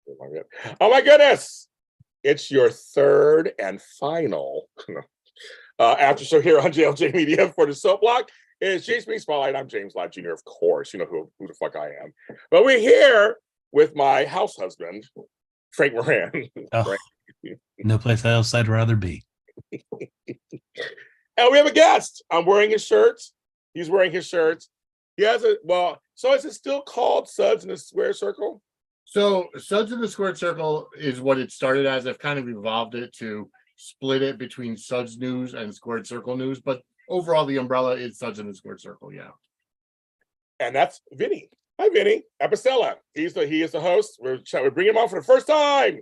Oh my goodness! It's your third and final after show here on JLJ Media for the Soap Block. It's James B. Spotlight. I'm James Lott Jr., of course. You know who the fuck I am. But we're here with my house husband, Frank Moran. Oh, Frank. no place else I'd rather be. And we have a guest. I'm wearing his shirts. He's wearing his shirts. He has so is it still called Suds in the Square Circle? So Suds in the Squared Circle is what it started as. I've kind of evolved it to split it between Suds News and Squared Circle News, but overall the umbrella is Suds in the Squared Circle, yeah. And that's Vinnie. Hi, Vinnie Apicella. He is the host. We're bringing him on for the first time.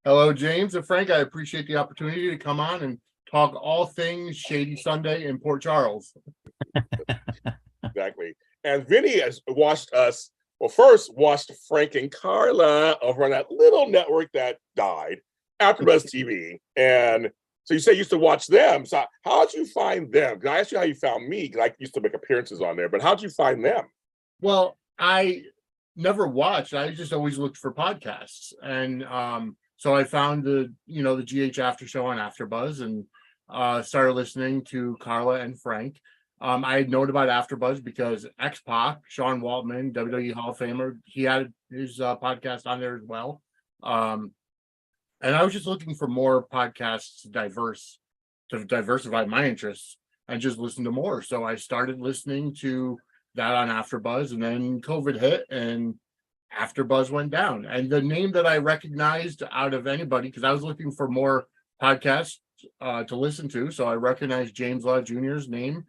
Hello, James and Frank. I appreciate the opportunity to come on and talk all things Shady Sunday in Port Charles. Exactly. And Vinnie has watched us. Well, first watched Frank and Carla over on that little network that died, AfterBuzz TV. And so you say you used to watch them. So how did you find them? Because I asked you how you found me, because I used to make appearances on there. But how did you find them? Well, I never watched. I just always looked for podcasts. And so I found the GH After Show on AfterBuzz and started listening to Carla and Frank. I had known about AfterBuzz because X-Pac, Sean Waltman, WWE Hall of Famer, he had his podcast on there as well. And I was just looking for more podcasts to diversify my interests and just listen to more. So I started listening to that on AfterBuzz, and then COVID hit and AfterBuzz went down. And the name that I recognized out of anybody, because I was looking for more podcasts to listen to, so I recognized James Lott Jr.'s name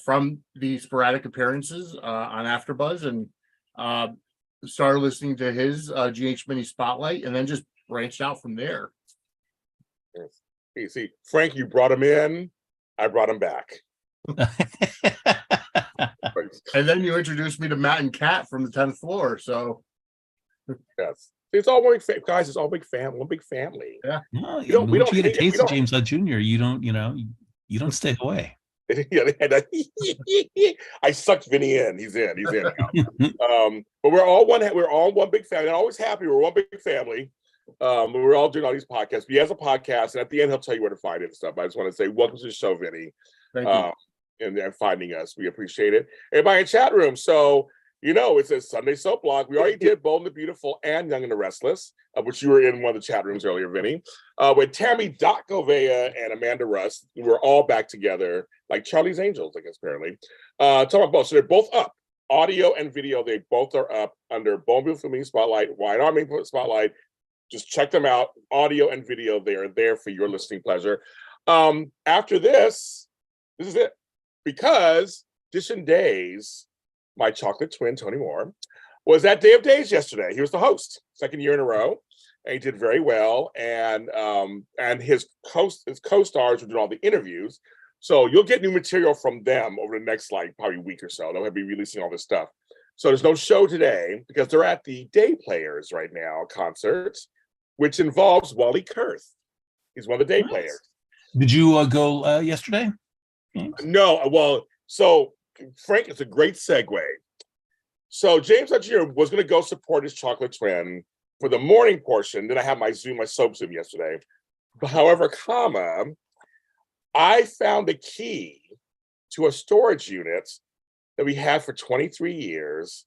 from the sporadic appearances on AfterBuzz, and started listening to his GH Mini Spotlight, and then just branched out from there. You see, Frank, you brought him in, I brought him back. And then you introduced me to Matt and Kat from the 10th floor. So yes, it's all one big guys. It's all big family, one big family. Yeah, no, we don't get a taste of James Lott Jr. You don't stay away. I sucked Vinnie in. He's in now. But we're all one big family. I'm always happy we're one big family. We're all doing all these podcasts. He has a podcast, and at the end he'll tell you where to find it and stuff. I just want to say welcome to the show, Vinnie. Thank you. And finding us. We appreciate it. Everybody in chat room. So it's a Sunday Soap Block. We already did Bold and the Beautiful and Young and the Restless, which you were in one of the chat rooms earlier, Vinnie. With Tammy Govea and Amanda Russ, we were all back together, like Charlie's Angels, I guess, apparently. Talking about both. So they're both up. Audio and video, they both are up under Bold and Beautiful Mini Spotlight, Wide Army Spotlight. Just check them out. Audio and video, they are there for your listening pleasure. After this is it. Because Edition Days, my chocolate twin, Tony Moore, was at Day of Days yesterday. He was the host, second year in a row, and he did very well. And his co-stars were doing all the interviews. So you'll get new material from them over the next probably week or so. They'll be releasing all this stuff. So there's no show today because they're at the Day Players right now concert, which involves Wally Kurth. He's one of the Day Players. Did you go yesterday? No, well, so Frank, it's a great segue. So James Lott Jr. was going to go support his chocolate twin for the morning portion. Then I had my soap Zoom yesterday. However, I found the key to a storage unit that we had for 23 years,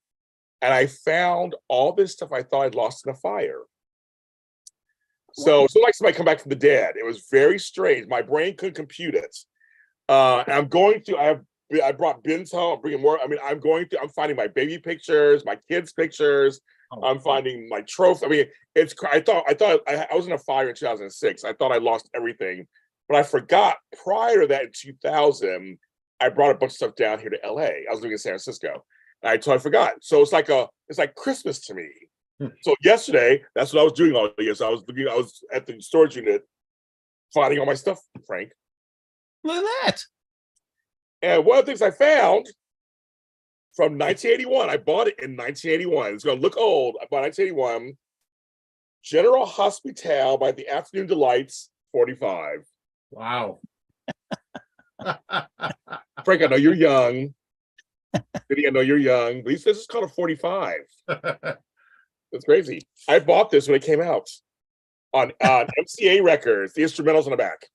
and I found all this stuff I thought I'd lost in a fire. So like somebody come back from the dead. It was very strange. My brain couldn't compute it. And I'm going through. I brought bins home. I'm bringing more. I mean, I'm finding my baby pictures, my kids' pictures. I'm finding my trophy. I mean, I thought I was in a fire in 2006. I thought I lost everything, but I forgot. Prior to that, in 2000, I brought a bunch of stuff down here to LA. I was living in San Francisco, and I forgot. So it's like Christmas to me. So yesterday, that's what I was doing all year. So I was at the storage unit, finding all my stuff, Frank. Look at that. And one of the things I found from 1981, I bought it in 1981. It's going to look old. I bought 1981. General Hospital by the Afternoon Delights, 45. Wow. Frank, I know you're young. Vinnie, I know you're young. But he says it's called a 45. It's crazy. I bought this when it came out on MCA Records. The instrumentals on the back.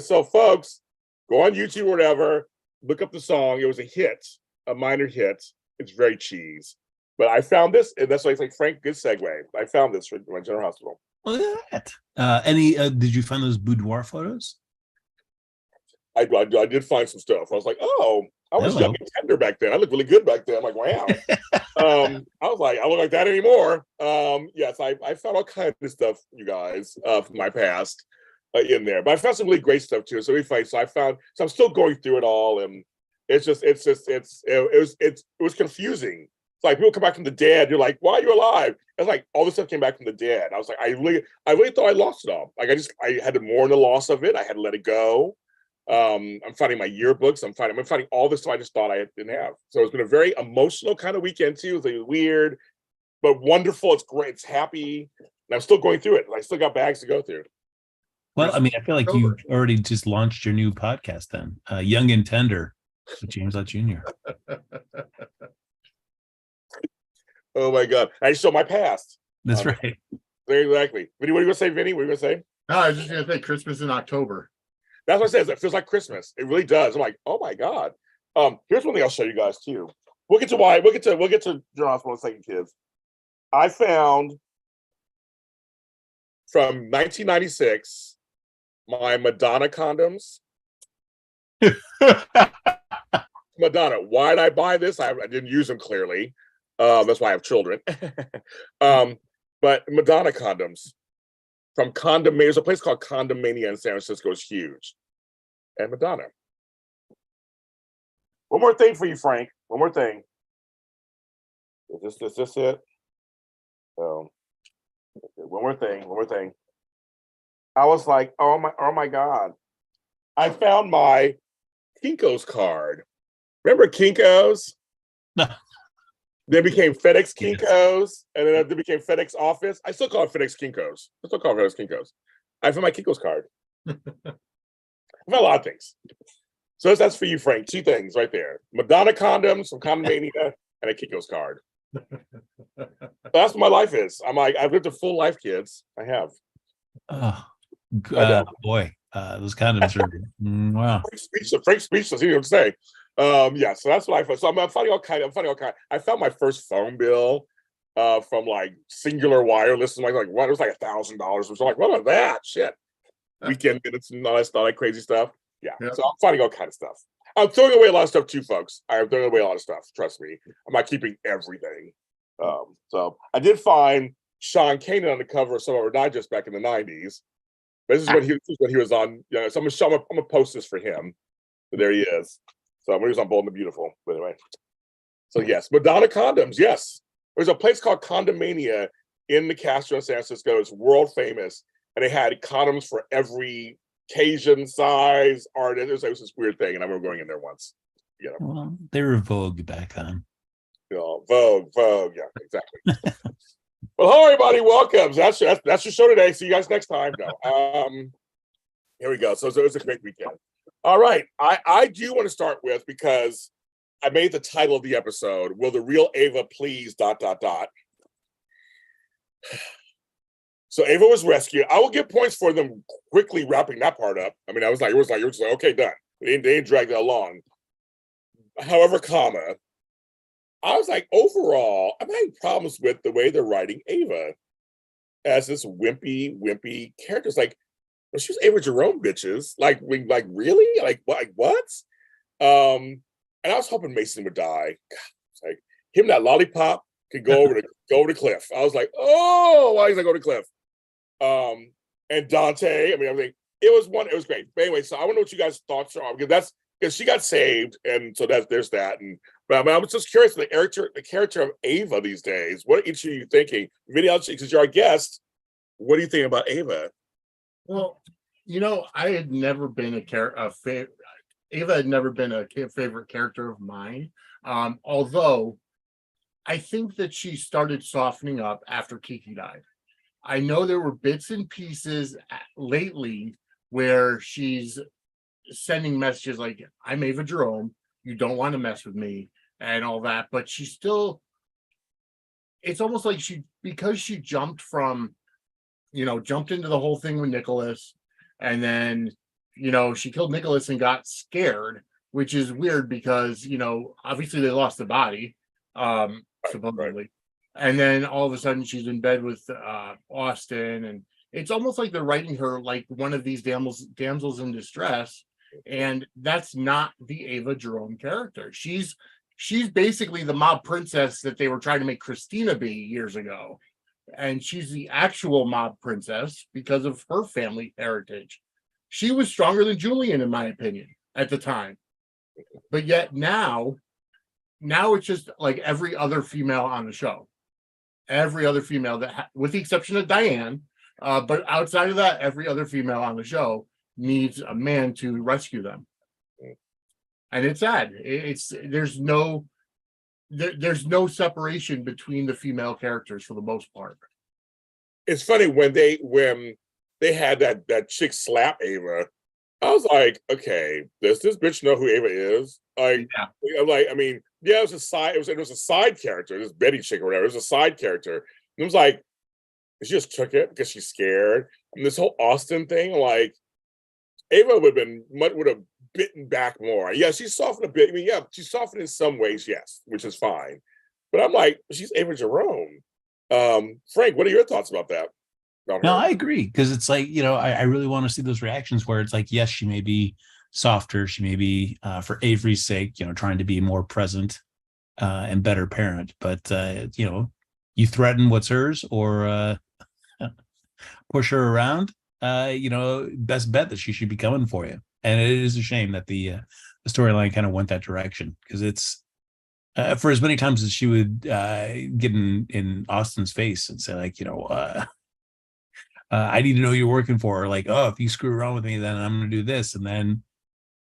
So folks, go on YouTube or whatever, look up the song. It was a hit, a minor hit. It's very cheese. But I found this, and that's why it's like, Frank, good segue. I found this from my General Hospital. Look at that. Did you find those boudoir photos? I did find some stuff. I was like, oh, I was young and tender back then. I looked really good back then. I'm like, wow. I was like, I look like that anymore. Yes, I found all kinds of stuff, you guys, from my past in there. But I found some really great stuff too. So I'm still going through it all, and it was confusing. It's like people come back from the dead. You're like, why are you alive? It's like all this stuff came back from the dead. I was like, I really thought I lost it all. Like I had to mourn the loss of it. I had to let it go. I'm finding my yearbooks. I'm finding all this stuff I just thought I didn't have. So it's been a very emotional kind of weekend too. It's like weird, but wonderful. It's great. It's happy. And I'm still going through it. I still got bags to go through. Well, I mean, I feel like you already just launched your new podcast then. Young and Tender with James Lott Jr. Oh my God. I show my past. That's right. Exactly. Vinny, what are you going to say, Vinny? What are you going to say? No, I was just going to say Christmas in October. That's what it says. It feels like Christmas. It really does. I'm like, oh my God. Here's one thing I'll show you guys too. We'll get to John Hospital in a second, kids. I found from 1996 my Madonna condoms. Madonna. Why did I buy this? I didn't use them clearly. That's why I have children. But Madonna condoms from Condomania. There's a place called Condomania in San Francisco. It's huge. And Madonna. One more thing for you, Frank. One more thing. Is this it? Oh. One more thing. I was like, oh my God. I found my Kinko's card. Remember Kinko's? No. Then became FedEx Kinko's, and then it became FedEx Office. I still call it FedEx Kinko's. I found my Kinko's card. I found a lot of things. So that's for you, Frank. 2 things right there. Madonna condoms from Condomania and a Kinko's card. So that's what my life is. I'm like, I've lived a full life, kids. I have. Oh, boy. Those condoms are, wow. Frank's speechless. He didn't know what to say. Yeah, so that's what I found. So I'm finding all kind. I found my first phone bill from like Singular Wireless. And like what? It was like $1,000 or something. Like, what was that? Shit. Weekend minutes and all that crazy stuff. Yeah. So I'm finding all kind of stuff. I'm throwing away a lot of stuff too, folks. I'm throwing away a lot of stuff. Trust me. I'm not keeping everything. So I did find Sean Kanan on the cover of some of our digest back in the 90s. This is when he was on. You know, so I'm gonna post this for him. So there he is. So when he was on Bold and the Beautiful, by the way. So yes, Madonna condoms. Yes, there's a place called Condomania in the Castro, San Francisco. It's world famous, and they had condoms for every occasion, size, art. It was this weird thing, and I remember going in there once. You know, well, they were Vogue back then. You know, Vogue. Yeah, exactly. Well, hello everybody. Welcome. That's your show today. See you guys next time. No, here we go. So it was a great weekend. All right. I do want to start with, because I made the title of the episode, Will the Real Ava Please ... So Ava was rescued. I will give points for them quickly wrapping that part up. I mean, it was like, okay, done. They didn't drag that along. However, I was like, overall, I'm having problems with the way they're writing Ava as this wimpy character. It's like, well, she was Ava Jerome, bitches. Like really? Like what? And I was hoping Mason would die. God, it's like him, that lollipop could go over the cliff. I was like, oh, why is I go to cliff? And Dante. I mean, everything. It was great. But anyway, so I want to know what you guys' thoughts are, because she got saved, and so there's that. But I was just curious, the character of Ava these days. What each of you thinking? Vinnie, because you're our guest, what do you think about Ava? Well, I had never been Ava had never been a favorite character of mine. Although I think that she started softening up after Kiki died. I know there were bits and pieces lately where she's sending messages like, I'm Ava Jerome, you don't want to mess with me, and all that, but she's still it's almost like because she jumped into the whole thing with Nicholas, and then she killed Nicholas and got scared, which is weird because obviously they lost the body, supposedly. Right. And then all of a sudden she's in bed with Austin, and it's almost like they're writing her like one of these damsels in distress, and that's not the Ava Jerome character. She's basically the mob princess that they were trying to make Kristina be years ago, and she's the actual mob princess because of her family heritage. She was stronger than Julian, in my opinion, at the time, but yet now it's just like every other female on the show. Every other female with the exception of Diane, but outside of that, every other female on the show needs a man to rescue them, and it's sad. There's no separation between the female characters for the most part. It's funny when they had that chick slap Ava. I was like, okay, does this bitch know who Ava is? Like, yeah. Like, I mean, yeah, it was a side character, this Betty chick or whatever. It was a side character. And it was like, she just took it because she's scared. And this whole Austin thing, like, Ava would have bitten back more. Yeah, she softened a bit. I mean, yeah, she softened in some ways, yes, which is fine. But I'm like, she's Ava Jerome. Frank, what are your thoughts about that? No, I agree, because it's like, I really want to see those reactions where it's like, yes, she may be softer. She may be, for Avery's sake, trying to be more present and better parent. But, you threaten what's hers or push her around, best bet that she should be coming for you. And it is a shame that the storyline kind of went that direction, because it's for as many times as she would get in Austin's face and say, like, I need to know you're working for her. Like, oh, if you screw around with me, then I'm going to do this. And then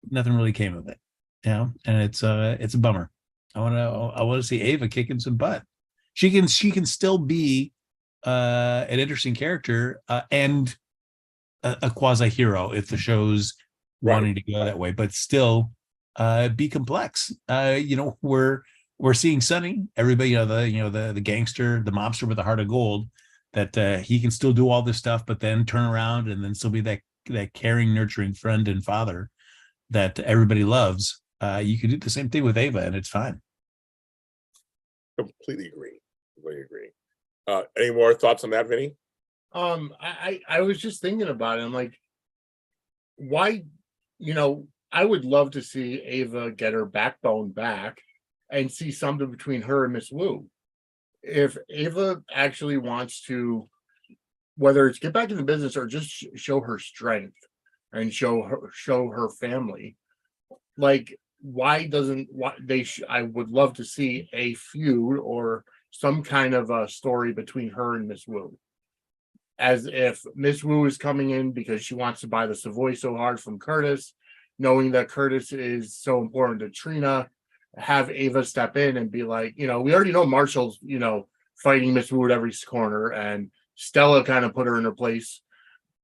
nothing really came of it. And it's a bummer. I want to see Ava kicking some butt. She can still be an interesting character and a quasi hero if the show's wanting to go that way, but still be complex. We're seeing Sonny, everybody, the gangster, the mobster with a heart of gold, that he can still do all this stuff, but then turn around and then still be that caring, nurturing friend and father that everybody loves. You can do the same thing with Ava, and it's fine. Completely agree. Any more thoughts on that, Vinny? I was just thinking about it. I'm like, why? I would love to see Ava get her backbone back and see something between her and Miss Wu. If Ava actually wants to, whether it's get back in the business or just show her strength and show her family, like, I would love to see a feud or some kind of a story between her and Miss Wu, as if Miss Wu is coming in because she wants to buy the Savoy so hard from Curtis, knowing that Curtis is so important to Trina. Have Ava step in and be like, we already know Marshall's, fighting Miss Wu at every corner, and Stella kind of put her in her place.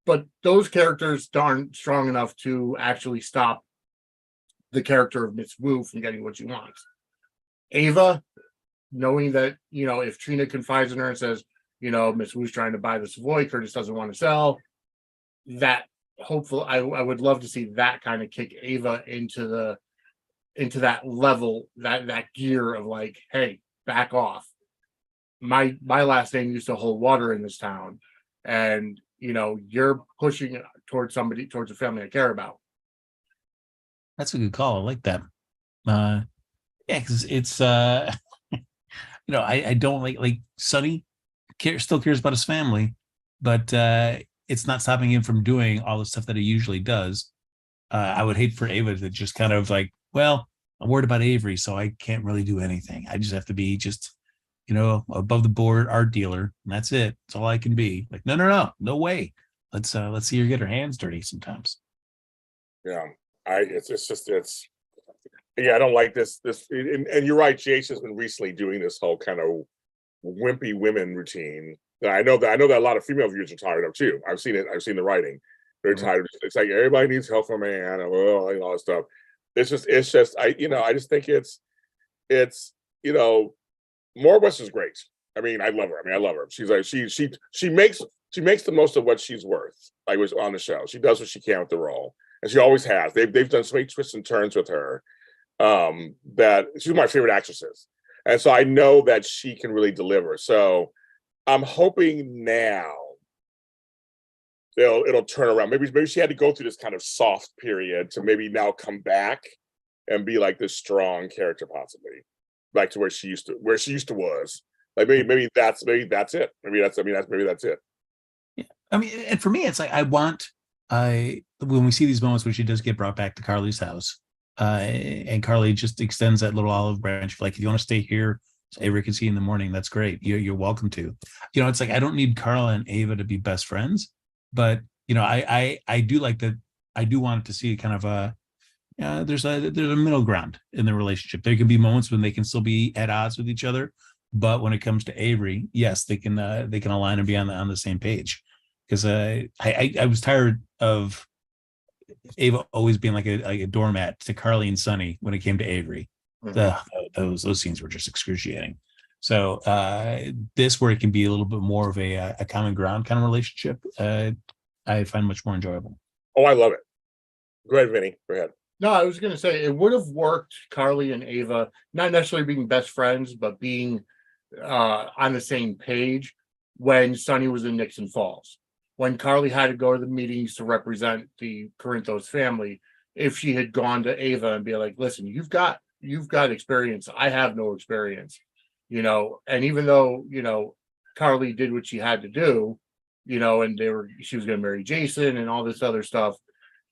But those characters aren't strong enough to actually stop the character of Miss Wu from getting what she wants. Ava, knowing that, if Trina confides in her and says, Miss Wu's trying to buy the Savoy, Curtis doesn't want to sell, that hopefully I would love to see that kind of kick Ava into that level, that gear of like, hey, back off. My last name used to hold water in this town, and you're pushing it towards a family I care about. That's a good call. I like that. Yeah, because it's I don't like Sonny still cares about his family, but it's not stopping him from doing all the stuff that he usually does. I would hate for Ava to just kind of like, well, I'm worried about Avery, so I can't really do anything. I just have to be just, above the board art dealer, and that's it. That's all I can be. Like, no way. Let's see her get her hands dirty sometimes. Yeah, I don't like this. And you're right. Jason's been recently doing this whole kind of wimpy women routine. I know that a lot of female viewers are tired of too. I've seen it. I've seen the writing. They're tired. It's like everybody needs help from a man, and all that stuff. It's just I just think it's more of us is great. I mean, I love her. I love her. She's like she makes the most of what she's worth. I was on the show. She does what she can with the role, and she always has. They've done so many twists and turns with her that she's my favorite actresses, and so I know that she can really deliver. So I'm hoping now it'll turn around. Maybe she had to go through this kind of soft period to maybe now come back and be like this strong character, possibly back to where she used to was. Like maybe that's it. Maybe that's it. Yeah. I mean, and for me, it's like when we see these moments where she does get brought back to Carly's house, and Carly just extends that little olive branch, like, if you want to stay here, so Ava can see you in the morning, that's great. You're welcome to. It's like, I don't need Carla and Ava to be best friends, but I do like that. I do want to see kind of there's a middle ground in the relationship. There can be moments when they can still be at odds with each other, but when it comes to Avery, yes, they can align and be on the same page. Because I was tired of Ava always being like a doormat to Carly and Sonny when it came to Avery. Mm-hmm. Those scenes were just excruciating. So this, where it can be a little bit more of a common ground kind of relationship, I find much more enjoyable. Oh, I love it. Go ahead, Vinny. Go ahead. No, I was going to say it would have worked, Carly and Ava, not necessarily being best friends, but being on the same page when Sonny was in Nixon Falls. When Carly had to go to the meetings to represent the Corinthos family, if she had gone to Ava and be like, listen, you've got experience. I have no experience, and even though, Carly did what she had to do, and she was going to marry Jason and all this other stuff.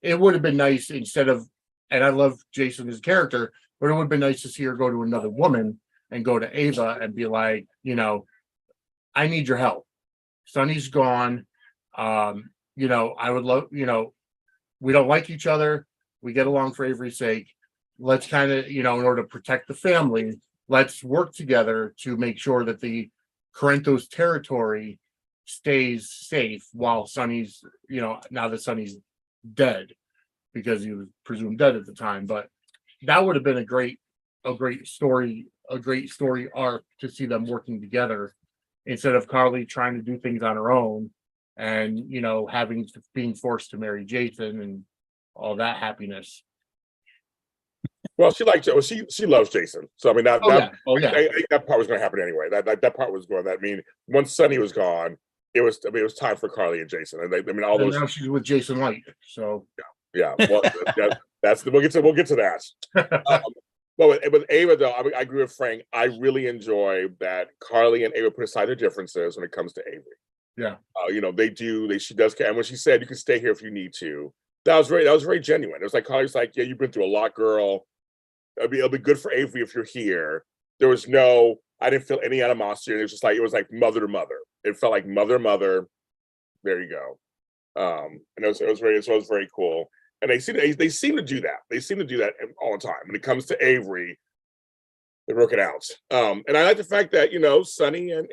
It would have been nice and I love Jason as a character, but it would have been nice to see her go to another woman and go to Ava and be like, I need your help. Sonny's gone. I would love, we don't like each other. We get along for Avery's sake. Let's kind of, in order to protect the family, let's work together to make sure that the Corinthos territory stays safe while Sonny's, now that Sonny's dead, because he was presumed dead at the time. But that would have been a great story arc to see them working together instead of Carly trying to do things on her own and being forced to marry Jason and all that happiness. Well, she loves Jason, so I mean that. I think that part was going to happen anyway. That part was going. I mean, once Sonny was gone, it was time for Carly and Jason, and all those. Now she's with Jason Light, so yeah. Well, we'll get to that. Well, with Ava though, I agree with Frank. I really enjoy that Carly and Ava put aside their differences when it comes to Avery. Yeah. She does care. And when she said you can stay here if you need to, that was very genuine. It was like Carly's like, yeah, you've been through a lot, girl. It'll be good for Avery if you're here. There was I didn't feel any animosity. It was like mother to mother. It felt like mother to mother. There you go. And it was very cool. And they seem to do that. They seem to do that all the time. When it comes to Avery, they work it out. And I like the fact that Sonny and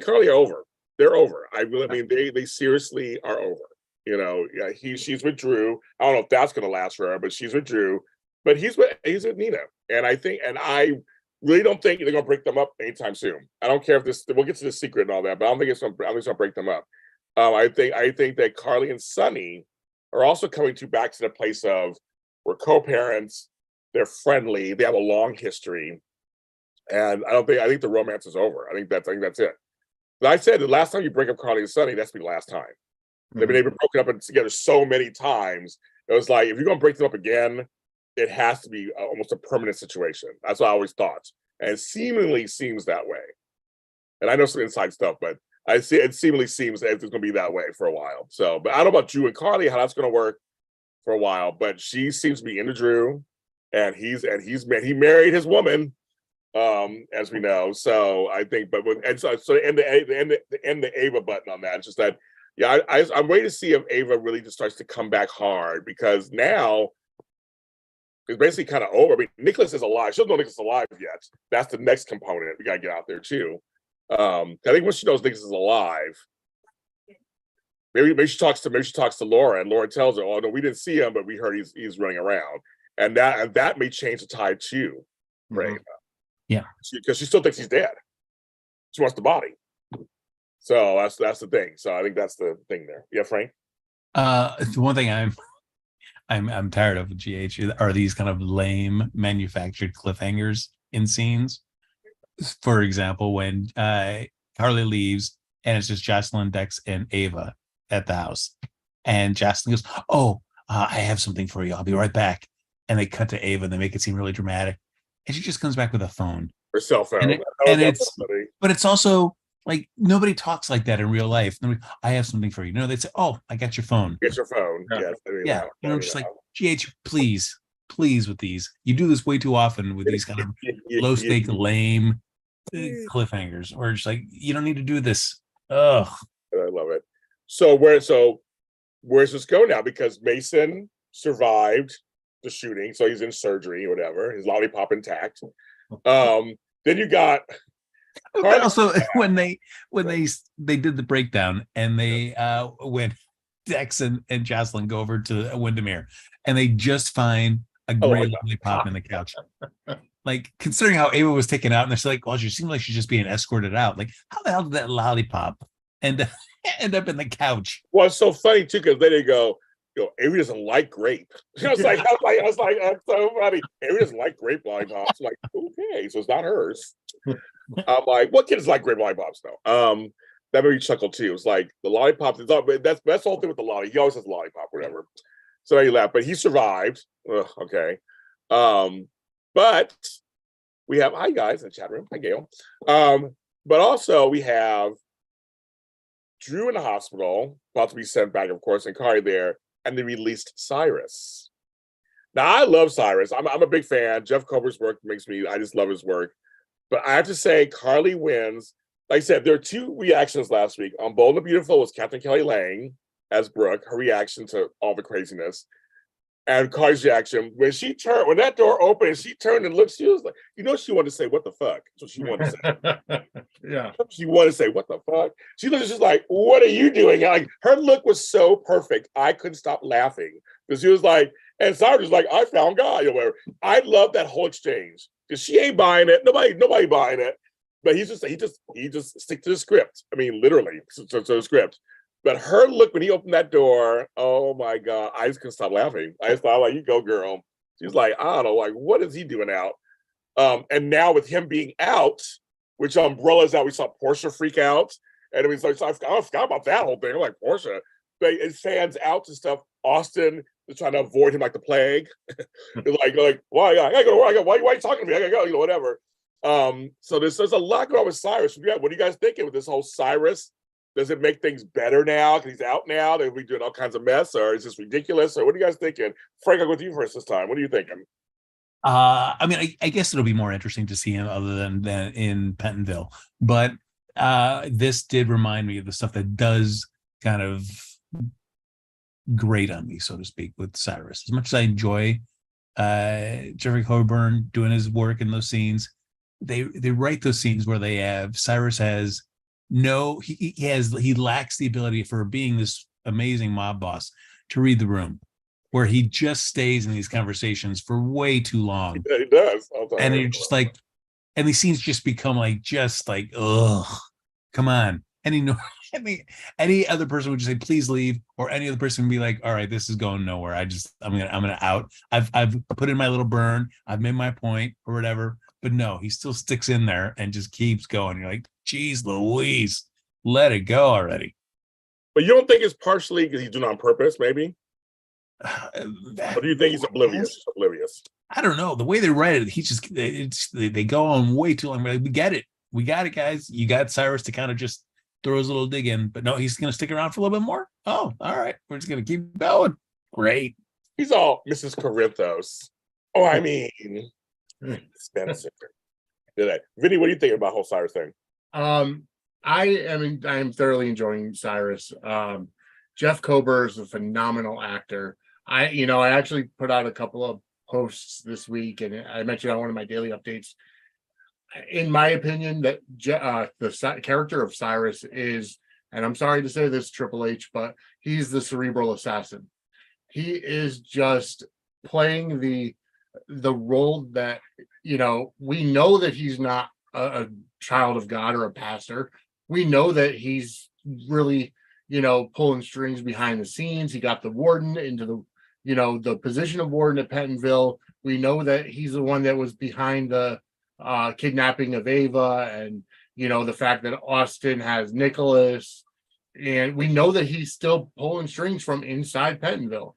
Carly are over. They're over. They seriously are over. She's with Drew. I don't know if that's going to last forever, but she's with Drew. But he's with Nina, and I really don't think they're going to break them up anytime soon. I don't care if we'll get to the secret and all that, but I don't think it's going to break them up. I think that Carly and Sonny are also coming back to the place of we're co-parents, they're friendly, they have a long history, and I think the romance is over. I think that's it. But I said the last time you break up Carly and Sonny, that's be the last time. Mm-hmm. They've been broken up together so many times. It was like if you're going to break them up again, it has to be almost a permanent situation. That's what I always thought, and it seemingly seems that way. And I know some inside stuff, but it seemingly seems that it's going to be that way for a while. So, but I don't know about Drew and Carly, how that's going to work for a while. But she seems to be into Drew, and he married his woman, as we know. So I think, so the Ava button on that. It's just that, yeah, I'm waiting to see if Ava really just starts to come back hard, because now it's basically kind of over. I mean, Nicholas is alive. She doesn't know Nicholas is alive yet. That's the next component we got to get out there too. I think once she knows Nicholas is alive, maybe she talks to Laura, and Laura tells her, "Oh no, we didn't see him, but we heard he's running around," and that may change the tide too, right? Yeah, because she still thinks he's dead. She wants the body. So that's the thing. So I think that's the thing there. Yeah, Frank. The one thing I'm tired of with GH are these kind of lame manufactured cliffhangers in scenes. For example, when Carly leaves and it's just Jocelyn, Dex, and Ava at the house, and Jocelyn goes, "Oh, I have something for you. I'll be right back." And they cut to Ava and they make it seem really dramatic, and she just comes back with a phone. Her cell phone. And it's also like nobody talks like that in real life. I have something for you. No, they say, "Oh, I got your phone." Get your phone. Yeah. Yeah. Just like GH, please with these. You do this way too often with these kind of low stake, lame cliffhangers, or just like you don't need to do this. Ugh. I love it. So where's this go now? Because Mason survived the shooting, so he's in surgery or whatever. His lollipop intact. Then you got also when they did the breakdown and they when Dex and Jocelyn go over to Windermere and they just find a gray lollipop in the couch. Like, considering how Ava was taken out, and they're like, well, she seems like she's just being escorted out. Like, how the hell did that lollipop end up in the couch? Well, it's so funny too, because then they go, Ava doesn't like grape. I was like, that's so funny. Ava doesn't like grape lollipops. I'm like, okay, so it's not hers. I'm like, what kids like grape lollipops though? That made me chuckle too. It's like the lollipops. That's the whole thing with the lolly. He always has lollipop, whatever. So he laughed, but he survived. Ugh, okay. But we have, hi guys in the chat room. Hi Gail. But also we have Drew in the hospital, about to be sent back, of course, and Kari there, and they released Cyrus. Now I love Cyrus. I'm a big fan. Jeff Kober's work I just love his work. But I have to say, Carly wins. Like I said, there are two reactions last week. On Bold and the Beautiful was Captain Kelly Lang as Brooke, her reaction to all the craziness. And Carly's reaction, when that door opened and she turned and looked, she was like, she wanted to say, what the fuck? That's what she wanted to say. Yeah. She wanted to say, what the fuck? She was just like, what are you doing? Like, her look was so perfect. I couldn't stop laughing. Because she was like, and Cyrus was like, I found God, or whatever. I love that whole exchange. Because she ain't buying it. Nobody buying it. But he just stick to the script. I mean, literally, to the script. But her look when he opened that door, oh my God, I just couldn't stop laughing. I just thought, like, you go, girl. She's like, I don't know, like, what is he doing out? And now with him being out, which Umbrella's out, we saw Portia freak out. And it was like, I forgot about that whole thing. I'm like, Portia. But it's fans out and stuff. Austin is trying to avoid him like the plague. like, why? I gotta go. Why are you talking to me? I gotta go, whatever. So there's a lot going on with Cyrus. What are you guys thinking with this whole Cyrus? Does it make things better now because he's out now? That we doing all kinds of mess, or is this ridiculous? Or what are you guys thinking? Frank, I'll go with you first this time. What are you thinking? I mean, I guess it'll be more interesting to see him other than in Pentonville. But this did remind me of the stuff that does kind of grate on me, so to speak, with Cyrus. As much as I enjoy Jeffrey Coburn doing his work in those scenes, they write those scenes where they have Cyrus has he lacks the ability for being this amazing mob boss to read the room, where he just stays in these conversations for way too long. Yeah, he does. And you're just like, and these scenes just become ugh, come on. Any other person would just say, please leave, or any other person would be like, all right, this is going nowhere. I'm gonna out. I've put in my little burn. I've made my point or whatever. But no, he still sticks in there and just keeps going. You're like, geez, Louise, let it go already. But you don't think it's partially because he's doing it on purpose, maybe? Or do you think he's oblivious? I don't know. The way they write it, they go on way too long. Like, we get it, guys. You got Cyrus to kind of just throw his little dig in, but no, he's going to stick around for a little bit more. Oh, all right, we're just going to keep going. Great. He's all Mrs. Corinthos. Oh, I mean, Spencer. Vinny, what do you think about the whole Cyrus thing? I am thoroughly enjoying Cyrus. Jeff Kober is a phenomenal actor. I actually put out a couple of posts this week, and I mentioned on one of my daily updates. In my opinion, that the character of Cyrus is, and I'm sorry to say this, Triple H, but he's the cerebral assassin. He is just playing the role that, we know that he's not a child of God or a pastor. We know that he's really, pulling strings behind the scenes. He got the warden into the position of warden at Pentonville. We know that he's the one that was behind the kidnapping of Ava, and the fact that Austin has Nicholas, and we know that he's still pulling strings from inside Pentonville.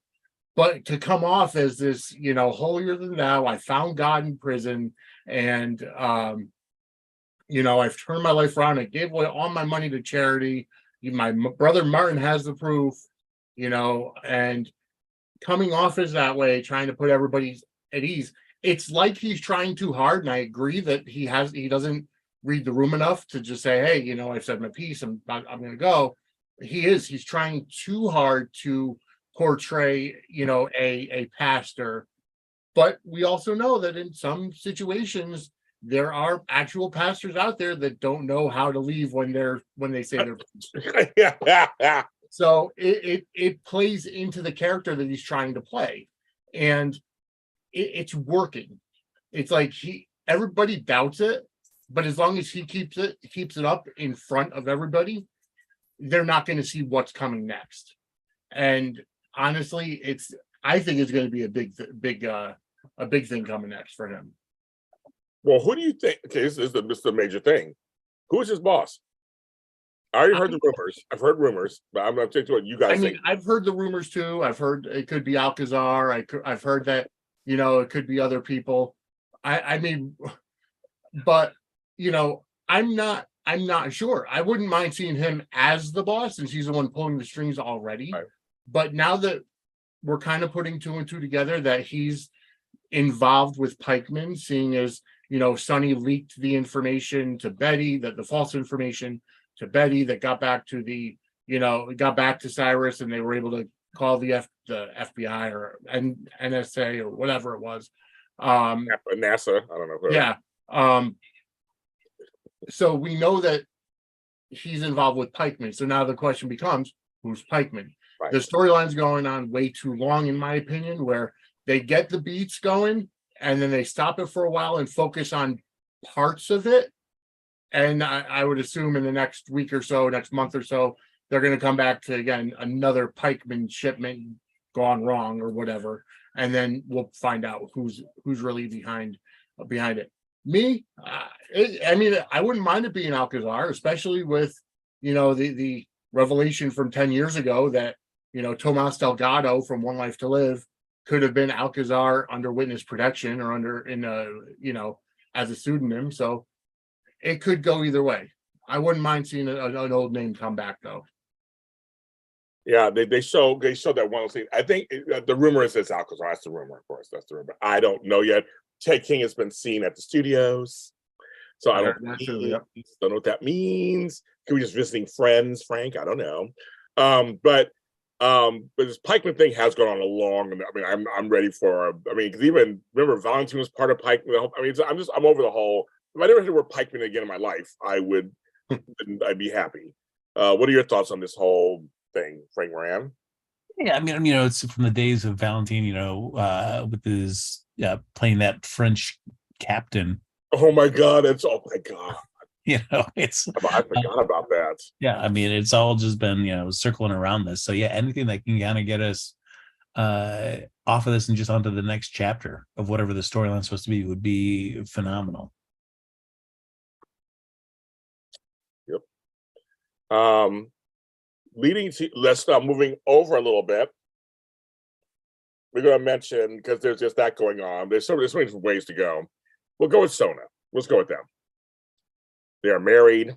But to come off as this, holier than thou, I found God in prison, and I've turned my life around. I gave away all my money to charity. My brother Martin has the proof, and coming off as that way, trying to put everybody at ease. It's like he's trying too hard, and I agree that he doesn't read the room enough to just say, hey, I've said my piece, I'm going to go. He's trying too hard to portray, a pastor. But we also know that in some situations, there are actual pastors out there that don't know how to leave when they say they're. Yeah. So it plays into the character that he's trying to play, and it's working. It's like everybody doubts it, but as long as he keeps it up in front of everybody, they're not going to see what's coming next. And honestly, I think it's going to be a big thing coming next for him. Well, who do you think? Okay, this is the major thing. Who is his boss? I already heard the rumors. I've heard rumors, but I'm going to take to what you guys think. I've heard the rumors too. I've heard it could be Alcazar. I've heard that it could be other people. But I'm not sure. I wouldn't mind seeing him as the boss, since he's the one pulling the strings already. Right. But now that we're kind of putting two and two together, that he's involved with Pikeman, seeing as Sonny leaked the information to Betty, that the false information to Betty that got back to Cyrus, and they were able to call the FBI or NSA or whatever it was. NASA, I don't know. Yeah. So we know that he's involved with Pikeman. So now the question becomes, who's Pikeman? Right. The storyline's going on way too long, in my opinion, where they get the beats going and then they stop it for a while and focus on parts of it. And I would assume in the next week or so, next month or so, they're going to come back to, again, another Pikeman shipment gone wrong or whatever. And then we'll find out who's really behind it. Me, I wouldn't mind it being Alcazar, especially with, the revelation from 10 years ago that, Tomas Delgado from One Life to Live could have been Alcazar under witness protection or as a pseudonym. So it could go either way. I wouldn't mind seeing an old name come back though. Yeah, they show that one scene. I think the rumor is it's Alcazar. That's the rumor, of course. That's the rumor. I don't know yet. Ted King has been seen at the studios, so I don't know what that means. Could we just visiting friends, Frank? I don't know. But this Pikeman thing has gone on a long. I'm ready for. Because even remember Valentin was part of Pikeman. I'm over the whole. If I never heard the word Pikeman again in my life, I'd be happy. What are your thoughts on this whole thing, Frank Moran? Yeah, it's from the days of Valentin, with his playing that French captain. Oh my God! It's it's. I forgot about that. Yeah, it's all just been circling around this. So yeah, anything that can kind of get us off of this and just onto the next chapter of whatever the storyline's supposed to be would be phenomenal. Yep. Leading to, let's start moving over a little bit. We're going to mention, because there's just that going on. There's so many ways to go. We'll go with Sona. Let's go with them. They are married.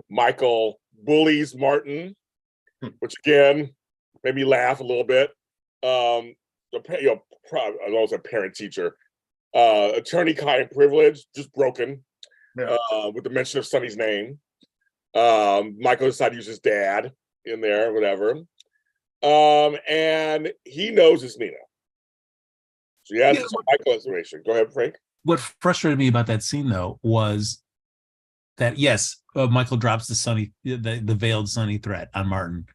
Michael bullies Martin, which again made me laugh a little bit. I was a parent teacher. Attorney-client privilege, just broken, with the mention of Sonny's name. Michael decided to use his dad in there, whatever. And he knows it's Nina. So he has some Michael information. Go ahead, Frank. What frustrated me about that scene, though, was that, yes, Michael drops the veiled Sonny threat on Martin.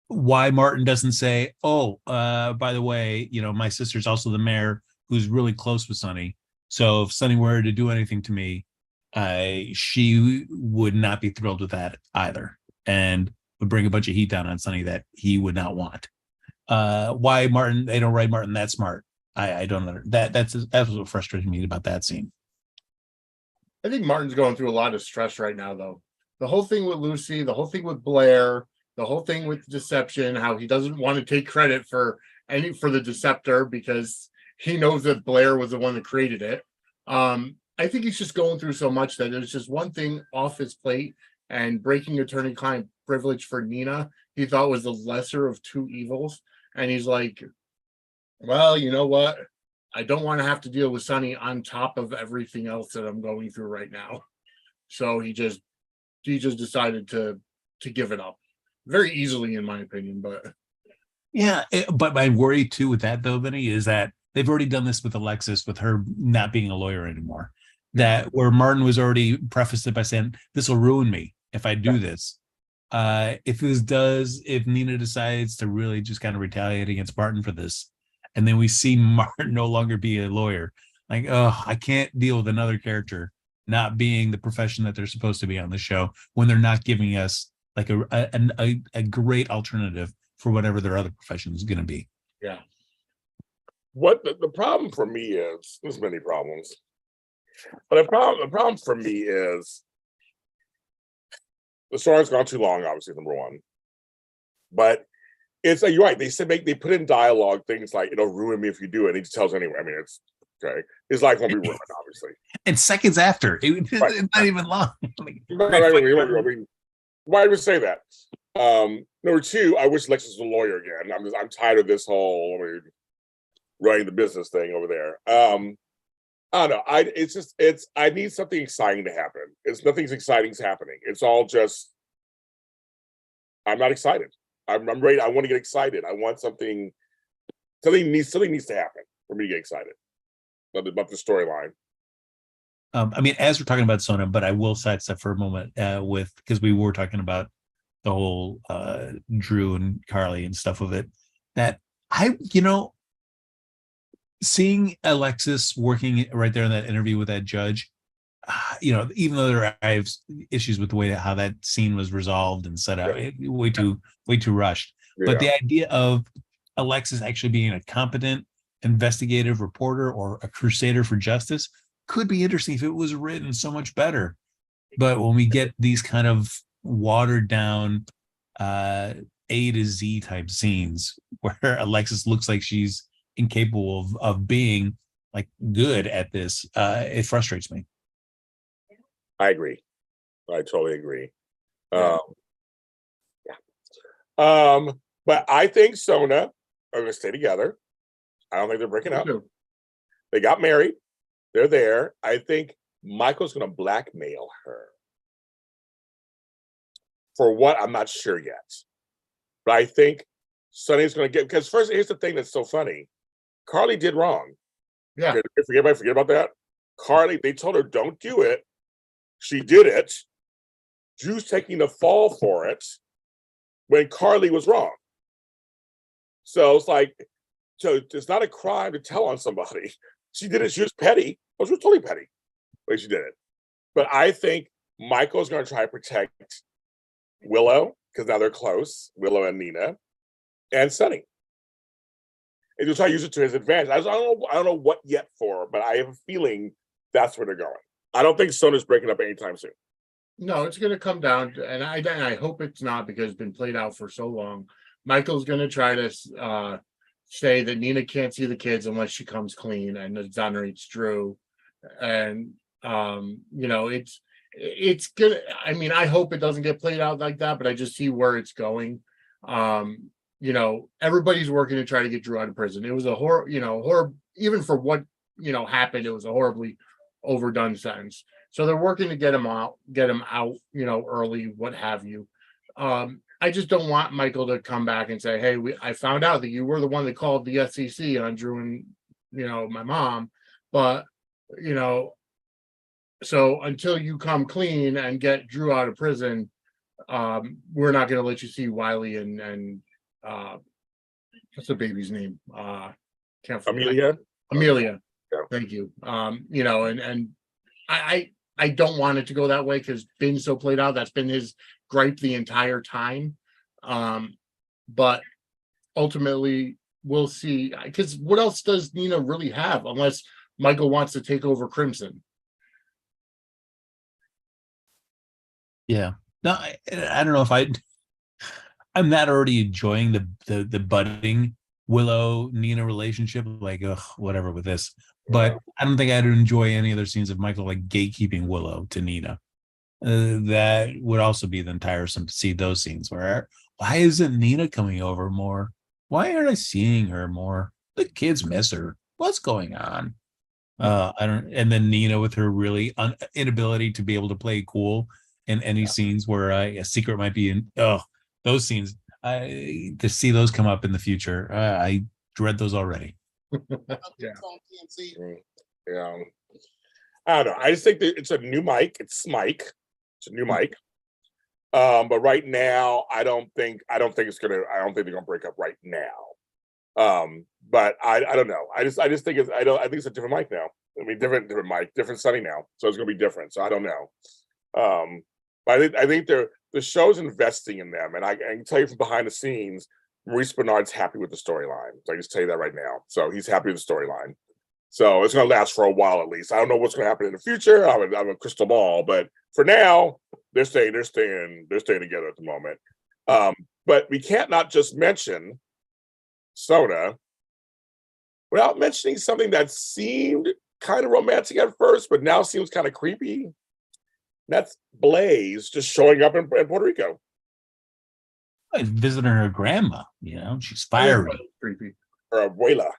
Why Martin doesn't say, by the way, my sister's also the mayor who's really close with Sonny. So if Sonny were to do anything to me, she would not be thrilled with that either, and would bring a bunch of heat down on Sonny that he would not want. Why Martin? They don't write Martin that smart. I don't know. That's what frustrated me about that scene. I think Martin's going through a lot of stress right now, though. The whole thing with Lucy, the whole thing with Blair, the whole thing with deception, how he doesn't want to take credit for the Deceptor because he knows that Blair was the one that created it. I think he's just going through so much that there's just one thing off his plate, and breaking attorney-client privilege for Nina, he thought was the lesser of two evils. And he's like, well, you know what? I don't want to have to deal with Sonny on top of everything else that I'm going through right now. So he just decided to give it up very easily, in my opinion. But yeah, but my worry too with that though, Vinny, is that they've already done this with Alexis, with her not being a lawyer anymore. That where Martin was already prefaced it by saying, "This will ruin me if I do this." If Nina decides to really just kind of retaliate against Martin for this, and then we see Martin no longer be a lawyer, like, oh, I can't deal with another character not being the profession that they're supposed to be on the show when they're not giving us like a great alternative for whatever their other profession is going to be. Yeah. What the problem for me is, there's many problems, but the problem for me is the story's gone too long, obviously, number one. But it's like, you're right. They put in dialogue things like, it'll ruin me if you do it. And he just tells anyway. I mean, it's okay. His life won't be ruined, obviously. And seconds after, it's not even long. Why would say that? Number two, I wish Lex was a lawyer again. I'm tired of this whole running the business thing over there. I don't know. I need something exciting to happen. Nothing's exciting's happening. It's all just, I'm not excited. I'm ready. I want to get excited. I want something needs to happen for me to get excited about the storyline. I mean, as we're talking about Sona, but I will sidestep for a moment because we were talking about the whole Drew and Carly and stuff of it. That seeing Alexis working right there in that interview with that judge, even though I have issues with the way how that scene was resolved and set up, way too rushed. Yeah. But the idea of Alexis actually being a competent investigative reporter or a crusader for justice could be interesting if it was written so much better. But when we get these kind of watered down A to Z type scenes where Alexis looks like she's incapable of being like good at this, it frustrates me. I agree. I totally agree. But I think Sona are going to stay together. I don't think they're breaking up. They got married. They're there. I think Michael's going to blackmail her. For what? I'm not sure yet. But I think Sonny's going to get, because first, here's the thing that's so funny. Carly did wrong. Yeah. Forget about that. Carly, they told her, don't do it. She did it. Drew's taking the fall for it when Carly was wrong. So it's like, it's not a crime to tell on somebody. She did it. She was petty. Well, she was totally petty when she did it. But I think Michael's going to try to protect Willow, because now they're close, Willow and Nina, and Sonny. And he'll try to use it to his advantage. I don't know what yet for, but I have a feeling that's where they're going. I don't think Sona's breaking up anytime soon. No, it's going to come down to, and I hope it's not, because it's been played out for so long. Michael's going to try to say that Nina can't see the kids unless she comes clean and exonerates Drew. And, it's good. I mean, I hope it doesn't get played out like that, but I just see where it's going. Everybody's working to try to get Drew out of prison. It was a horrible, even for what, happened, it was a horribly overdone sentence. So they're working to get him out, early, what have you. I just don't want Michael to come back and say, hey, I found out that you were the one that called the SEC on Drew and, my mom. But, so until you come clean and get Drew out of prison, we're not going to let you see Wiley and what's the baby's name? Can't forget. Amelia. Yeah. Thank you. And I I don't want it to go that way because Ben's so played out. That's been his gripe the entire time. But ultimately, we'll see. Because what else does Nina really have unless Michael wants to take over Crimson? Yeah. No, I don't know if I'm not already enjoying the budding Willow Nina relationship, like whatever with this. But I don't think I'd enjoy any other scenes of Michael like gatekeeping Willow to Nina. That would also be then tiresome to see those scenes where why isn't Nina coming over more? Why aren't I seeing her more? The kids miss her. What's going on? I don't. And then Nina with her really inability to be able to play cool in any scenes where a secret might be in. Oh, those scenes. To see those come up in the future, I dread those already. Yeah. Yeah. I don't know. I just think that it's a new mic. It's Mike. It's a new mic. But right now, I don't think they're gonna break up right now. But I don't know. I just think I think it's a different mic now. I mean, different mic, different Sunny now. So it's gonna be different. So I don't know. But I think the show's investing in them, and I can tell you from behind the scenes, Maurice Bernard's happy with the storyline. So I can just tell you that right now. So he's happy with the storyline. So it's going to last for a while at least. I don't know what's going to happen in the future. I'm a crystal ball, but for now, they're staying together at the moment. But we can't not just mention Sona without mentioning something that seemed kind of romantic at first, but now seems kind of creepy. That's Blaze just showing up in Puerto Rico. Like visiting her grandma, she's fiery. Creepy. Her abuela.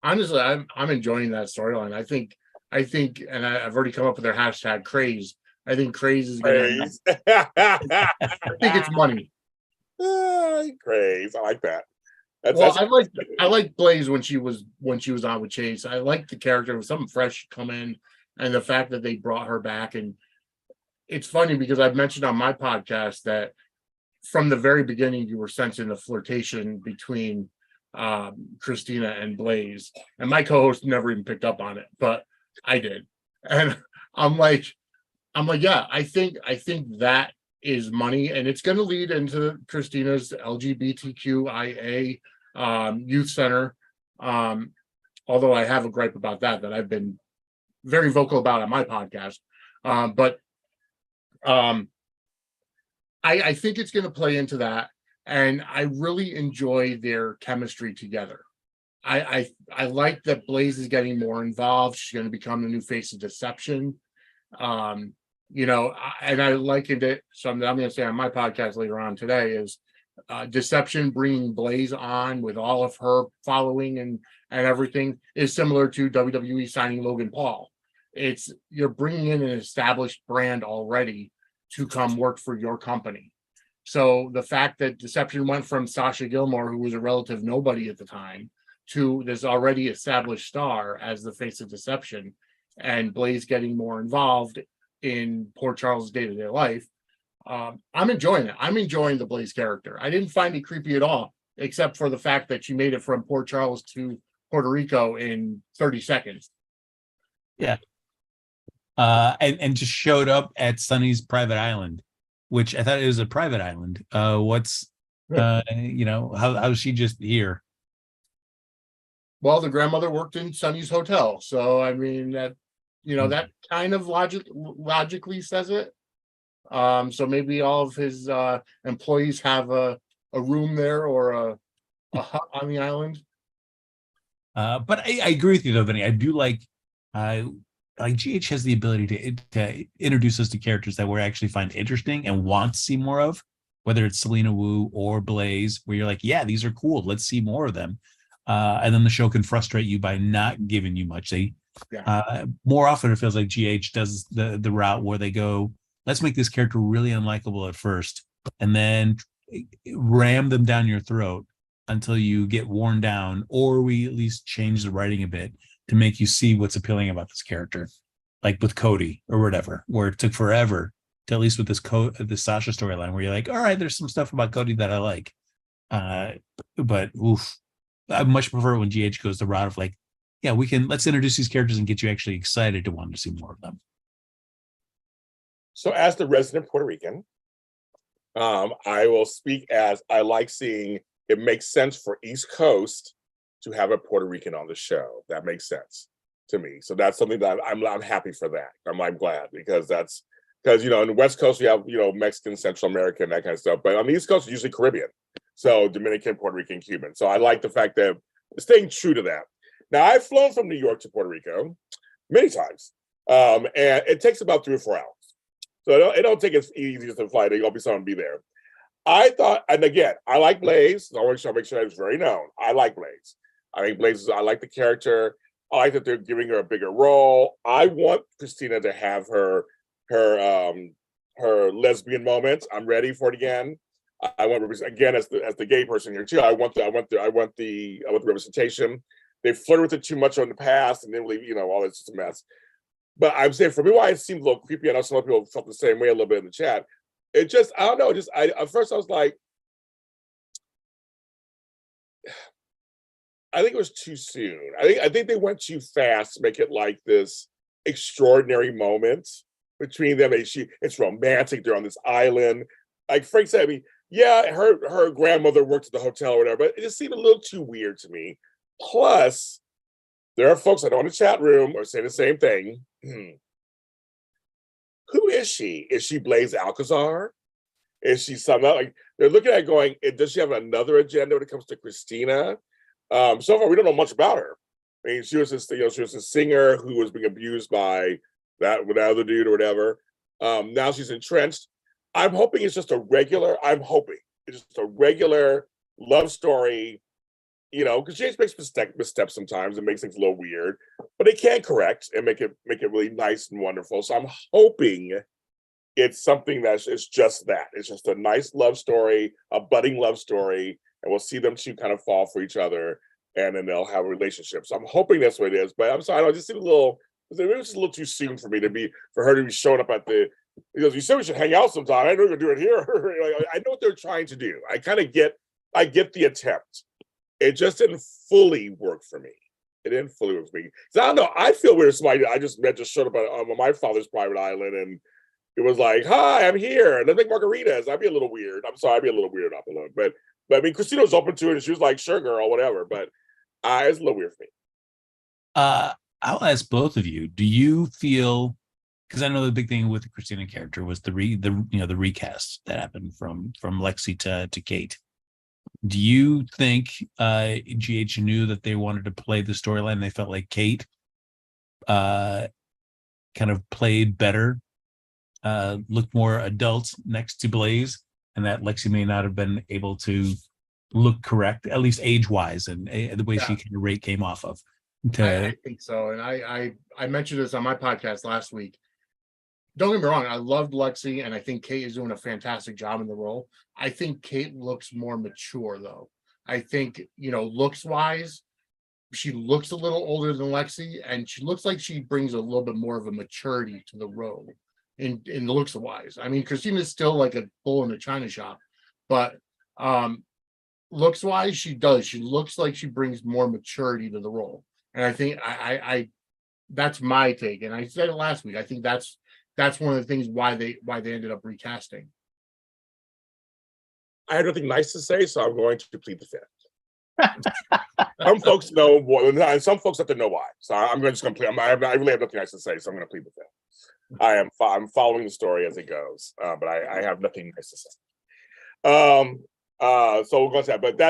Honestly, I'm enjoying that storyline. I think, and I've already come up with their hashtag craze. I think craze is going to. I think it's money. Craze. I like that. I like Blaze when she was on with Chase. I like the character. It was something fresh come in, and the fact that they brought her back. And it's funny because I've mentioned on my podcast that from the very beginning you were sensing the flirtation between Kristina and Blaze, and my co-host never even picked up on it, but I did. And I'm like, yeah, I think that is money, and it's going to lead into Kristina's LGBTQIA youth center. Although I have a gripe about that I've been very vocal about on my podcast. But I think it's going to play into that. And I really enjoy their chemistry together. I like that Blaze is getting more involved. She's going to become the new face of Deception. And I likened it. Something I'm going to say on my podcast later on today is Deception bringing Blaze on with all of her following and everything is similar to WWE signing Logan Paul. You're bringing in an established brand already to come work for your company. So the fact that Deception went from Sasha Gilmore, who was a relative nobody at the time, to this already established star as the face of Deception, and Blaze getting more involved in Port Charles' day-to-day life, I'm enjoying it. I'm enjoying the Blaze character. I didn't find it creepy at all, except for the fact that she made it from Port Charles to Puerto Rico in 30 seconds. Yeah. And just showed up at Sunny's private island, which I thought it was a private island. How's she just here? Well, the grandmother worked in Sunny's hotel. So, I mean, that kind of logically says it. So maybe all of his employees have a room there or a hut on the island. But I agree with you, though, Vinny. I do like GH has the ability to introduce us to characters that we actually find interesting and want to see more of, whether it's Selena Wu or Blaze, where you're like, yeah, these are cool. Let's see more of them. And then the show can frustrate you by not giving you much. More often it feels like GH does the route where they go, let's make this character really unlikable at first, and then ram them down your throat until you get worn down, or we at least change the writing a bit to make you see what's appealing about this character, like with Cody or whatever, where it took forever to, at least with this Sasha storyline, where you're like, all right, there's some stuff about Cody that I like. But I much prefer when GH goes the route of like, yeah, let's introduce these characters and get you actually excited to want to see more of them. So as the resident Puerto Rican, I will speak as I like seeing it makes sense for East Coast to have a Puerto Rican on the show. That makes sense to me. So that's something that I'm happy for that. I'm glad because in the West Coast we have Mexican, Central American, that kind of stuff. But on the East Coast, it's usually Caribbean. So Dominican, Puerto Rican, Cuban. So I like the fact that staying true to that. Now I've flown from New York to Puerto Rico many times. And it takes about 3 or 4 hours. So it don't take as easy as to fly. There'll be someone be there. I thought, and again, I like Blaze. I want to make sure it's very known. I like Blaze. I think I like the character. I like that they're giving her a bigger role. I want Kristina to have her lesbian moments. I'm ready for it again. I want again as the gay person here too. I want the representation. They flirted with it too much in the past, and then all this is a mess. But I'm saying for me, why it seems a little creepy. I know some other people felt the same way a little bit in the chat. It just, I don't know. At first I was like, I think it was too soon. I think they went too fast to make it like this extraordinary moment between them. It's romantic. They're on this island. Like Frank said, I mean, yeah, her grandmother worked at the hotel or whatever, but it just seemed a little too weird to me. Plus, there are folks I know in the chat room are saying the same thing. Who is she? Is she Blaze Alcazar? Is she something like they're looking at going, does she have another agenda when it comes to Kristina? So far, we don't know much about her. I mean, she was a singer who was being abused by that other dude or whatever. Now she's entrenched. I'm hoping it's just a regular love story, because James makes missteps sometimes and makes things a little weird, but they can correct and make it really nice and wonderful. So I'm hoping it's something it's just that. It's just a nice love story, a budding love story, and we'll see them two kind of fall for each other, and then they'll have a relationship. So I'm hoping that's what it is. But I'm sorry, it just seemed maybe it was just a little too soon for her to be showing up at the. Because you said we should hang out sometime. I know you're gonna do it here. I know what they're trying to do. I get the attempt. It just didn't fully work for me. It didn't fully work for me. So I don't know. I feel weird. Somebody I just met just showed up on my father's private island, and it was like, "Hi, I'm here. Let's make margaritas." I'd be a little weird. I'm sorry, I'd be a little weirded up a little. But I mean, Kristina was open to it, and she was like, "Sure, girl, whatever." But it's a little weird for me. I'll ask both of you. Do you feel? Because I know the big thing with the Kristina character was the recast that happened from Lexi to Kate. Do you think GH knew that they wanted to play the storyline? They felt like Kate kind of played better, looked more adult next to Blaze, and that Lexi may not have been able to look correct, at least age-wise, and the way she kind of rate came off of. I think so. And I mentioned this on my podcast last week. Don't get me wrong, I loved Lexi, and I think Kate is doing a fantastic job in the role. I think Kate looks more mature, though. I think, looks-wise, she looks a little older than Lexi, and she looks like she brings a little bit more of a maturity to the role in looks-wise. I mean, Kristina's still like a bull in a china shop, but looks-wise, she does. She looks like she brings more maturity to the role. And I think I that's my take. And I said it last week. I think that's one of the things why they ended up recasting. I had nothing nice to say, so I'm going to plead the fifth. Some folks know more, and some folks have to know why. So I'm just going to plead. I really have nothing nice to say, so I'm going to plead the fifth. I'm following the story as it goes, but I have nothing nice to say. So we're going to say, but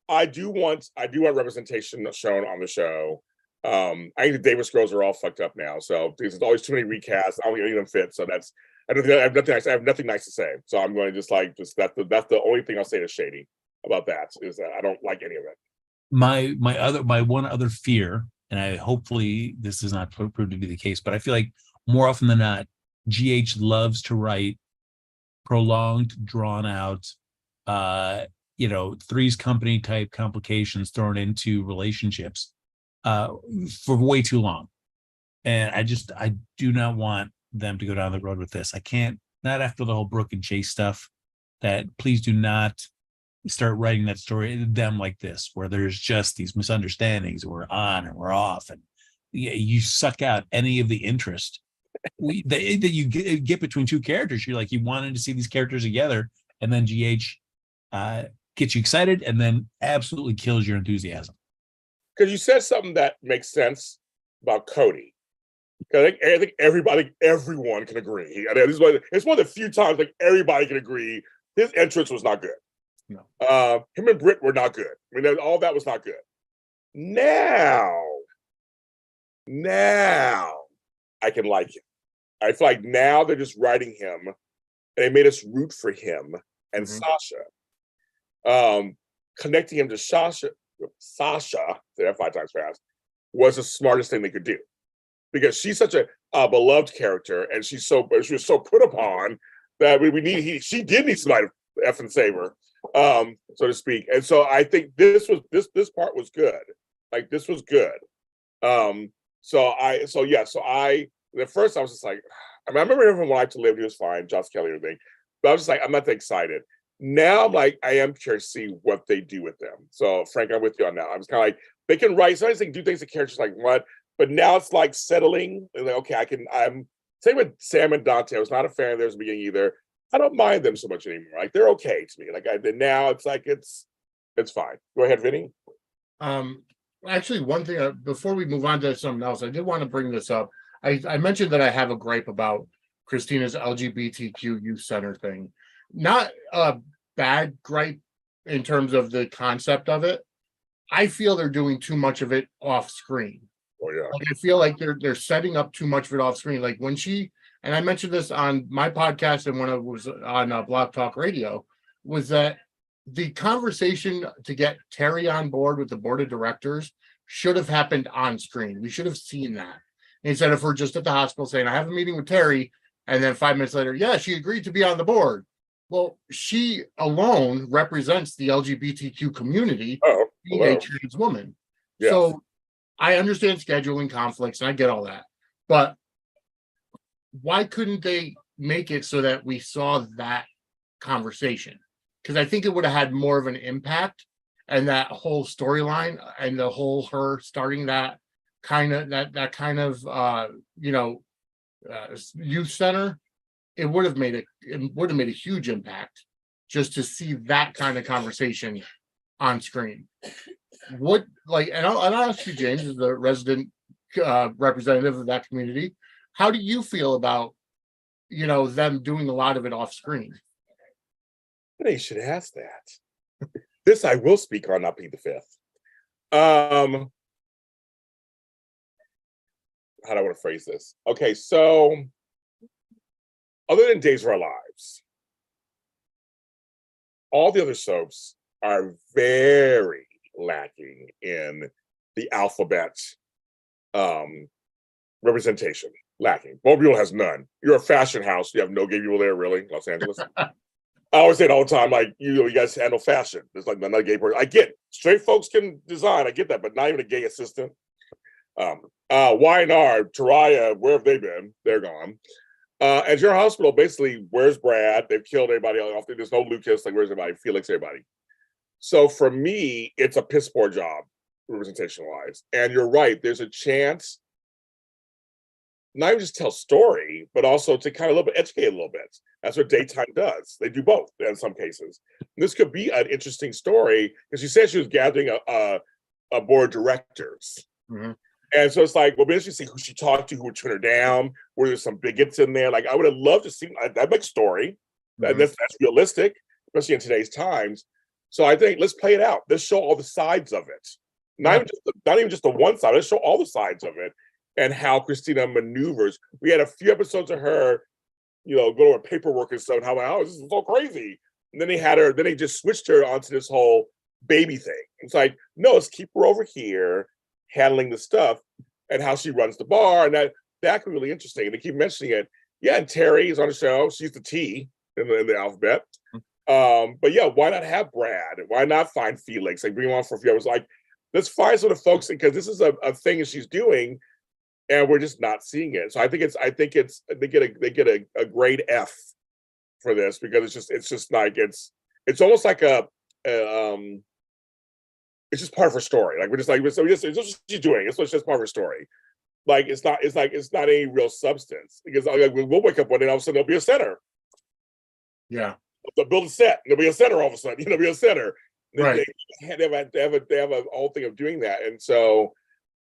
I do want representation shown on the show. I think the Davis girls are all fucked up now, so there's always too many recasts. I don't think any of them fit. So I have nothing nice to say. So I'm going to that's the only thing I'll say that's shady about that is that I don't like any of it. My one other fear, and hopefully this is not proved to be the case, but I feel like more often than not, GH loves to write prolonged, drawn out, Three's Company type complications thrown into relationships for way too long. And I do not want them to go down the road with this. I can't, not after the whole Brooke and Chase stuff. That please do not start writing that story them like this, where there's just these misunderstandings, we're on and we're off, and you suck out any of the interest that you get between two characters. You're like, you wanted to see these characters together, and then GH gets you excited and then absolutely kills your enthusiasm. Because you said something that makes sense about Cody. I think everyone can agree. I mean, it's one of the few times like everybody can agree his entrance was not good. No. Him and Britt were not good. I mean, all that was not good. Now I can like him. I feel like now they're just writing him, and they made us root for him and Sasha. Connecting him to Sasha, say that 5 times fast, was the smartest thing they could do, because she's such a beloved character, and she was so put upon that she did need somebody to F and save her, so to speak. And so I think this part was good. Like, this was good. At first I was just like, I remember him from Life to Live, he was fine, Josh Kelly, everything. But I was just like, I'm not that excited. Now I'm like, I am curious to see what they do with them. So Frank, I'm with you on that. I was kind of like, they can write, sometimes they can do things that characters like what, but now it's like settling. And like, okay, I'm same with Sam and Dante. I was not a fan of theirs in the beginning either. I don't mind them so much anymore. Like, they're okay to me. Like, now it's like it's fine. Go ahead, Vinny. Actually, one thing before we move on to something else, I did want to bring this up. I mentioned that I have a gripe about Kristina's LGBTQ youth center thing. Not a bad gripe in terms of the concept of it. I feel they're doing too much of it off screen. Oh yeah. Like, I feel like they're setting up too much of it off screen. Like when and I mentioned this on my podcast and when I was on Block Talk Radio, was that the conversation to get Terry on board with the board of directors should have happened on screen. We should have seen that. Instead of her just at the hospital saying, I have a meeting with Terry, and then 5 minutes later, yeah, she agreed to be on the board. Well, she alone represents the LGBTQ community, being a trans woman. Yes. So I understand scheduling conflicts, and I get all that. But why couldn't they make it so that we saw that conversation? Because I think it would have had more of an impact, and that whole storyline and the whole her starting that kind of youth center, it would have made a huge impact just to see that kind of conversation on screen. And I'll ask you, James, as the resident representative of that community, how do you feel about them doing a lot of it off screen? They should ask that. This I will speak on, not be the fifth. How do I want to phrase this? Okay, so other than Days of Our Lives, all the other soaps are very lacking in the alphabet representation. Lacking. Mobile has none. You're a fashion house. You have no gay people there, really, Los Angeles. I always say it all the time, like, you guys handle fashion. There's like not a gay person. I get it. Straight folks can design. I get that, but not even a gay assistant. Y&R, Taraya, where have they been? They're gone. At your hospital, basically, where's Brad? They've killed everybody else. There's no Lucas. Like, where's everybody? Felix, everybody. So for me, it's a piss poor job, representation-wise. And you're right. There's a chance, not even just tell story, but also to kind of a little bit educate a little bit. That's what daytime does. They do both in some cases. And this could be an interesting story because she said she was gathering a board of directors. Mm-hmm. And so it's like, well, we should see who she talked to, who would turn her down. Were there some bigots in there? Like, I would have loved to see that big story. Mm-hmm. That's realistic, especially in today's times. So I think let's play it out. Let's show all the sides of it. Not even just the one side. Let's show all the sides of it and how Kristina maneuvers. We had a few episodes of her, go to her paperwork and stuff, and how this is so crazy. And then they just switched her onto this whole baby thing. It's like, no, let's keep her over here handling the stuff and how she runs the bar. And that could be really interesting. And they keep mentioning it. Yeah, and Terry is on the show. She's the T in the alphabet. But yeah, why not have Brad? Why not find Felix? Like, bring him on for a few hours. Like, let's find some of the folks, because this is a thing that she's doing, and we're just not seeing it. So I think they get a grade F for this, because it's just like it's almost like it's just part of her story. Like we're just like, so it's just what she's doing. It's just part of her story. Like it's not any real substance, because like we'll wake up one day and all of a sudden there'll be a center. Yeah. They'll build a set. There'll be a center all of a sudden. There'll be a center. Right. They have a whole thing of doing that. And so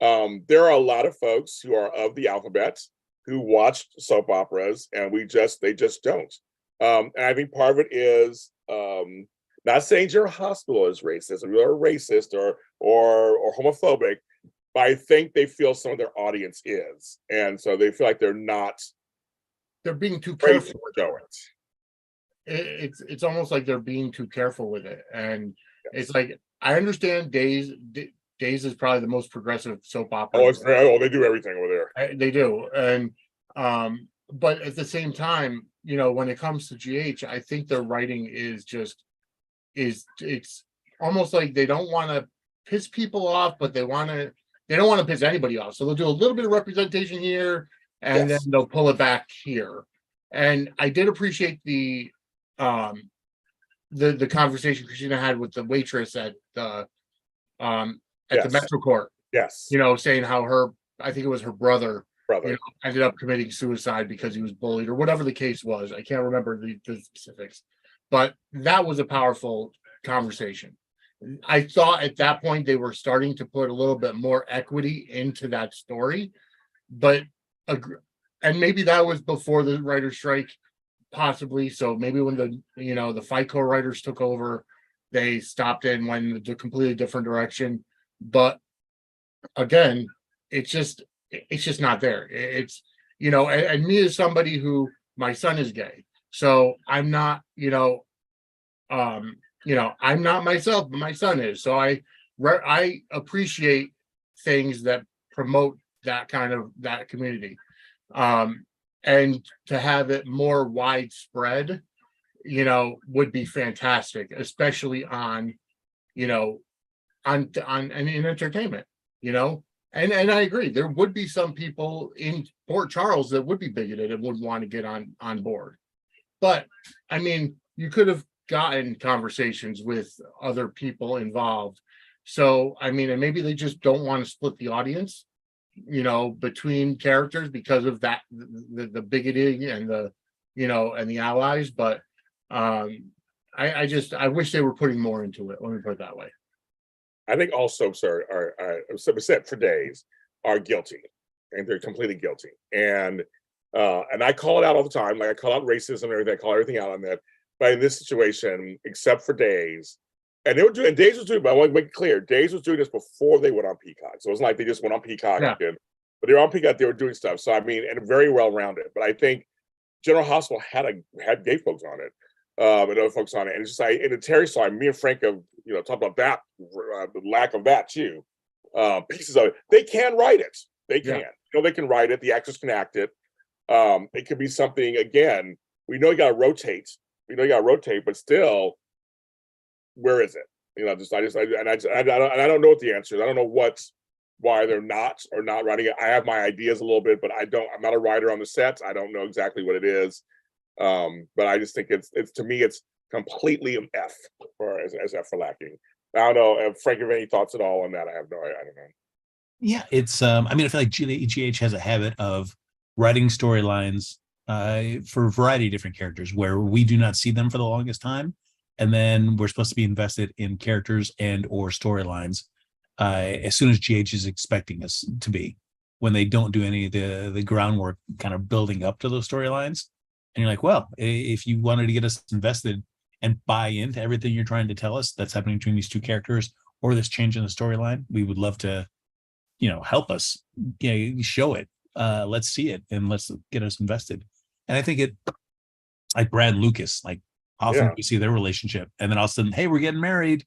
there are a lot of folks who are of the alphabet who watched soap operas, and they just don't. And I think part of it is not saying General Hospital is racist or racist or homophobic, but I think they feel some of their audience is, and so they feel like they're being too careful with it. It's almost like they're being too careful with it, and it's like, I understand Days is probably the most progressive soap opera. They do everything over there. They do, and but at the same time, when it comes to GH, I think their writing is it's almost like they don't want to piss people off, but they don't want to piss anybody off. So they'll do a little bit of representation here, and then they'll pull it back here. And I did appreciate the conversation Kristina had with the waitress at the Metro Court. Yes. Saying how I think it was her brother ended up committing suicide because he was bullied or whatever the case was. I can't remember the specifics, but that was a powerful conversation. I thought at that point they were starting to put a little bit more equity into that story, and maybe that was before the writer's strike, possibly. So maybe when the FICO writers took over, they stopped and went in a completely different direction. But again, it's just not there. It's and me as somebody who, my son is gay, so I'm not I'm not myself, but my son is. So I appreciate things that promote that community, and to have it more widespread, would be fantastic, especially on in entertainment, And I agree, there would be some people in Port Charles that would be bigoted and would want to get on board. But I mean, you could have gotten conversations with other people involved. So I mean, and maybe they just don't want to split the audience, between characters because of that, the bigoting and and the allies. But I wish they were putting more into it. Let me put it that way. I think all soaps are except for Days, are guilty, and they're completely guilty. And I call it out all the time. Like I call out racism and everything. I call everything out on that. But in this situation, except for Days, and Days was doing, but I want to make it clear, Days was doing this before they went on Peacock. So it was like they just went on Peacock, but they were on Peacock. They were doing stuff. So I mean, and very well rounded. But I think General Hospital had gay folks on it. And other folks on it, and it's just like in the Terry side, me and Frank have talked about that, the lack of that too. Pieces of it, they can write it. They can, they can write it. The actors can act it. It could be something. Again, we know you got to rotate. But still, where is it? I don't know what the answer is. I don't know why they're not writing it. I have my ideas a little bit, but I'm not a writer on the sets. I don't know exactly what it is. But I just think it's to me it's completely an F as F for lacking. I don't know, Frank, have any thoughts at all on that? I don't know. Yeah, it's I mean, I feel like GH has a habit of writing storylines for a variety of different characters where we do not see them for the longest time, and then we're supposed to be invested in characters and or storylines as soon as GH is expecting us to be, when they don't do any of the groundwork kind of building up to those storylines. And you're like, well, if you wanted to get us invested and buy into everything you're trying to tell us that's happening between these two characters or this change in the storyline, we would love to, help us, show it. Let's see it and let's get us invested. And I think it, like Brad and Lucas, like often we see their relationship and then all of a sudden, hey, we're getting married,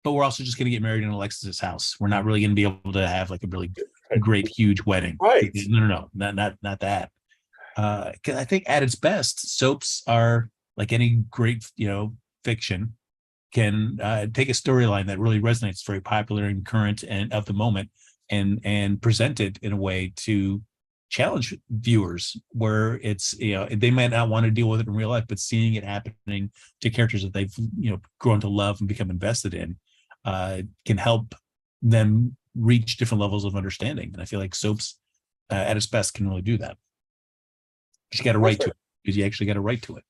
but we're also just going to get married in Alexis's house. We're not really going to be able to have like a really great, huge wedding. Right. No, not that. Because I think at its best, soaps are like any great, fiction, can take a storyline that really resonates, very popular and current and of the moment, and present it in a way to challenge viewers, where it's, they might not want to deal with it in real life, but seeing it happening to characters that they've grown to love and become invested in can help them reach different levels of understanding. And I feel like soaps at its best can really do that. You got to write to it, because you actually got to write to it.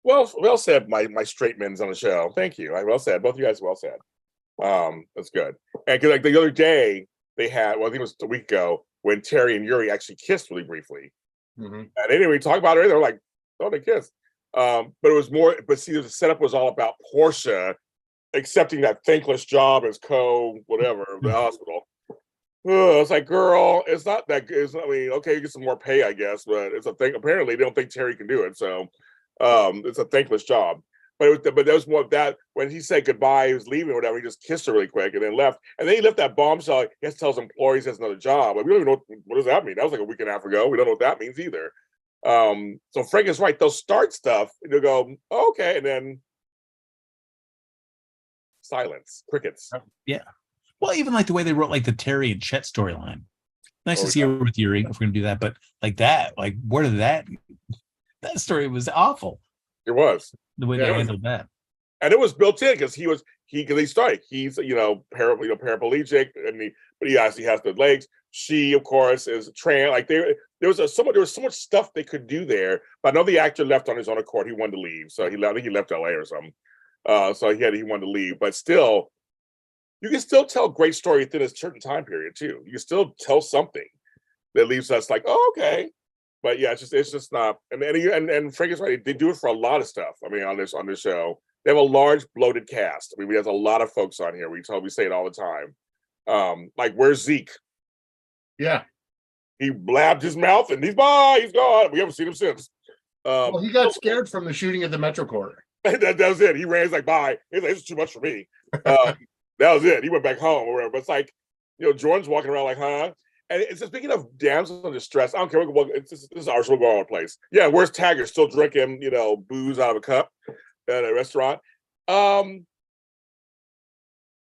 Well said, my straight men's on the show. Thank you. Well said. Both of you guys well said. That's good. And because the other day they had, I think it was a week ago, when Terry and Yuri actually kissed really briefly. Mm-hmm. And anyway, we talked about it. They were like, "Oh, they kissed." But it was more. But see, the setup was all about Portia accepting that thankless job as whatever the hospital. It's like, girl, it's not that good. Okay, you get some more pay, I guess, but it's a thing. Apparently, they don't think Terry can do it, so it's a thankless job. But there was more of that when he said goodbye, he was leaving or whatever. He just kissed her really quick and then left. And then he left that bombshell. He has to tell his employees he has another job. Like, we don't even know what does that mean. That was like a week and a half ago. We don't know what that means either. So Frank is right. They'll start stuff and they'll go, oh, okay, and then silence, crickets. Yeah. Well, even like the way they wrote like the Terry and Chet storyline. Nice to see her with Yuri if we're gonna do that, but like that, like where did that story was awful. It was the way they handled that, and it was built in because he's paraplegic, but he actually has the legs. She, of course, is trans. Like there was so much stuff they could do there. But I know the actor left on his own accord. He wanted to leave, so I think he left LA or something. So he wanted to leave, but still, you can still tell great story within a certain time period too. You can still tell something that leaves us like, oh, okay. But yeah, it's just not. And Frank is right. They do it for a lot of stuff. I mean, on this show, they have a large bloated cast. I mean, we have a lot of folks on here. We say it all the time. Like, where's Zeke? Yeah, he blabbed his mouth and he's gone. We haven't seen him since. Well, he got scared from the shooting at the Metro Court. that was it. He ran. He's like, bye. He's like, this is too much for me. That was it. He went back home or whatever. But it's like, Jordan's walking around like, huh? And it's just, speaking of damsels in distress, I don't care. This is ours. We'll go all over the place. Yeah, where's Taggart? Still drinking, booze out of a cup at a restaurant. Oh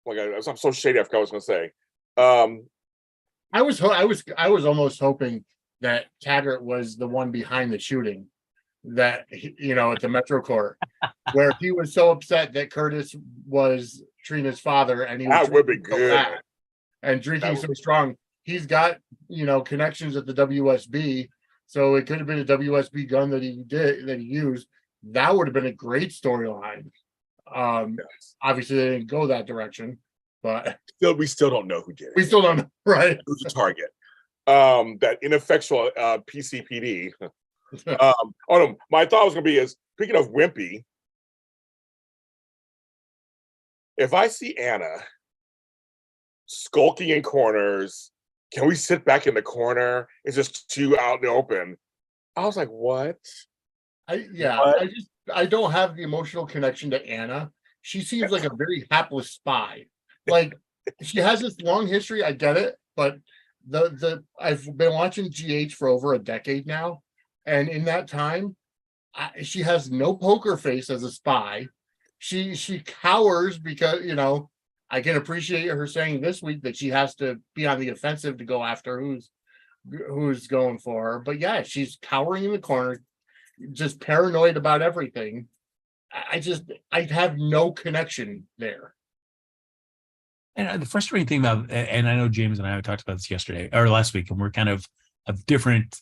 my God, I'm so shady. I forgot what I was going to say. I was almost hoping that Taggart was the one behind the shooting, that at the Metro Court, where he was so upset that Curtis was Trina's father, and he was that would be good. So and drinking so strong. He's got connections at the WSB, so it could have been a WSB gun that he used. That would have been a great storyline. Yes. Obviously they didn't go that direction, but we still don't know who did it. We still don't know, right? Who's the target? That ineffectual PCPD. No, my thought was gonna be is, speaking of wimpy, if I see Anna skulking in corners, can we sit back in the corner? It's just too out in the open. I was like, what? I don't have the emotional connection to Anna. She seems like a very hapless spy. Like, she has this long history, I get it, but I've been watching GH for over a decade now, and in that time, she has no poker face as a spy. She cowers because I can appreciate her saying this week that she has to be on the offensive to go after who's going for her. But yeah, she's cowering in the corner, just paranoid about everything. I have no connection there. And the frustrating thing about, and I know James and I talked about this yesterday or last week, and we're kind of different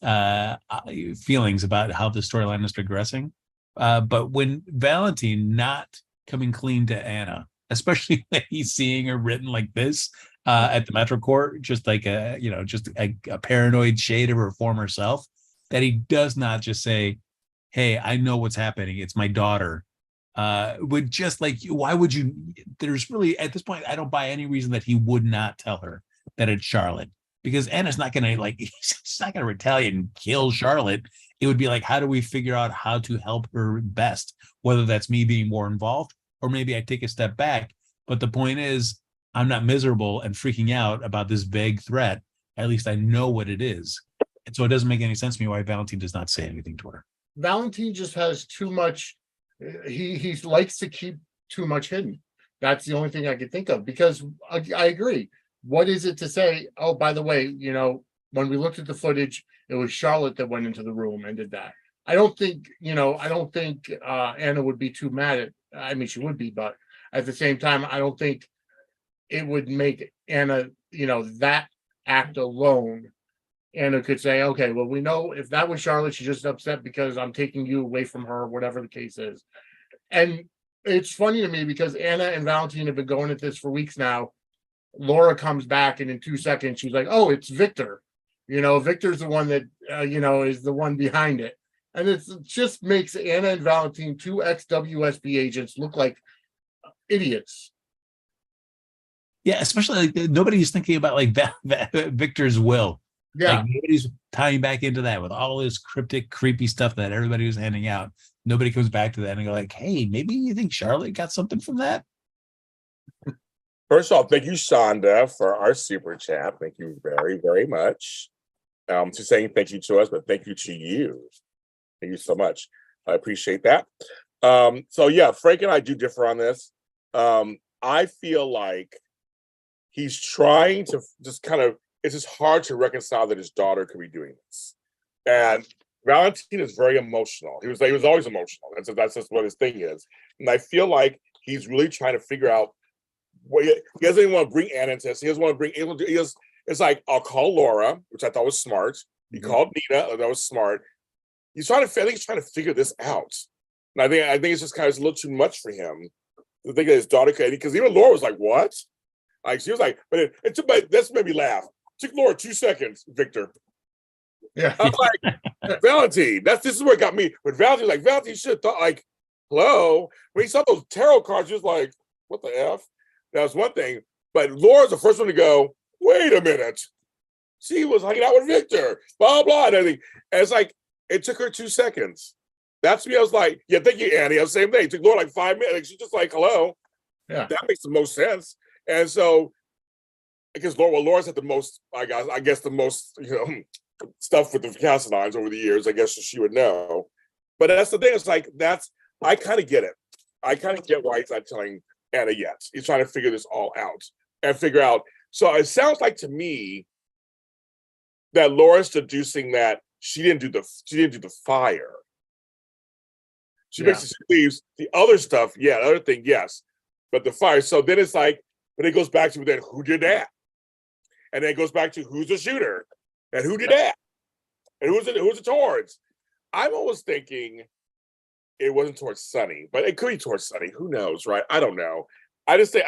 feelings about how the storyline is progressing. But when Valentin not coming clean to Anna, especially when he's seeing her written like this at the Metro Court, just like a paranoid shade of her former self, that he does not just say, hey, I know what's happening. It's my daughter. Would just like, why would you? There's really, at this point, I don't buy any reason that he would not tell her that it's Charlotte, because Anna's not going to he's not going to retaliate and kill Charlotte. It would be like, how do we figure out how to help her best? Whether that's me being more involved, or maybe I take a step back. But the point is, I'm not miserable and freaking out about this vague threat. At least I know what it is. And so it doesn't make any sense to me why Valentin does not say anything to her. Valentin just has too much. He likes to keep too much hidden. That's the only thing I could think of, because I agree. What is it to say? Oh, by the way, when we looked at the footage, it was Charlotte that went into the room and did that. I don't think Anna would be too mad at. I mean, she would be, but at the same time, I don't think it would make Anna, that act alone. Anna could say, okay, well, we know if that was Charlotte, she's just upset because I'm taking you away from her, whatever the case is. And it's funny to me because Anna and Valentin have been going at this for weeks now. Laura comes back, and in 2 seconds, she's like, oh, it's Victor. Victor's the one that, is the one behind it. And it just makes Anna and Valentin, two ex-WSB agents, look like idiots. Yeah, especially like nobody's thinking about like Victor's will. Yeah. Like nobody's tying back into that with all this cryptic, creepy stuff that everybody was handing out. Nobody comes back to that and go like, hey, maybe you think Charlotte got something from that? First of all, thank you, Shonda, for our super chat. Thank you very, very much. She's saying thank you to us, but thank you to you. Thank you so much. I appreciate that. So yeah, Frank and I do differ on this. I feel like he's trying to just kind of, it's just hard to reconcile that his daughter could be doing this. And Valentin is very emotional. He was always emotional. That's just what his thing is. And I feel like he's really trying to figure out what he doesn't even want to bring Anna into this. He doesn't want to bring, it's like, I'll call Laura, which I thought was smart. He called Nina, that was smart. I think he's trying to figure this out. And I think it's just kind of a little too much for him to think that his daughter could, because even Laura was like, what? Like, she was like, but this made me laugh. It took Laura 2 seconds, Victor. Yeah. I'm like, Valentin, this is where it got me. But Valentin should have thought, like, hello. When he saw those tarot cards, he was like, what the F? That was one thing. But Laura's the first one to go, wait a minute. She was hanging out with Victor, blah, blah, and everything. And it's like, it took her 2 seconds. That's me. I was like, yeah, thank you, Annie. I was the same thing. It took Laura like 5 minutes. She's just like, hello. Yeah. That makes the most sense. And so, because Laura's had the most, I guess the most, stuff with the Cassadines over the years, I guess she would know. But that's the thing. It's like, I kind of get it. I kind of get why he's not telling Anna yet. He's trying to figure this all out and figure out. So it sounds like to me that Laura's deducing that she didn't do the fire. She basically leaves the other stuff. Yeah, the other thing, yes. But the fire. So then it's like, but it goes back to then who did that? And then it goes back to who's the shooter and who did that? And who's it towards? I'm always thinking it wasn't towards Sonny, but it could be towards Sonny. Who knows, right? I don't know. I just think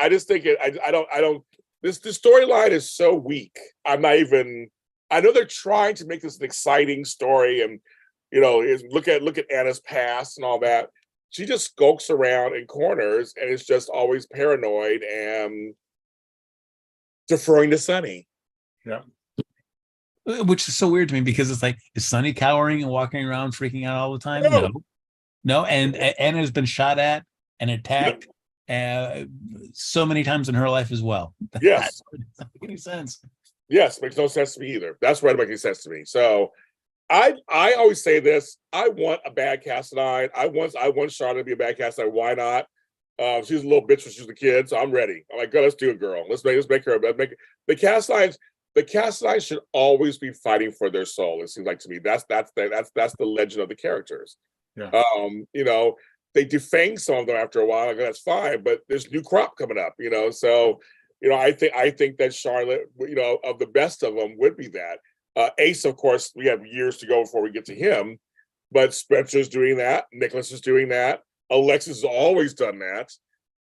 this storyline is so weak. I know they're trying to make this an exciting story and look at Anna's past and all that. She just skulks around in corners and is just always paranoid and deferring to Sonny. Yeah. Which is so weird to me because it's like, is Sonny cowering and walking around freaking out all the time? No. And Anna's been shot at and attacked so many times in her life as well. Yes. That doesn't make any sense. Yes, makes no sense to me either. That's why it makes sense to me. So I always say this. I want a bad Cassadine. I want Charlotte to be a bad Cassadine. Why not? She's a little bitch when she was a kid, so I'm ready. I'm like, go, let's do it, girl. Let's make her the Cassadines should always be fighting for their soul. It seems like to me. That's the legend of the characters. Yeah. They defang some of them after a while. That's fine, but there's new crop coming up. So I think that Charlotte, of the best of them, would be that. Ace, of course, we have years to go before we get to him, but Spencer's doing that. Nicholas is doing that. Alexis has always done that.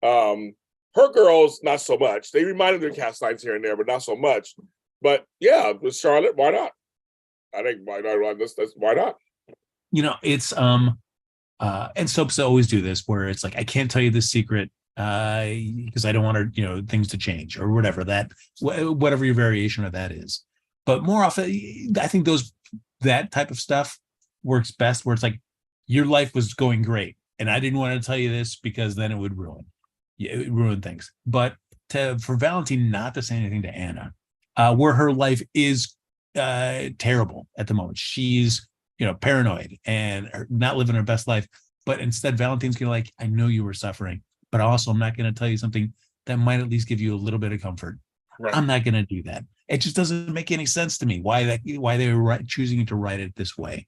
Her girls, not so much. They reminded their cast lines here and there, but not so much. But yeah, with Charlotte, why not? I think why not? Why not? It's and soaps always do this where it's like, I can't tell you this secret because I don't want things to change or whatever whatever your variation of that is. But more often, I think that type of stuff works best where it's like, your life was going great and I didn't want to tell you this because then it would ruin things. But for Valentin not to say anything to Anna, where her life is terrible at the moment, she's paranoid and not living her best life. But instead, Valentin's gonna like, I know you were suffering, but also I'm not going to tell you something that might at least give you a little bit of comfort. Right. I'm not going to do that. It just doesn't make any sense to me why they were choosing to write it this way.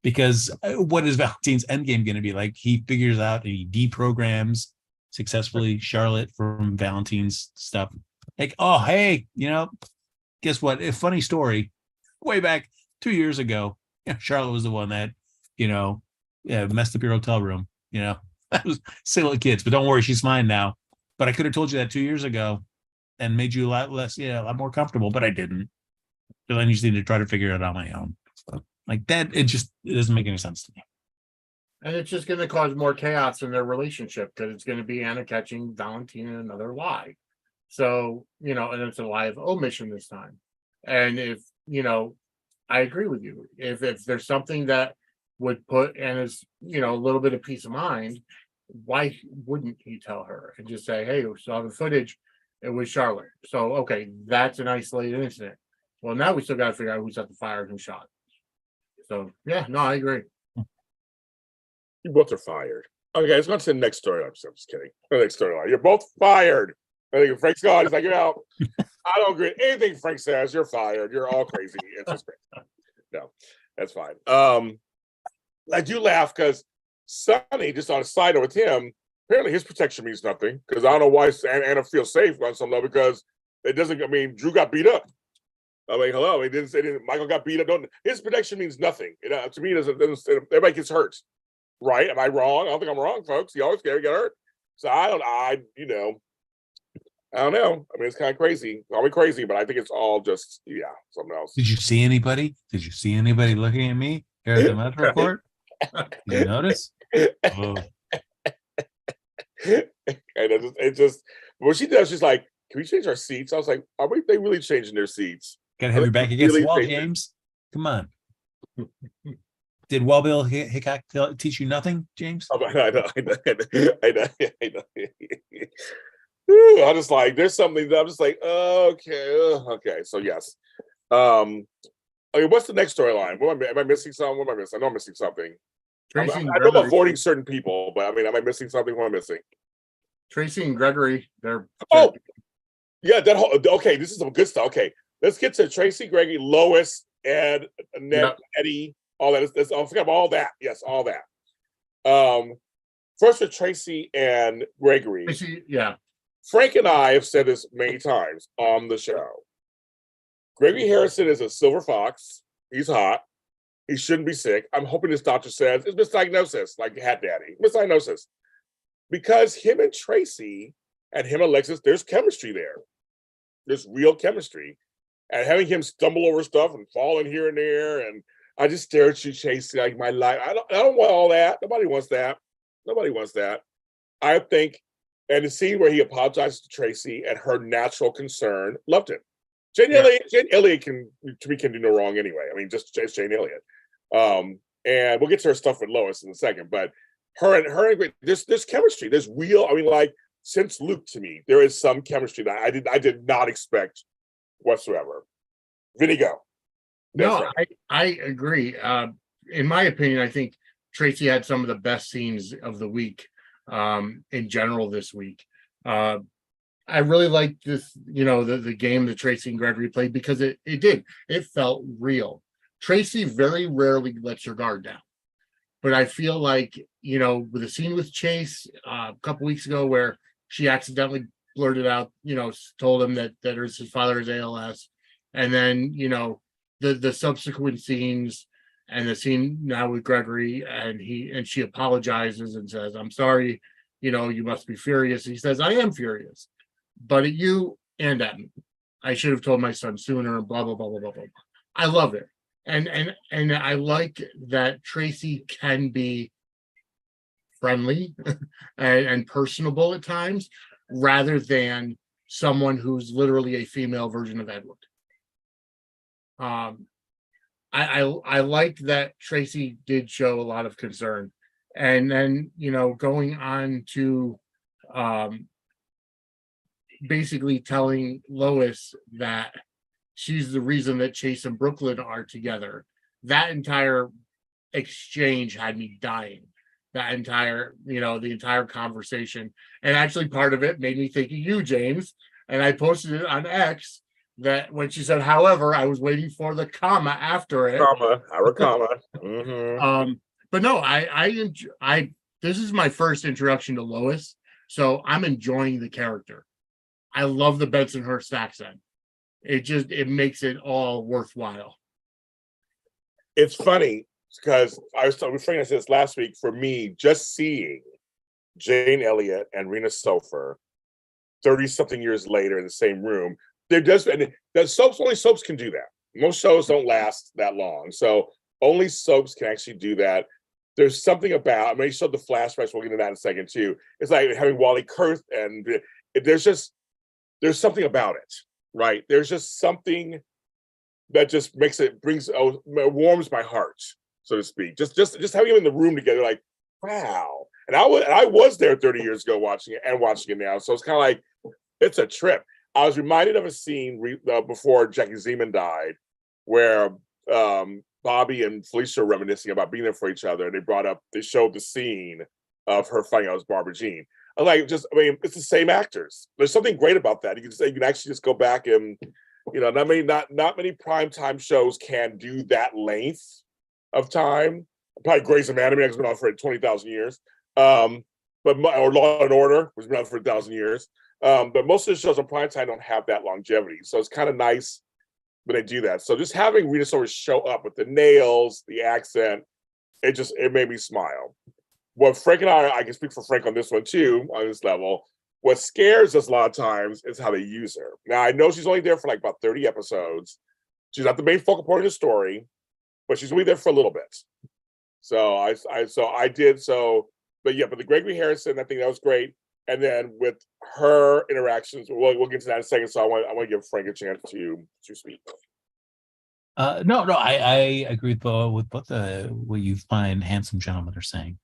Because what is Valentin's endgame going to be like? He figures out and he deprograms successfully Charlotte from Valentin's stuff. Like, oh, hey, guess what? A funny story. Way back 2 years ago, Charlotte was the one that, messed up your hotel room. That was silly little kids. But don't worry, she's mine now. But I could have told you that 2 years ago and made you a lot less, a lot more comfortable, but I didn't. So then you just need to try to figure it out on my own. Like that, it doesn't make any sense to me. And it's just going to cause more chaos in their relationship because it's going to be Anna catching Valentin in another lie. So, and it's a lie of omission this time. And if, I agree with you. If there's something that would put Anna's, a little bit of peace of mind, why wouldn't he tell her and just say, hey, we saw the footage, it was Charlotte. So, okay, that's an isolated incident. Well, now we still got to figure out who set the fire and who shot. So, yeah, no, I agree. You both are fired. Okay, let's go to the next story. I'm just kidding. The next storyline. You're both fired. I think Frank's gone. He's like, you're out. I don't agree with anything Frank says. You're fired. You're all crazy. It's just crazy. No, that's fine. I do laugh because Sonny, just on a side note with him, apparently his protection means nothing because I don't know why Anna feels safe on some level because it doesn't. I mean, Drew got beat up. I mean, hello. He didn't say anything. Michael got beat up. His protection means nothing. To me, it doesn't. Everybody gets hurt, right? Am I wrong? I don't think I'm wrong, folks. He always get hurt. So I don't know. I mean, it's kind of crazy. Call me crazy, but I think it's all just something else. Did you see anybody? Did you see anybody looking at me here at the Metro Court? Did you notice? Oh. And it just what she does, she's like, "Can we change our seats?" I was like, "Are they really changing their seats?" Gotta have your back against the wall, James. Come on. Did Wellbill Hickok teach you nothing, James? I know. I'm just like, there's something that I'm just like, okay. So yes. What's the next storyline? Am I missing something? What am I missing? I know I'm missing something. I know I'm avoiding certain people, but I mean, am I missing something? What am I missing? Tracy and Gregory, they're okay, this is some good stuff. Okay, let's get to Tracy, Gregory, Lois, Ed, Ned, Eddie, all that. Let's forget about all that. Yes, all that. First with Tracy and Gregory. Tracy, yeah. Frank and I have said this many times on the show. Gregory Harrison is a silver fox. He's hot. He shouldn't be sick. I'm hoping this doctor says it's misdiagnosis, like Hat Daddy. Misdiagnosis. Because him and Tracy and him and Alexis, there's chemistry there. There's real chemistry. And having him stumble over stuff and fall in here and there, and I just stare at you, Tracy, like my life. I don't want all that. Nobody wants that. Nobody wants that. I think, and the scene where he apologizes to Tracy and her natural concern, loved him. Jane Elliott can do no wrong anyway. I mean, just Jane Elliott. And we'll get to her stuff with Lois in a second, but her and there's chemistry. There's real. I mean, like since Luke, to me, there is some chemistry that I did not expect whatsoever. Vinny, go. No, I agree. In my opinion, I think Tracy had some of the best scenes of the week in general this week. I really liked this, the game that Tracy and Gregory played because it felt real. Tracy very rarely lets her guard down. But I feel like, with a scene with Chase a couple weeks ago where she accidentally blurted out, told him that his father is ALS. And then, the subsequent scenes and the scene now with Gregory and she apologizes and says, I'm sorry, you must be furious. He says, I am furious, but at you and at me. I should have told my son sooner and blah, blah, blah, blah, blah, blah. I love it. And I like that Tracy can be friendly and personable at times rather than someone who's literally a female version of Edward. I like that Tracy did show a lot of concern. And then, going on to basically telling Lois that she's the reason that Chase and Brooklyn are together. That entire exchange had me dying. That entire, the entire conversation. And actually part of it made me think of you, James. And I posted it on X that when she said, however, I was waiting for the comma after it. Our comma. Mm-hmm. But no, I this is my first introduction to Lois, so I'm enjoying the character. I love the Bensonhurst accent. It makes it all worthwhile. It's funny because I was saying this last week. For me, just seeing Jane Elliott and Rena Sofer 30-something years later in the same room, only soaps can do that. Most shows don't last that long, so only soaps can actually do that. There's something about, I mean, you showed the flashbacks, we'll get into that in a second too. It's like having Wally Kurth, and there's something about it, right? There's just something that just warms my heart, so to speak. Just having them in the room together, like, wow. And I was there 30 years ago watching it now. So it's kind of like, it's a trip. I was reminded of a scene before Jackie Zeman died, where Bobby and Felicia were reminiscing about being there for each other. And they showed the scene of her finding out it was Barbara Jean. It's the same actors. There's something great about that. You can actually just go back and, not many primetime shows can do that length of time. Probably Grey's Anatomy has been on for 20,000 years. Or Law and Order has been on for 1,000 years. But most of the shows on primetime don't have that longevity. So it's kind of nice when they do that. So just having Rita Sower show up with the nails, the accent, it made me smile. What Frank and I can speak for Frank on this one too, on this level, what scares us a lot of times is how they use her. Now, I know she's only there for like about 30 episodes. She's not the main focal point of the story, but she's only there for a little bit. But the Gregory Harrison, I think that was great. And then with her interactions, we'll get to that in a second. So I want to give Frank a chance to speak. No, I agree with both what you fine handsome gentlemen are saying.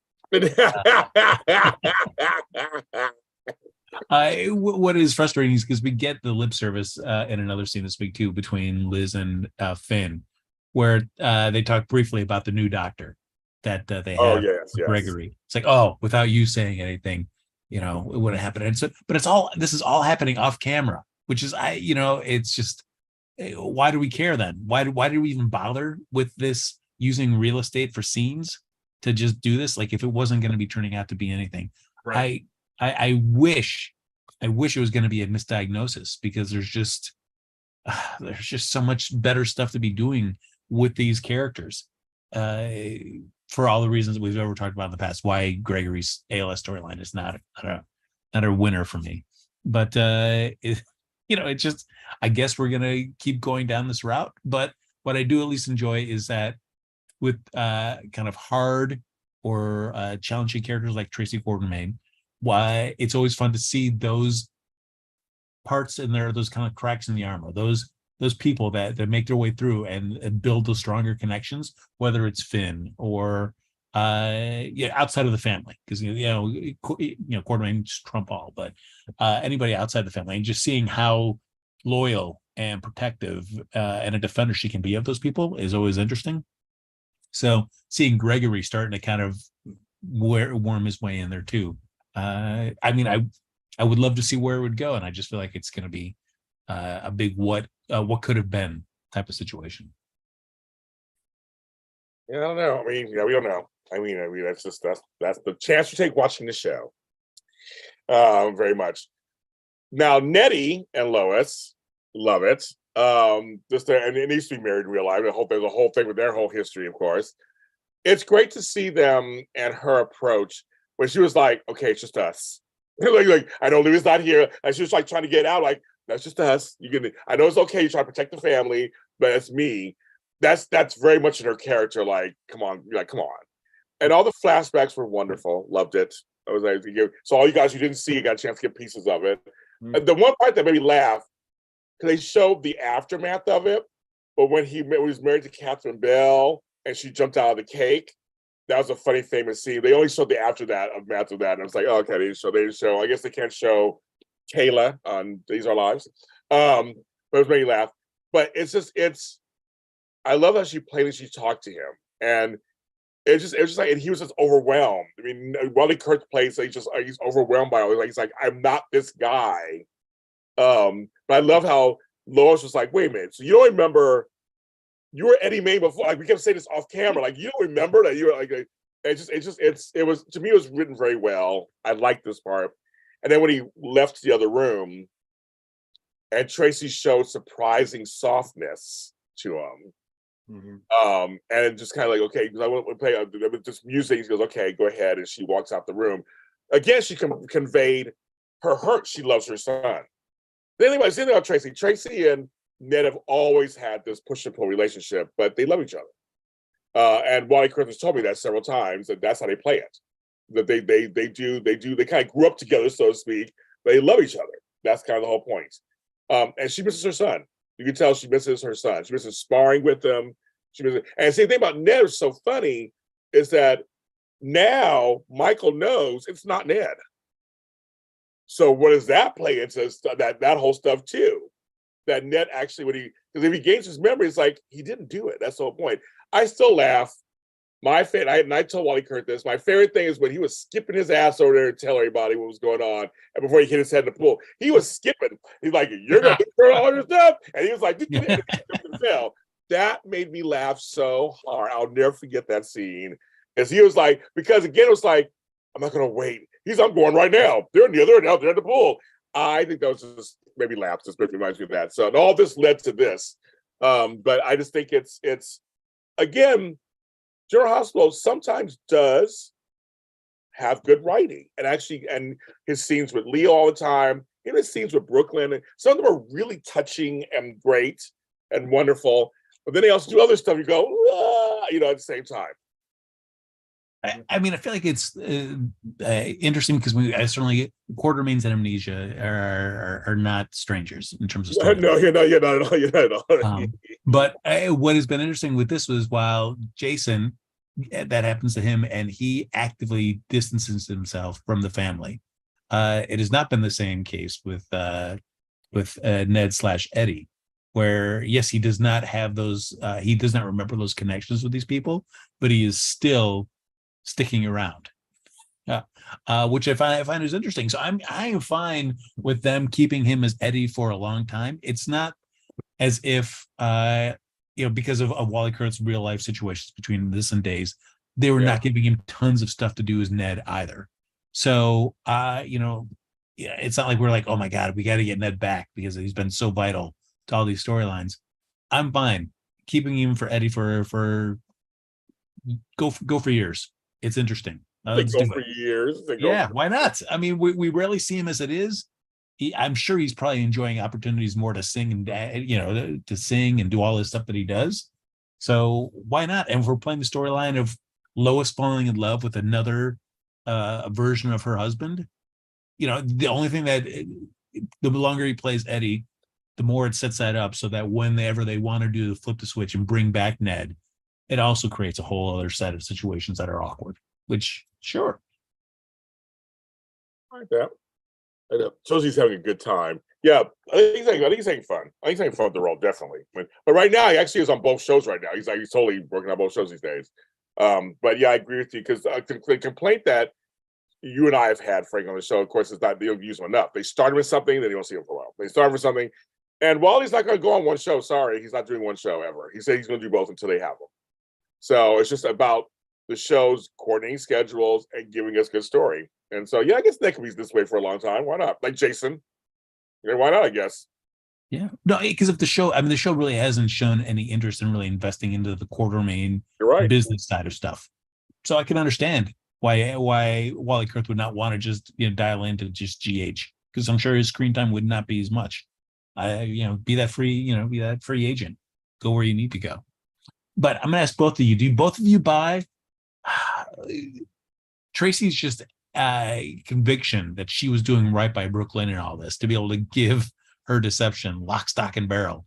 What is frustrating is because we get the lip service in another scene this week too between Liz and Finn, where they talk briefly about the new doctor that they have, Gregory. It's like, oh, without you saying anything, it wouldn't happen. And so, but this is all happening off camera, which is it's just, why do we care then? Why do we even bother with this, using real estate for scenes to just do this? Like, if it wasn't going to be turning out to be anything, right. I wish it was going to be a misdiagnosis, because there's just so much better stuff to be doing with these characters, for all the reasons we've ever talked about in the past. Why Gregory's ALS storyline is not a winner for me, but it's just, I guess we're gonna keep going down this route. But what I do at least enjoy is that with kind of hard or challenging characters like Tracy Quartermain, why it's always fun to see those parts in there, those kind of cracks in the armor, those people that make their way through and build those stronger connections, whether it's Finn or outside of the family, because Quartermain's trump all, but anybody outside the family, and just seeing how loyal and protective and a defender she can be of those people is always interesting. So seeing Gregory starting to kind of worm his way in there too. I would love to see where it would go, and I just feel like it's going to be a big what could have been type of situation. Yeah, I don't know. I mean, we don't know. I mean, that's the chance you take watching the show. Very much. Now, Nettie and Lois, love it. And it needs to be married in real life. I hope there's a whole thing with their whole history, of course. It's great to see them and her approach when she was like, okay, it's just us. like I know Louis not here. And she was like trying to get out, like, that's just us. I know it's okay, you try to protect the family, but it's me. That's very much in her character, like, come on. And all the flashbacks were wonderful. Loved it. I was like, so all you guys who didn't see it got a chance to get pieces of it. Mm-hmm. And the one part that made me laugh, because they showed the aftermath of it, but when he was married to Catherine Bell and she jumped out of the cake, that was a funny, famous scene. They only showed the after that, and I was like, oh, okay, they didn't show. I guess they can't show Kayla on These Are Lives. But it was making me laugh. But I love how she played and she talked to him. And it was just like, and he was just overwhelmed. I mean, Wally Kurth plays, so he's overwhelmed by all. He's like, I'm not this guy. But I love how Lois was like, wait a minute, so you don't remember you were Eddie May before? Like we kept saying this off camera, like you don't remember that you were like it was to me it was written very well. I liked this part. And then when he left the other room and Tracy showed surprising softness to him. And just kind of like, okay, because I want to play this music. He goes, okay, go ahead. And she walks out the room. Again, she conveyed her hurt. She loves her son. Anyway, saying about Tracy. Tracy and Ned have always had this push and pull relationship, but they love each other. And Wally Kurth has told me that several times, that that's how they play it. That they kind of grew up together, so to speak, but they love each other. That's kind of the whole point. And she misses her son. You can tell she misses her son. She misses sparring with him. And the same thing about Ned is so funny is that now Michael knows it's not Ned. So what does that play into that whole stuff too? That Ned actually, because if he gains his memory, it's like he didn't do it. That's the whole point. I still laugh. My favorite, and I told Wally Kurth this, my favorite thing is when he was skipping his ass over there to tell everybody what was going on, and before he hit his head in the pool, he was skipping. He's like, "You're gonna turn all your stuff," and he was like, that made me laugh so hard. I'll never forget that scene. As he was like, because again, it was like, I'm not gonna wait. I'm going right now. They're in the other, now they're in the pool. I think that was just maybe laugh. This reminds me of that. So and all this led to this. But I just think it's again. General Hospital sometimes does have good writing, and his scenes with Leo all the time, and his scenes with Brooklyn, and some of them are really touching and great and wonderful. But then they also do other stuff. You go, at the same time. I mean, I feel like it's interesting because I certainly Quartermains and Amnesia are not strangers in terms of story. No, you're not at all. But what has been interesting with this was while Jason, that happens to him, and he actively distances himself from the family. It has not been the same case with Ned/Eddie, where yes, he does not have those. He does not remember those connections with these people, but he is still sticking around, which I find is interesting. So I am fine with them keeping him as Eddie for a long time. It's not as if because of Wally Kurth's real life situations between this and Days, they were not giving him tons of stuff to do as Ned either. So it's not like we're like, oh my God, we got to get Ned back because he's been so vital to all these storylines. I'm fine keeping him for Eddie for go for years. It's interesting. Let's go for years. Why not? I mean, we rarely see him as it is. I'm sure he's probably enjoying opportunities more to sing and to sing and do all this stuff that he does. So why not? And if we're playing the storyline of Lois falling in love with another version of her husband, the only thing that the longer he plays Eddie, the more it sets that up so that whenever they want to do the flip the switch and bring back Ned, it also creates a whole other set of situations that are awkward, which sure. I like that. I know. Shows he's having a good time. Yeah, I think he's having fun. I think he's having fun with the role, definitely. But right now, he actually is on both shows right now. He's totally working on both shows these days. But yeah, I agree with you because the complaint that you and I have had, Frank, on the show, of course, is that they don't use him enough. They started with something, then you don't see him for a while. They started with something, and Wally's not going to go on one show. Sorry, he's not doing one show ever. He said he's going to do both until they have him. So it's just about the show's coordinating schedules and giving us good story. And so, yeah, I guess Nick could be this way for a long time. Why not? Like Jason. Yeah, why not, I guess? Yeah. No, because if the show really hasn't shown any interest in really investing into the Quartermain business side of stuff. So I can understand why Wally Kurth would not want to just dial into just GH, because I'm sure his screen time would not be as much. Be that free agent. Go where you need to go. But I'm gonna ask both of you, do both of you buy Tracy's just conviction that she was doing right by Brooklyn and all this to be able to give her deception lock, stock, and barrel?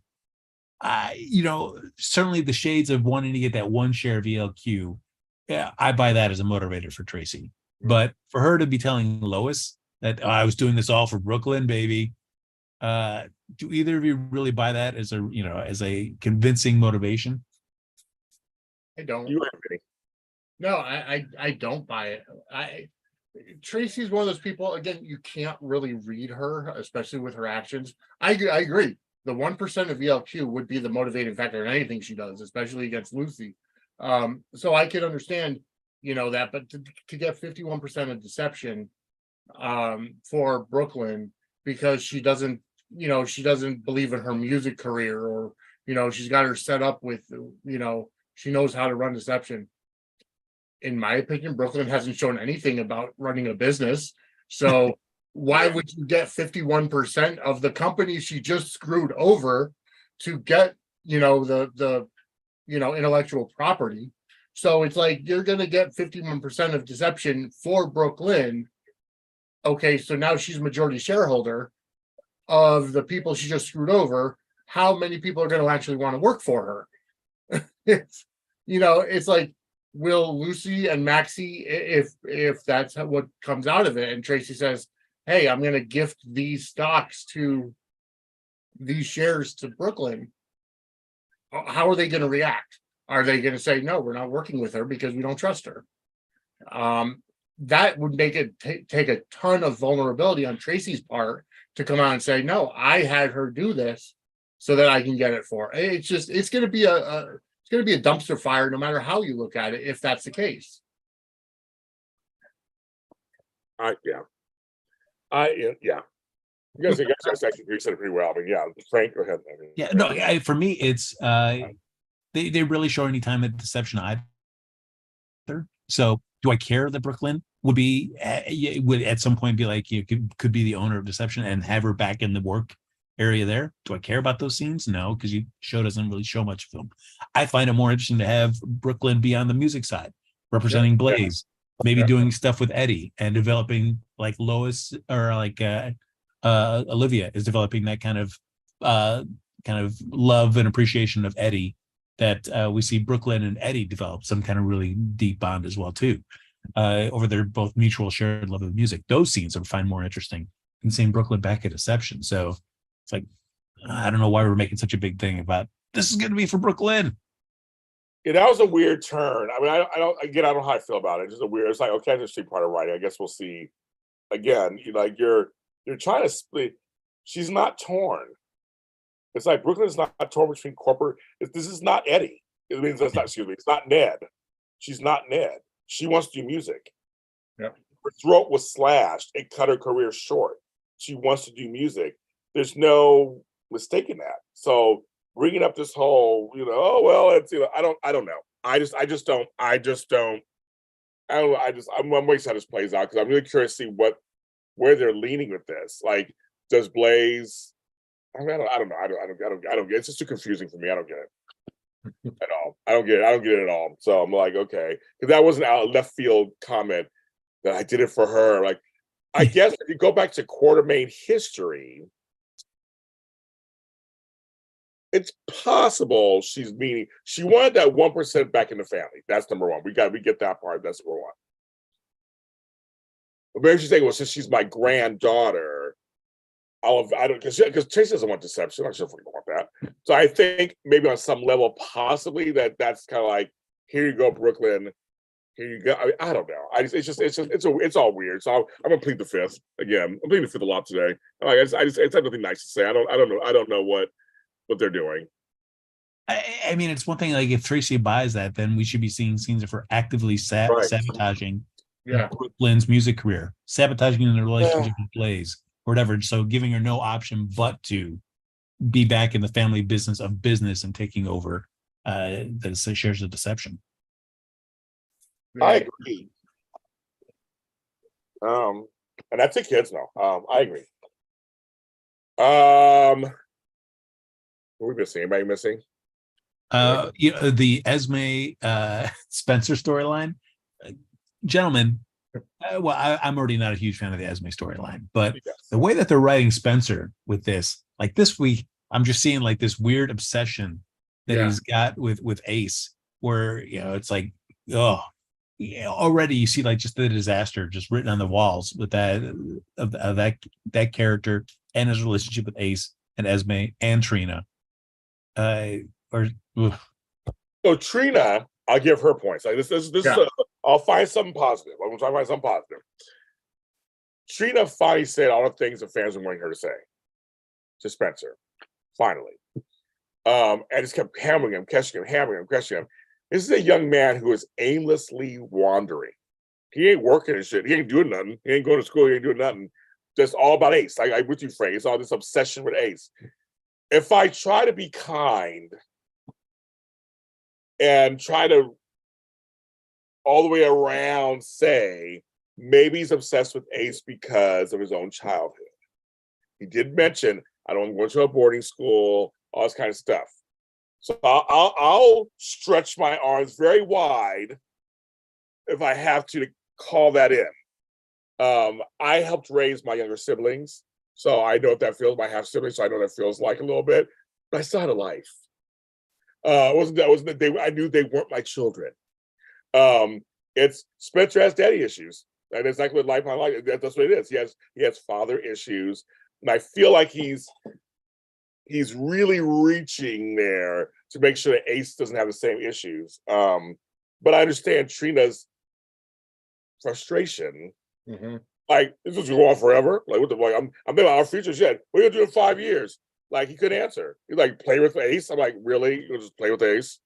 Certainly the shades of wanting to get that one share of ELQ. Yeah, I buy that as a motivator for Tracy. But for her to be telling Lois that I was doing this all for Brooklyn, baby, do either of you really buy that as a convincing motivation? I don't. You are, Vinnie. No, I don't buy it. Tracy's one of those people, again, you can't really read her, especially with her actions. I agree. the 1% of ELQ would be the motivating factor in anything she does, especially against Lucy. So I can understand, that, but to get 51% of deception for Brooklyn because she doesn't believe in her music career, or she's got her set up with she knows how to run deception. In my opinion, Brooklyn hasn't shown anything about running a business, so why would you get 51% of the company she just screwed over to get the intellectual property? So it's like you're going to get 51% of deception for Brooklyn. Okay, so now she's majority shareholder of the people she just screwed over. How many people are going to actually want to work for her? It's like, will Lucy and Maxie, if that's what comes out of it, and Tracy says, hey, I'm going to gift these shares to Brooklyn, how are they going to react? Are they going to say, no, we're not working with her because we don't trust her? That would make it take a ton of vulnerability on Tracy's part to come out and say, no, I had her do this so that I can get it for her. It's going to be a dumpster fire no matter how you look at it, if that's the case. Yeah. You guys actually said it pretty well. I mean, yeah, Frank, go ahead. For me, it's they really show any time at deception either. So do I care that Brooklyn would at some point be like, could be the owner of deception and have her back in the work area there? Do I care about those scenes? No, because your show doesn't really show much of them. I find it more interesting to have Brooklyn be on the music side, representing Blaze, maybe doing stuff with Eddie and developing like Lois or like Olivia is developing that kind of love and appreciation of Eddie that we see Brooklyn and Eddie develop some kind of really deep bond as well too, over their both mutual shared love of music. Those scenes I find more interesting than seeing Brooklyn back at Deception. So it's like, I don't know why we're making such a big thing about this is going to be for Brooklyn. Yeah, that was a weird turn. I mean, I don't know how I feel about it. It's just a weird. It's like, okay, that's just part of writing. I guess we'll see. Again, you're trying to split. She's not torn. It's like Brooklyn's not torn between corporate. This is not Eddie. It means that's not. Excuse me. It's not Ned. She's not Ned. She wants to do music. Yeah. Her throat was slashed. It cut her career short. She wants to do music. There's no mistaking that. So bringing up this whole, oh well, it's I don't know. I'm waiting to how this plays out because I'm really curious to see where they're leaning with this. Like, does Blaze? I mean, I don't know. I don't get it. It's just too confusing for me. I don't get it at all. I don't get it at all. So I'm like, okay, because that wasn't a left field comment that I did it for her. Like, I guess if you go back to Quartermain history, it's possible she wanted that 1% back in the family. That's number one. We get that part. That's number one. But maybe she's saying, well, since she's my granddaughter, because Tracy doesn't want deception. I'm not sure if we want that. So I think maybe on some level, possibly that's kind of like, here you go, Brooklyn. Here you go. I don't know. It's all weird. So I'm gonna plead the fifth again. I'm pleading the fifth a lot today. I just have nothing nice to say. I don't know what they're doing. I mean, it's one thing. Like, if Tracy buys that, then we should be seeing scenes of her actively sabotaging Brooklyn's music career, sabotaging in the relationship with Blaze or whatever. So giving her no option but to be back in the family business and taking over the shares of deception. I agree. And that's the kids now. I agree. What are we missing? Anybody missing? The Esme Spencer storyline. Gentlemen, I'm already not a huge fan of the Esme storyline, but the way that they're writing Spencer with this, like this week, I'm just seeing like this weird obsession that he's got with Ace, where it's like, already you see like just the disaster just written on the walls with that character and his relationship with Ace and Esme and Trina. So Trina, I'll give her points. Like this I'll find something positive. I'm trying to find something positive. Trina finally said all the things the fans were wanting her to say to Spencer. finally. And just kept hammering him, catching him, hammering him, catching him. This is a young man who is aimlessly wandering. He ain't working and shit. He ain't doing nothing. He ain't going to school. He ain't doing nothing. Just all about Ace. Like with you, Frank. It's all this obsession with Ace. If I try to be kind and try to all the way around say maybe he's obsessed with Ace because of his own childhood. He did mention, I don't want to go to a boarding school, all this kind of stuff. So I'll stretch my arms very wide if I have to call that in. I helped raise my younger siblings, so I know what that feels. My half siblings, so I know what that feels like a little bit. But I still had a life. I knew they weren't my children. It's Spencer has daddy issues, and it's like with life. That's what it is. He has father issues, and I feel like he's really reaching there to make sure that Ace doesn't have the same issues. But I understand Trina's frustration. Mm-hmm. Like, this is going to go on forever. Like, what the fuck? I'm thinking about our future shit. What are you going to do in 5 years? Like, he couldn't answer. He's like, play with Ace. I'm like, really? You'll just play with Ace?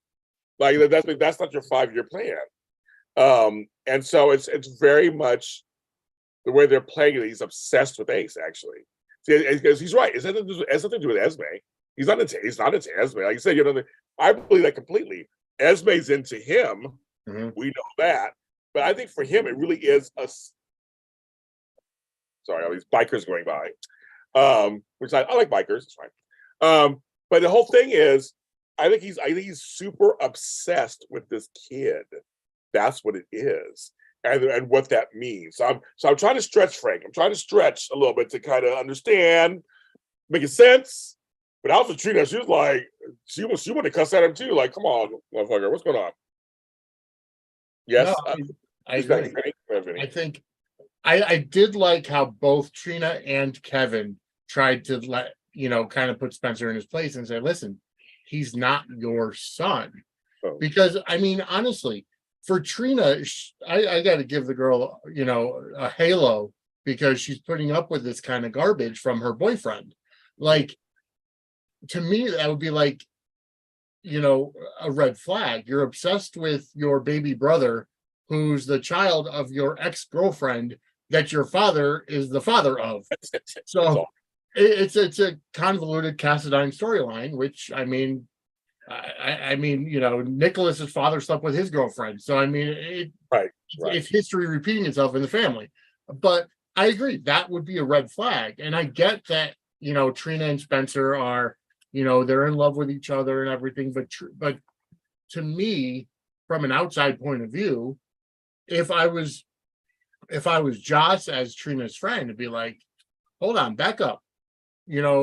Like, that's not your 5-year plan. And so it's very much the way they're playing it. He's obsessed with Ace, actually. Because he's right. It has nothing to do with Esme. He's not into Esme. Like you said, I believe that completely. Esme's into him. Mm-hmm. We know that. But I think for him, it really is sorry, all these bikers going by. Which I like bikers, it's fine. But the whole thing is, I think he's super obsessed with this kid. That's what it is. And what that means. So I'm trying to stretch, Frank. I'm trying to stretch a little bit to kind of understand, making sense. But Alpha Trina, she was like, she wanted to cuss at him too. Like, come on, motherfucker, what's going on? Yes, No, I agree. I think I did like how both Trina and Kevin tried to kind of put Spencer in his place and say, listen, he's not your son. Oh. Because, I mean, honestly, for Trina, I got to give the girl, a halo because she's putting up with this kind of garbage from her boyfriend. Like, to me, that would be like, a red flag. You're obsessed with your baby brother, who's the child of your ex-girlfriend that your father is the father of. So it's a convoluted Cassadine storyline, which, I mean, Nicholas's father slept with his girlfriend. So, I mean, right. It's history repeating itself in the family. But I agree, that would be a red flag. And I get that, Trina and Spencer are, they're in love with each other and everything. But to me, from an outside point of view, if I was Joss as Trina's friend, it'd be like, hold on, back up.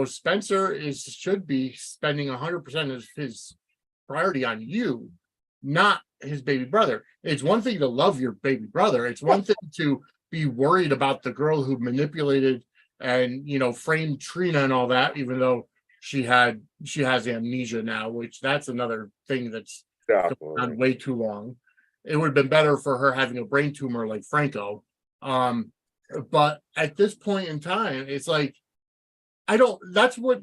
Spencer should be spending 100% of his priority on you, not his baby brother. It's one thing to love your baby brother. It's one thing to be worried about the girl who manipulated and framed Trina and all that, even though she has amnesia now, which that's another thing that's gone on way too long. It would have been better for her having a brain tumor like Franco. But at this point in time, it's like, that's what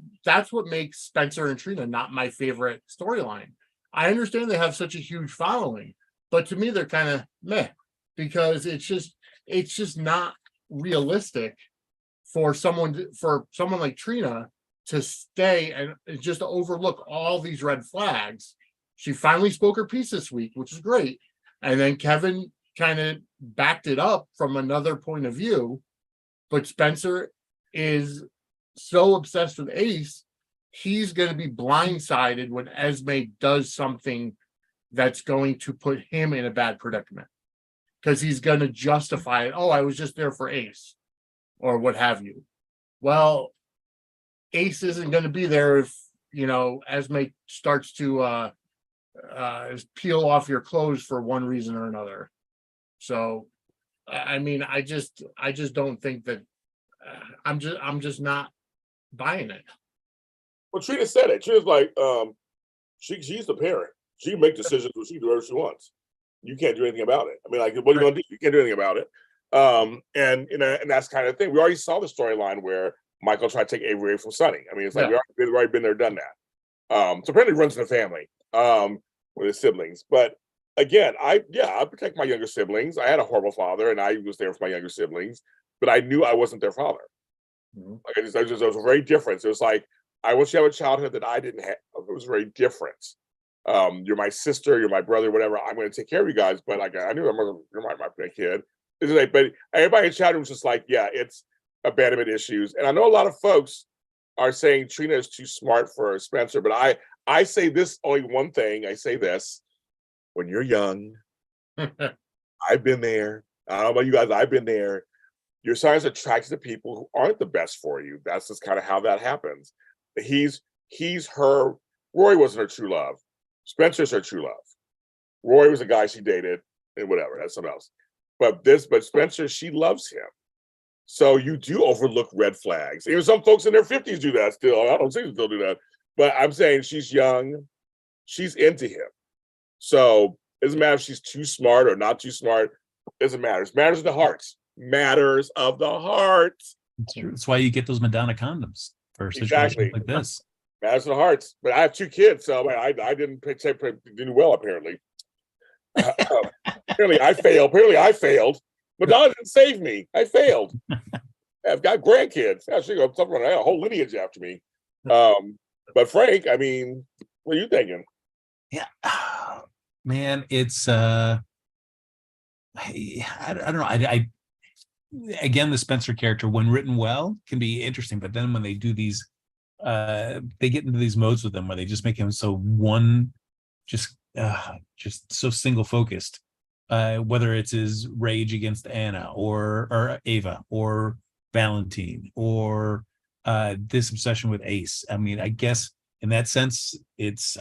makes Spencer and Trina not my favorite storyline. I understand they have such a huge following, but to me they're kind of meh, because it's just not realistic for someone like Trina to stay and just overlook all these red flags. She finally spoke her piece this week, which is great. And then Kevin kind of backed it up from another point of view, but Spencer is so obsessed with Ace, he's going to be blindsided when Esme does something that's going to put him in a bad predicament, because he's going to justify it. Oh, I was just there for Ace, or what have you. Well, Ace isn't going to be there if Esme starts to peel off your clothes for one reason or another. So, I mean, I just don't think that. I'm just not buying it. Well, Trina said it. Trina's like, she's the parent. She can make decisions when she do whatever she wants. You can't do anything about it. I mean, like, what are you going to do? You can't do anything about it. And that's kind of thing. We already saw the storyline where Michael tried to take Ava away from Sonny. I mean, it's like Yeah. we've already been there, done that. So apparently it runs in the family with his siblings. But again, I protect my younger siblings. I had a horrible father, and I was there for my younger siblings, but I knew I wasn't their father. Like it was very different. It was like I want you to have a childhood that I didn't have. It was very different. You're my sister, you're my brother, whatever. I'm going to take care of you guys, but like I knew you're my kid. It's like, but everybody in chat room was just like, yeah, it's abandonment issues, and I know a lot of folks are saying Trina is too smart for Spencer, but I say this only one thing. I say this: when you're young, I've been there. I don't know about you guys. I've been there. Your son is attracted to people who aren't the best for you. That's just kind of how that happens. He's her. Roy wasn't her true love. Spencer's her true love. Roy was a guy she dated, and whatever. That's something else. But Spencer, she loves him. So you do overlook red flags. Even some folks in their 50s do that still. I don't see them still do that. But I'm saying she's young. She's into him. So it doesn't matter if she's too smart or not too smart. It doesn't matter. It matters of the heart. Matters of the heart. It's true. That's why you get those Madonna condoms for Exactly. situations like this. Matters of the hearts. But I have 2 kids, so I didn't do well, apparently. Apparently I failed. Madonna didn't save me. I failed. I've got grandkids. Actually, I have a whole lineage after me. But Frank, I mean, what are you thinking? Yeah, man, it's I don't know. I again, the Spencer character, when written well, can be interesting, but then when they do these, they get into these modes with them where they just make him so just so single focused. Whether it's his rage against Anna or Ava or Valentin or this obsession with Ace. I mean, I guess in that sense, it's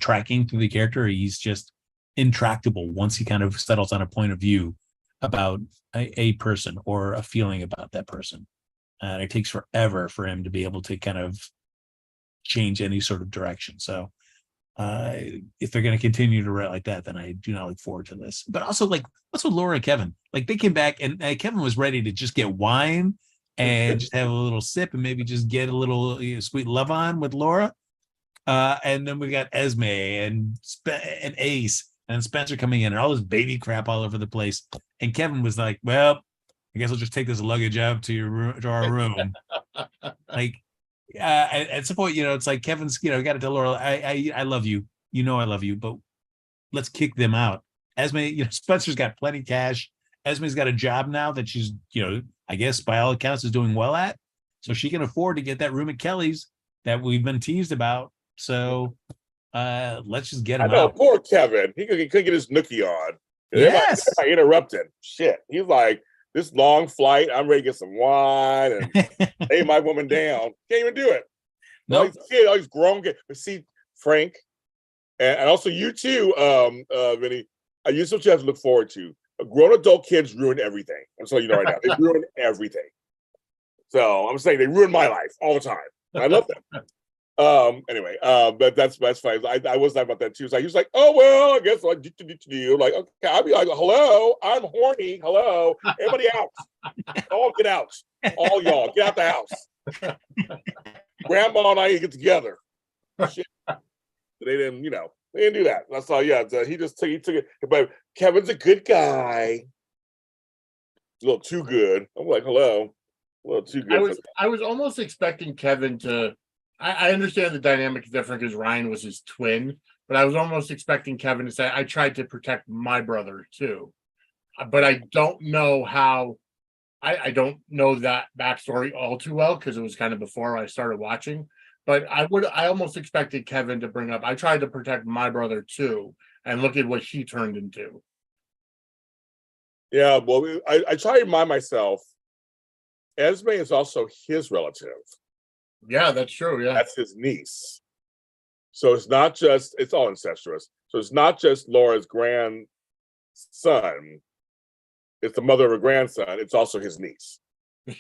tracking through the character. He's just intractable once he kind of settles on a point of view about a person or a feeling about that person. And it takes forever for him to be able to kind of change any sort of direction. So if they're going to continue to write like that, then I do not look forward to this. But also, like, what's with Laura and Kevin? Like, they came back and Kevin was ready to just get wine and just have a little sip and maybe just get a little sweet love on with Laura. And then we got Esme and Ace and Spencer coming in and all this baby crap all over the place. And Kevin was like, well, I guess I'll just take this luggage up to our room. Like, at some point, it's like Kevin's, got to tell Laura, I love you. I love you, but let's kick them out. Esme, Spencer's got plenty of cash. Esme's got a job now that she's, I guess by all accounts is doing well at. So she can afford to get that room at Kelly's that we've been teased about. So let's just get him out. Poor Kevin. He couldn't get his nookie on. Yes. I interrupted. Shit. He's like, this long flight, I'm ready to get some wine and lay my woman down. Can't even do it. No, nope. All these grown kids. But see, Frank, and also you too, Vinny, you what you have to look forward to. Grown adult kids ruin everything. I'm telling you right now. They ruin everything. So I'm saying they ruin my life all the time. I love them. Anyway, but that's fine. I was talking about that too. So he was like, oh well, I guess like do like, okay, I'll be like, hello, I'm horny. Hello, everybody out. All get out. All y'all get out the house. Grandma and I get together. Shit. They didn't, they didn't do that. That's all. Yeah, so he took it. But Kevin's a good guy. A little too good. I'm like, hello, a little too good. I was almost expecting Kevin to. I understand the dynamic is different because Ryan was his twin, but I was almost expecting Kevin to say, I tried to protect my brother too. But I don't know how, I don't know that backstory all too well because it was kind of before I started watching. But I almost expected Kevin to bring up, I tried to protect my brother too, and look at what he turned into. Yeah, well, I try to remind myself, Esme is also his relative. Yeah, that's true. Yeah, that's his niece. So it's not just, it's all incestuous. So it's not just Laura's grandson. It's the mother of her grandson. It's also his niece.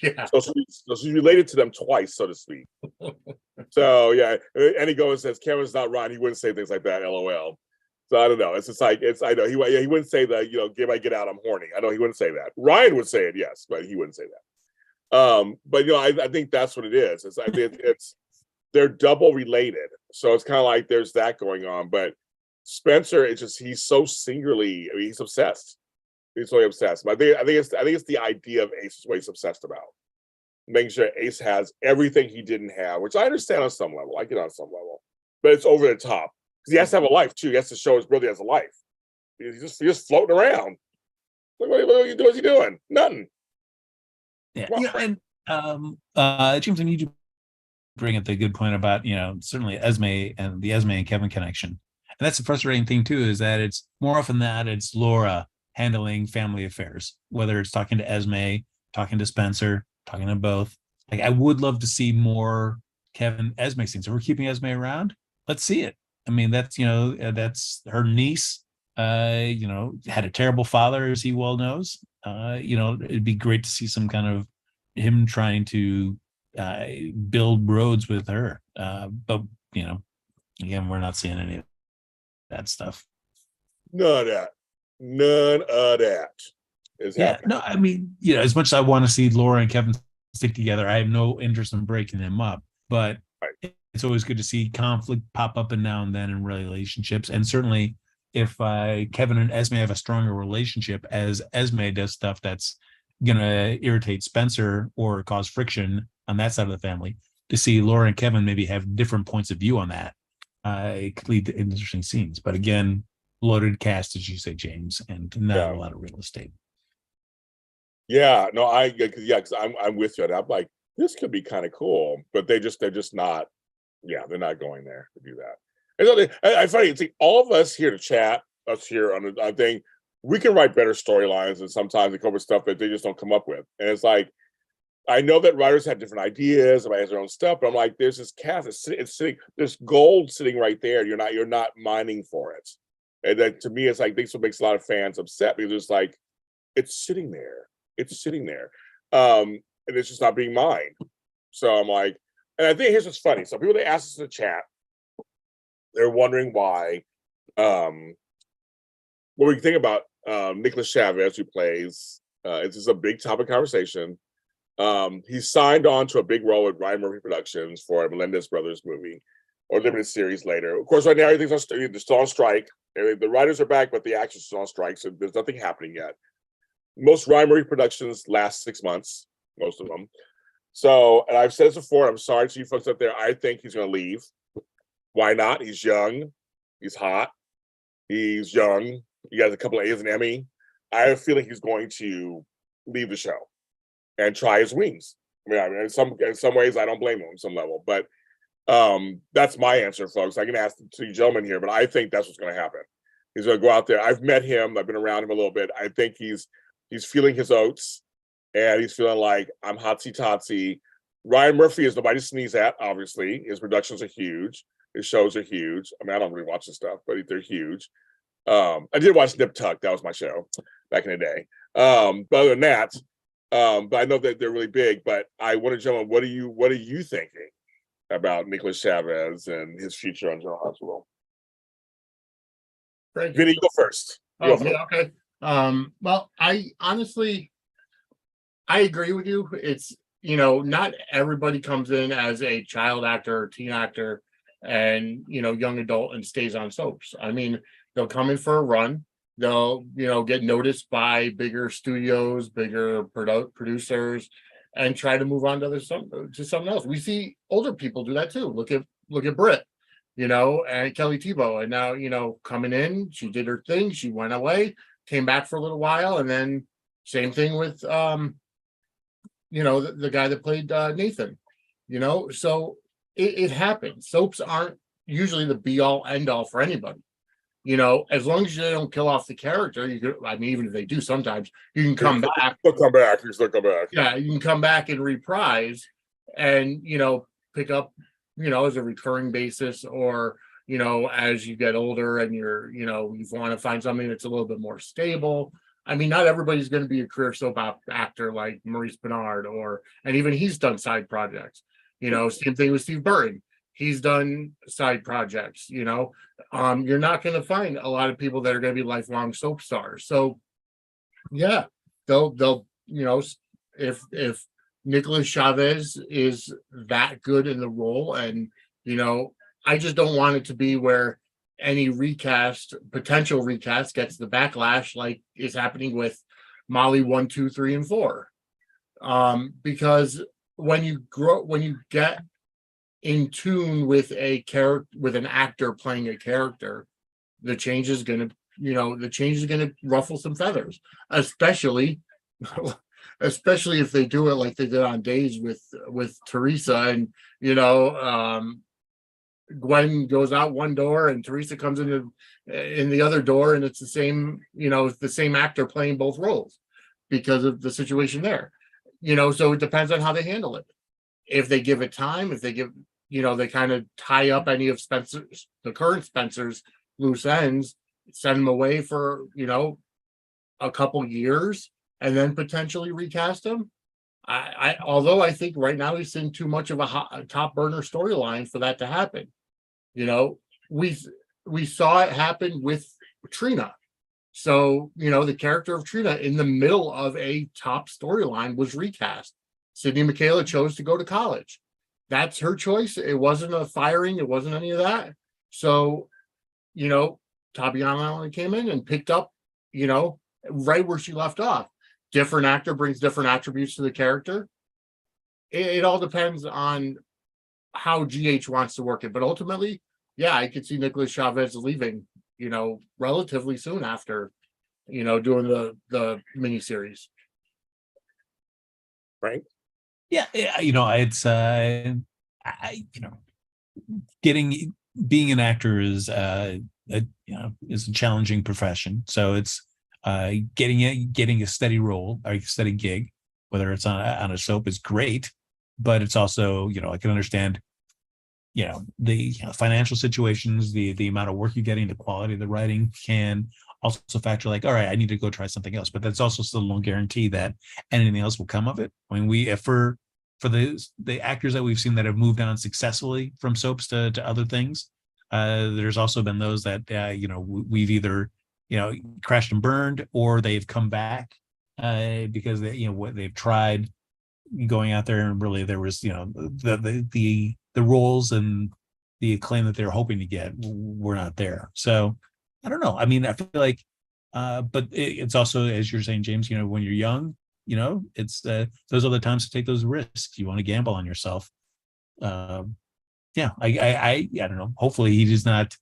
Yeah. So she's related to them twice, so to speak. So yeah, and he goes and says, Kevin's not Ryan. He wouldn't say things like that, LOL. So I don't know. It's just like, I know, he wouldn't say that, get out, I'm horny. I know he wouldn't say that. Ryan would say it, yes, but he wouldn't say that. But I think that's what it is. I think it's they're double related, so it's kind of like there's that going on. But Spencer, it's just he's so singularly. I mean, he's obsessed. He's really obsessed. But I think it's the idea of Ace is what he's obsessed about. Making sure Ace has everything he didn't have, which I understand on some level. I get on some level, but it's over the top because he has to have a life too. He has to show his brother has a life. He's just floating around. Like, what are you doing? What's he doing? Nothing. Yeah, and Jameson, you do bring up the good point about certainly Esme and the Esme and Kevin connection, and that's the frustrating thing too, is that it's more often that it's Laura handling family affairs, whether it's talking to Esme, talking to Spencer, talking to both. Like, I would love to see more Kevin Esme scenes. If we're keeping Esme around, let's see it. I mean, that's that's her niece. Had a terrible father, as he well knows. It'd be great to see some kind of him trying to build roads with her. But again, we're not seeing any of that stuff. None of that is happening. No, I mean, as much as I want to see Laura and Kevin stick together, I have no interest in breaking them up. But It's always good to see conflict pop up and now and then in relationships, and certainly if Kevin and Esme have a stronger relationship, as Esme does stuff that's going to irritate Spencer or cause friction on that side of the family, to see Laura and Kevin maybe have different points of view on that, it could lead to interesting scenes. But again, loaded cast, as you say, James, and not a lot of real estate. Yeah, no, because I'm with you. I'm like, this could be kind of cool, but they're just not. Yeah, they're not going there to do that. And so I find it's all of us here to chat, us here on the thing, we can write better storylines, and sometimes they come up with stuff that they just don't come up with. And it's like, I know that writers have different ideas about their own stuff, but I'm like, there's this cast, it's sitting, there's gold sitting right there. You're not mining for it. And that, to me, it's like, this what makes a lot of fans upset, because it's like, it's sitting there. And it's just not being mined. So I'm like, and I think here's what's funny. So people, they ask us in the chat, they're wondering why, what we think about Nicholas Chavez, who plays, it's just a big topic conversation. He signed on to a big role with Ryan Murphy Productions for a Melendez Brothers movie or limited series later. Of course, right now everything's they're still on strike. The writers are back, but the actors are still on strike, so there's nothing happening yet. Most Ryan Murphy Productions last 6 months, most of them. So, and I've said this before, I'm sorry to you folks out there, I think he's going to leave. Why not? He's young. He's hot. He's young. He has a couple of A's and Emmy. I have a feeling he's going to leave the show and try his wings. I mean, in some ways, I don't blame him on some level, but that's my answer, folks. I can ask the two gentlemen here, but I think that's what's going to happen. He's going to go out there. I've met him. I've been around him a little bit. I think he's feeling his oats, and he's feeling like, I'm hotsy-totsy. Ryan Murphy is nobody to sneeze at, obviously. His productions are huge. His shows are huge. I mean, I don't really watch this stuff, but they're huge. I did watch Nip Tuck. That was my show back in the day. But other than that, but I know that they're really big. But I want to, gentlemen, what are you thinking about Nicholas Chavez and his future on General Hospital? Vinnie, go first. Yeah, okay. Well, I honestly, I agree with you. It's, not everybody comes in as a child actor or teen actor and, young adult and stays on soaps. I mean, they'll come in for a run. They'll, get noticed by bigger studios, bigger producers, and try to move on to something else. We see older people do that too. Look at Britt, and Kelly Tebow. And now, coming in, she did her thing. She went away, came back for a little while, and then same thing with, the guy that played Nathan. So it happens. Soaps aren't usually the be all end all for anybody. As long as they don't kill off the character, even if they do sometimes, you can come back. They'll come back. Yeah, you can come back and reprise and, pick up, as a recurring basis, or, as you get older and you want to find something that's a little bit more stable. I mean, not everybody's going to be a career soap actor like Maurice Bernard, and even he's done side projects. Same thing with Steve Burton. He's done side projects. You're not going to find a lot of people that are going to be lifelong soap stars. So, yeah, they'll if Nicholas Chavez is that good in the role, and I just don't want it to be where any potential recast gets the backlash like is happening with Molly 1, 2, 3, and 4. Because when you get in tune with an actor playing a character, the change is gonna ruffle some feathers, especially if they do it like they did on Days with Teresa, and Gwen goes out one door and Teresa comes in the other door, and it's the same actor playing both roles because of the situation there. So it depends on how they handle it. If they give it time, if they give, they kind of tie up any of the current Spencer's loose ends, send them away for, a couple years, and then potentially recast him. Although I think right now he's in too much of a top burner storyline for that to happen. We saw it happen with Trina. So, the character of Trina in the middle of a top storyline was recast. Sydney Michaela chose to go to college. That's her choice. It wasn't a firing. It wasn't any of that. So, Tabiana only came in and picked up, right where she left off. Different actor brings different attributes to the character. It all depends on how GH wants to work it. But ultimately, yeah, I could see Nicholas Chavez leaving, relatively soon after, doing the miniseries. Right. Yeah, it's being an actor is is a challenging profession. So it's getting a steady role or a steady gig, whether it's on a soap, is great, but it's also, I can understand, the financial situations, the amount of work you're getting, the quality of the writing can also factor, like, all right, I need to go try something else. But that's also still no guarantee that anything else will come of it. I mean, for the actors that we've seen that have moved on successfully from soaps to other things, there's also been those that we've either crashed and burned, or they've come back because they've tried going out there, and really there was the roles and the acclaim that they're hoping to get were not there. So I don't know. I mean, I feel like, but it's also, as you're saying, James, when you're young, it's those are the times to take those risks. You want to gamble on yourself. Yeah, I don't know. Hopefully he's not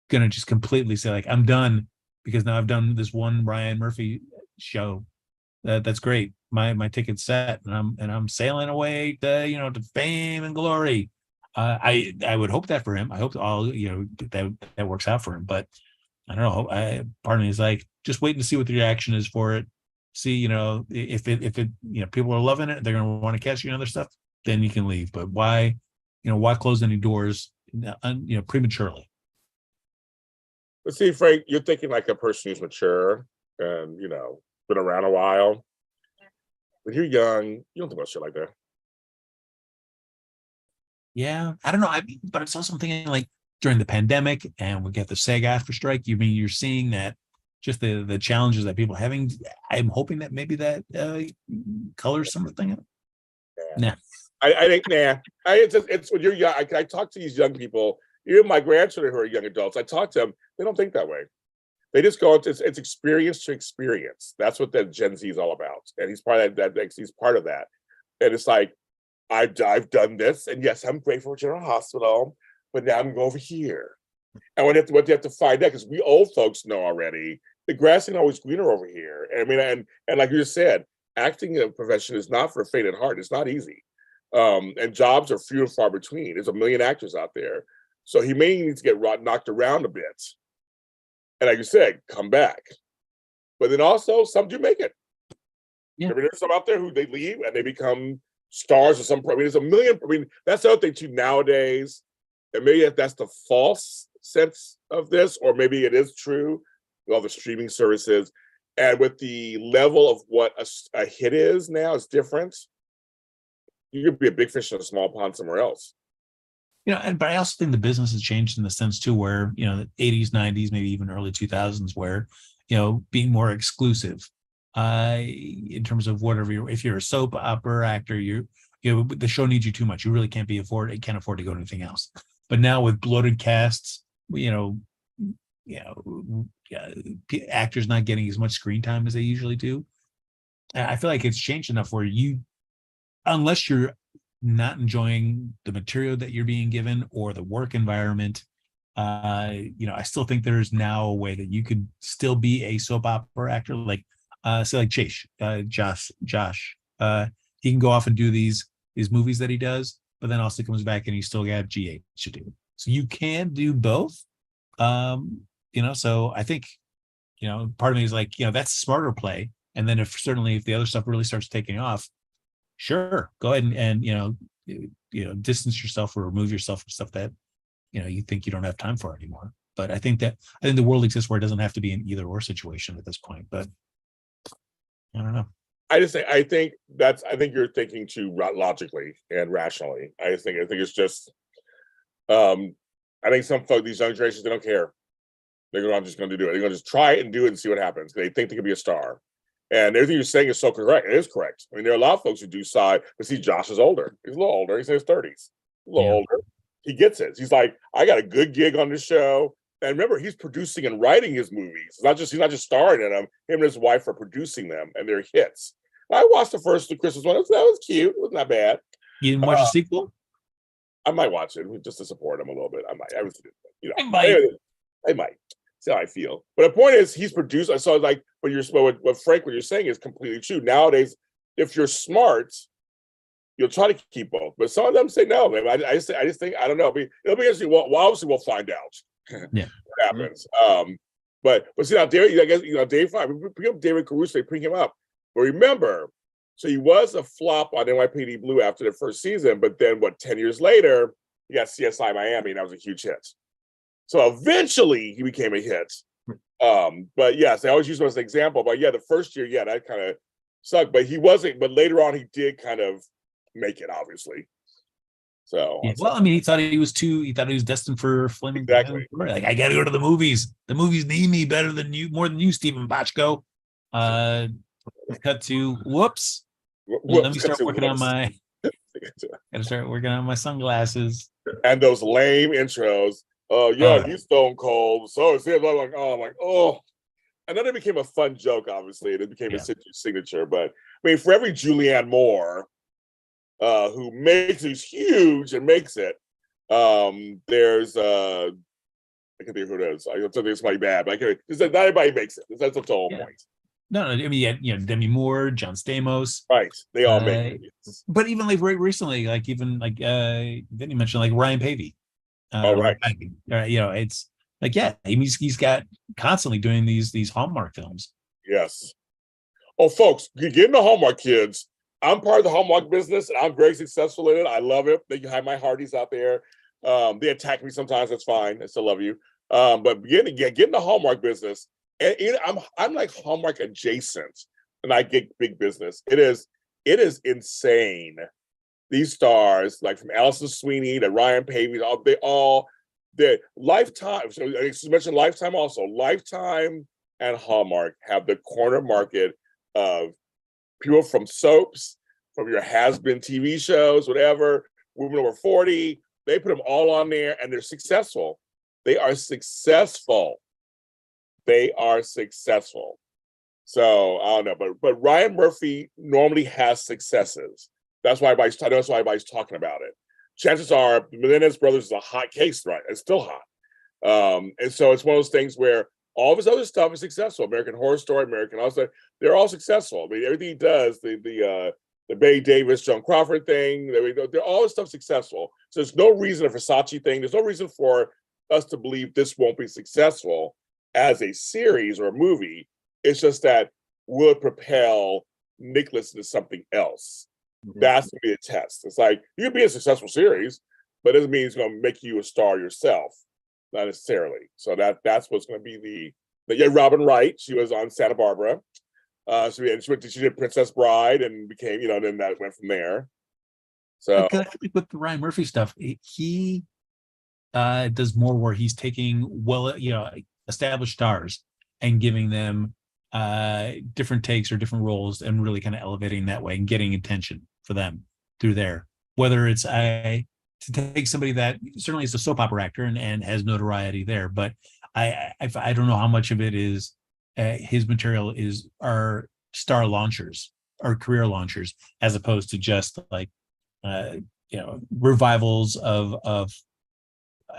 gonna just completely say, like, I'm done because now I've done this one Ryan Murphy show. That's great. My ticket's set, and I'm sailing away to fame and glory. I would hope that for him. I hope all that works out for him. But I don't know. Part of me is like, just waiting to see what the reaction is for it. See, if it people are loving it, they're gonna want to catch other stuff, then you can leave. But why close any doors prematurely? Let's see, Frank, you're thinking like a person who's mature and been around a while. When you're young, you don't think about shit like that. Yeah, I don't know. But it's also thinking, like, during the pandemic, and we get the SAG after strike. You're seeing that just the challenges that people are having. I'm hoping that maybe that colors something. Nah. I think it's when you're young. I talk to these young people, even my grandchildren who are young adults. I talk to them. They don't think that way. They just go into it's experience to experience. That's what the Gen Z is all about. And he's part of that. He's part of that. And it's like, I've done this, and yes, I'm grateful for General Hospital, but now I'm going over here. And what they have to find out, because we old folks know already, the grass ain't always greener over here. I mean, and like you just said, acting a profession is not for a faint at heart. It's not easy. And jobs are few and far between. There's a million actors out there. So he may need to get knocked around a bit. And like you said, come back. But then also, some do make it. Yeah. I mean, there's some out there who they leave and they become stars or some. I mean, there's a million. I mean, that's the other thing too nowadays. And maybe that's the false sense of this, or maybe it is true with all the streaming services. And with the level of what a hit is now, it's different. You could be a big fish in a small pond somewhere else. But I also think the business has changed in the sense too, where the 80s, 90s, maybe even early 2000s, where being more exclusive in terms of whatever if you're a soap opera actor, the show needs you too much. You really can't afford to go to anything else. But now with bloated casts, actors not getting as much screen time as they usually do. I feel like it's changed enough where unless you're not enjoying the material that you're being given or the work environment, I still think there's now a way that you could still be a soap opera actor, like Josh. He can go off and do these movies that he does, but then also comes back and he still got GH to do. So you can do both. So I think, part of me is like, that's a smarter play. And then if the other stuff really starts taking off, sure, go ahead and distance yourself or remove yourself from stuff that, you think you don't have time for anymore. But I think the world exists where it doesn't have to be an either or situation at this point, but I don't know. I think you're thinking too logically and rationally. I think it's just, I think some folk, these young generations, they don't care. They're just going to do it. They're going to just try it and do it and see what happens. They think they can be a star. And everything you're saying is so correct. It is correct. I mean, there are a lot of folks who do side, but see, Josh is older. He's a little older. He's in his 30s. A little older. He gets it. He's like, I got a good gig on the show. And remember, he's producing and writing his movies. He's not just starring in them. Him and his wife are producing them, and they're hits. And I watched the first Christmas one. That was cute. It wasn't that bad. You didn't watch the sequel? I might watch it just to support him a little bit. I might. I might. See how I feel. But the point is, he's produced. I saw like, what Frank, what you're saying is completely true. Nowadays, if you're smart, you'll try to keep both. But some of them say no. Man, I just think I don't know. It'll be interesting. Well, obviously we'll find out. Yeah, what happens. But see now, Dave Fine. We bring up David Caruso. They bring him up. But remember, so he was a flop on NYPD Blue after the first season. But then, 10 years later, he got CSI Miami, and that was a huge hit. So eventually he became a hit. But yes, I always use him as an example. But yeah, the first year, that kind of sucked. But he wasn't, but later on he did kind of make it, obviously. So well, I mean, he thought he was destined for Fleming. Exactly. Like, I gotta go to the movies. The movies need me more than you, Stephen Bochco. Cut to whoops. Let me start working on my gotta start working on my sunglasses. And those lame intros. He's stone cold. So it's like, oh. And then it became a fun joke, obviously, and it became a signature. But I mean, for every Julianne Moore who makes it huge and makes it, there's I can't think of who it is. I don't think it's somebody bad, but not everybody makes it. That's the whole point. No, I mean, Demi Moore, John Stamos, right? They all make it. But even like recently, Vinnie mentioned, like Ryan Pavey. Right. It's like, he's got constantly doing these Hallmark films. Yes. Oh, folks, get in the Hallmark, kids. I'm part of the Hallmark business, and I'm very successful in it. I love it. They have my hearties out there. They attack me sometimes. That's fine. I still love you. But get in the Hallmark business. And I'm like Hallmark adjacent, and I get big business. It is insane. These stars, like from Alison Sweeney to Ryan Pavey, they're Lifetime. So I mentioned Lifetime also. Lifetime and Hallmark have the corner market of people from soaps, from your has-been TV shows, whatever, women over 40. They put them all on there, and they're successful. They are successful. So I don't know, but Ryan Murphy normally has successes. That's why everybody's talking about it. Chances are, Menendez Brothers is a hot case, right? It's still hot. And so it's one of those things where all of his other stuff is successful. American Horror Story, American Hustle, they're all successful. I mean, everything he does, the Betty Davis, Joan Crawford thing, they're all this stuff successful. So there's no reason a Versace thing. There's no reason for us to believe this won't be successful as a series or a movie. It's just that will it propel Nicholas into something else? That's to be a test. It's like, you can be a successful series, but it doesn't mean it's going to make you a star yourself, not necessarily. So that's what's going to be Robin Wright. She was on Santa Barbara. She did Princess Bride and became, then that went from there. So I think with the Ryan Murphy stuff, he does more where he's taking established stars and giving them different takes or different roles and really kind of elevating that way and getting attention for them through there. Whether it's to take somebody that certainly is a soap opera actor and has notoriety there, but I don't know how much of it is his material is our star launchers, our career launchers, as opposed to just like revivals of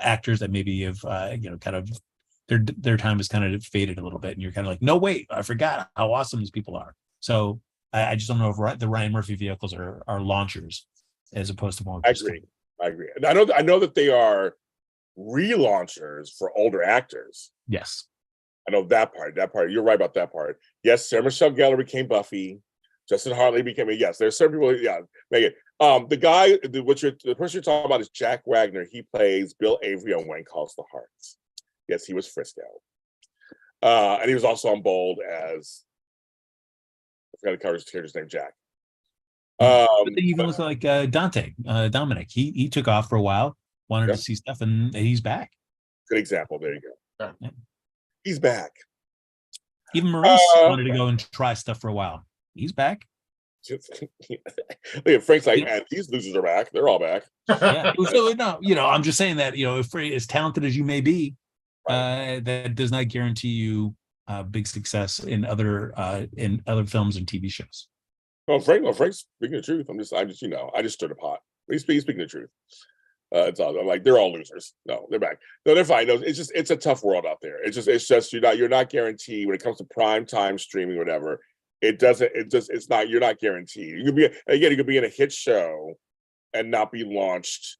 actors that maybe have kind of their time has kind of faded a little bit, and you're kind of like, no, wait, I forgot how awesome these people are. So I just don't know if the Ryan Murphy vehicles are launchers as opposed to more. I agree. And I know that they are relaunchers for older actors. Yes. I know that part. You're right about that part. Yes, Sarah Michelle Gellar became Buffy. Justin Hartley became yes. There's certain people. Yeah, Megan. The person you're talking about is Jack Wagner. He plays Bill Avery on Wayne Calls the Hearts. Yes, he was Frisco, and he was also on Bold as I forgot the character's name, Jack. But they even look like Dominic. He took off for a while, wanted to see stuff, and he's back. Good example. There you go. Yeah. He's back. Even Maurice wanted to go and try stuff for a while. He's back. Look at Frank's like, man, these losers are back. They're all back. Yeah. So no, I'm just saying that if as talented as you may be, that does not guarantee you big success in other films and TV shows. Frank's speaking the truth. I just stirred a pot. He's speaking the truth. It's all I'm like, they're all losers. No, they're back. No, they're fine. No, it's a tough world out there. It's just you're not guaranteed when it comes to prime time streaming, whatever. You're not guaranteed. You could be in a hit show and not be launched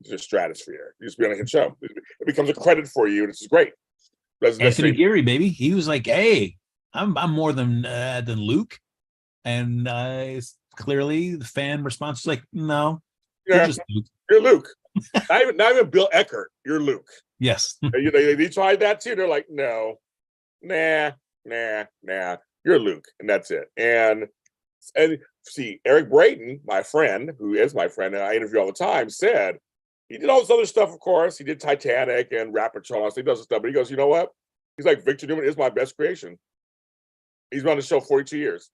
to the stratosphere. You just be on a hit show. It becomes a credit for you, and this is great. Anthony Geary, baby. He was like, hey, I'm more than Luke. And clearly the fan response was like, no, you're just Luke. You're Luke. not even Bill Eckert. You're Luke. Yes. They tried that too. They're like, no, nah. You're Luke, and that's it. And see, Eric Brayton, my friend, who is my friend, and I interview all the time, said he did all this other stuff. Of course, he did Titanic and Rapid Charles. He does this stuff, but he goes, you know what? He's like, Victor Newman is my best creation. He's been on the show 42 years.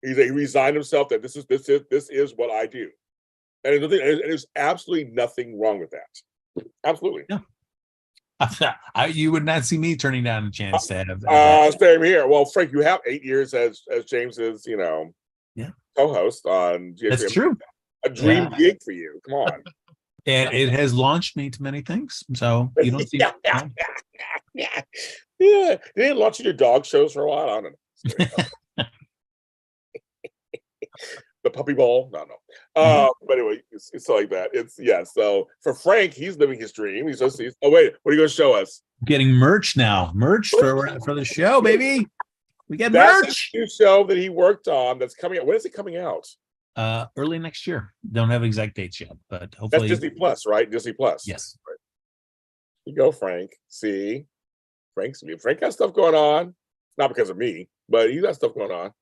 He resigned himself that this is what I do, and there's absolutely nothing wrong with that. Absolutely. Yeah. You would not see me turning down a chance to have. Same here. Well, Frank, you have 8 years as James's, co-host on. GHM. That's true. A dream gig for you. Come on. And it has launched me to many things. So you don't see. Yeah. They didn't launch your dog shows for a while. I don't know. The puppy bowl. No. But anyway, it's like that. So for Frank, he's living his dream. What are you going to show us? Getting merch now. Merch for the show, baby. We get merch. New show that he worked on that's coming out. When is it coming out? Early next year. Don't have exact dates yet, but hopefully. That's Disney Plus, right? Disney Plus. Yes. Right. You go, Frank. See, Frank got stuff going on. Not because of me, but he got stuff going on.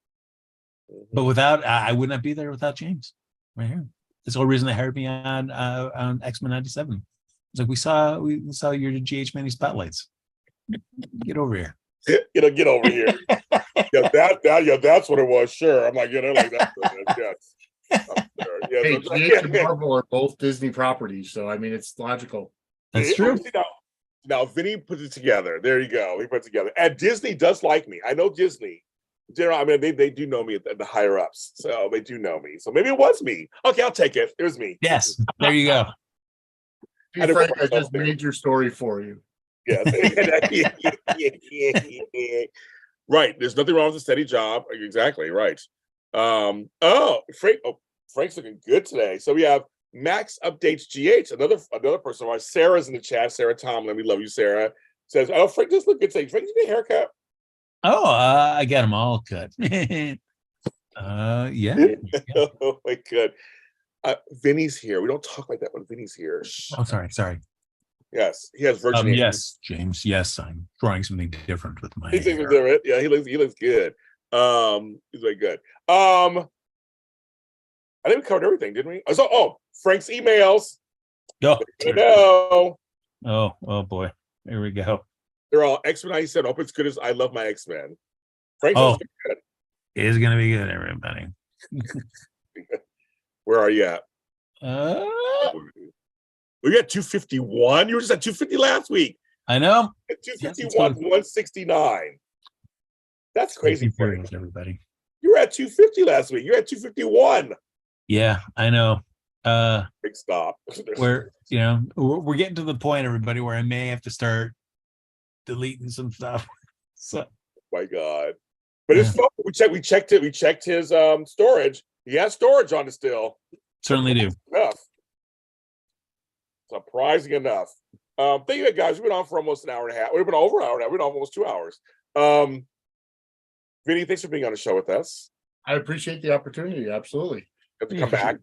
But without, I would not be there without James. Right here. That's the whole reason they hired me on X-Men '97. It's like we saw your GH Many spotlights. Get over here. Get over here. That's what it was. Sure, I'm like, like that. Yes. Hey, GH and Marvel are both Disney properties, so I mean, it's logical. That's true. Now, Vinnie put it together. There you go. He put it together, and Disney does like me. I know Disney. I mean, they do know me at the higher ups, so they do know me. So maybe it was me. Okay, I'll take it. It was me. Yes, there you go. Frank, I just made your story for you. Yes. Right. There's nothing wrong with a steady job. Exactly right. Frank's looking good today. So we have Max updates GH. Another person of ours. Sarah's in the chat. Sarah Tomlin. We love you, Sarah. Says, "Oh, Frank just look good today. Frank, did you get a haircut?" Oh, I got them all cut. Yeah. Oh my god. Vinny's here. We don't talk like that when Vinny's here. Oh, sorry. Yes, he has virgin hair. Yes, James. Yes, I'm trying something different with my hair. Different. Yeah, he looks good. He's very good. I think we covered everything, didn't we? Frank's emails. Oh boy. Here we go. They're all X-Men 97. Hope it's good as I love my X-Men. Frank's Oh, good. it is gonna be good, everybody. Where are you at? Uh, We got 251. You were just at 250 last week. I know. At 251, 169. That's crazy. Everybody. You were at 250 last week. You're at 251. Yeah, I know. Big stop. We're getting to the point, everybody, where I may have to start deleting some stuff. So, my God. But it's fun. We checked it. We checked his storage. He has storage on it still. Certainly do. Enough. Surprising enough. Thank you guys. We've been on for almost an hour and a half. We've been over an hour now. We've been on almost 2 hours. Vinny, thanks for being on the show with us. I appreciate the opportunity. Absolutely. Have to come back.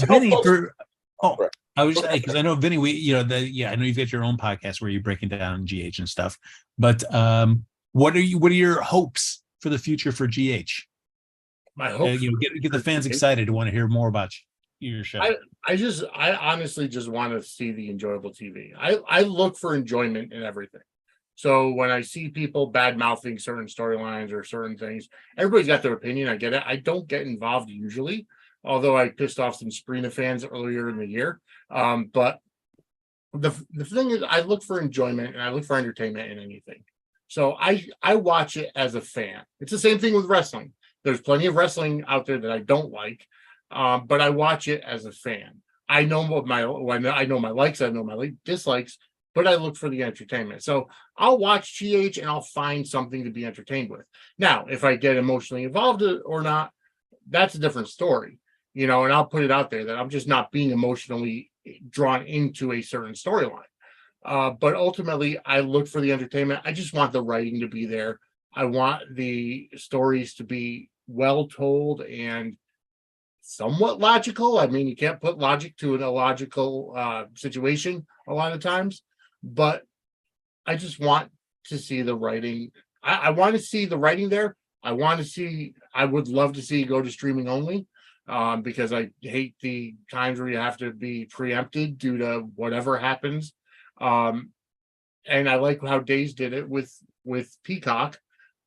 Vinny, folks- I was just because I know Vinny, I know you've got your own podcast where you're breaking down GH and stuff. But what are your hopes for the future for GH? My hopes, get the fans excited to want to hear more about your show. I honestly just want to see the enjoyable TV. I look for enjoyment in everything. So when I see people bad mouthing certain storylines or certain things, everybody's got their opinion. I get it. I don't get involved usually, although I pissed off some Sabrina fans earlier in the year. But the thing is, I look for enjoyment and I look for entertainment in anything. So I watch it as a fan. It's the same thing with wrestling. There's plenty of wrestling out there that I don't like, but I watch it as a fan. I know my likes, I know my dislikes, but I look for the entertainment. So I'll watch GH and I'll find something to be entertained with. Now, if I get emotionally involved or not, that's a different story, and I'll put it out there that I'm just not being emotionally drawn into a certain storyline. But ultimately, I look for the entertainment. I just want the writing to be there. I want the stories to be well told and somewhat logical. I mean, you can't put logic to an illogical situation a lot of times, but I just want to see the writing. I want to see the writing there. I would love to see it go to streaming only, because I hate the times where you have to be preempted due to whatever happens. And I like how Days did it with Peacock,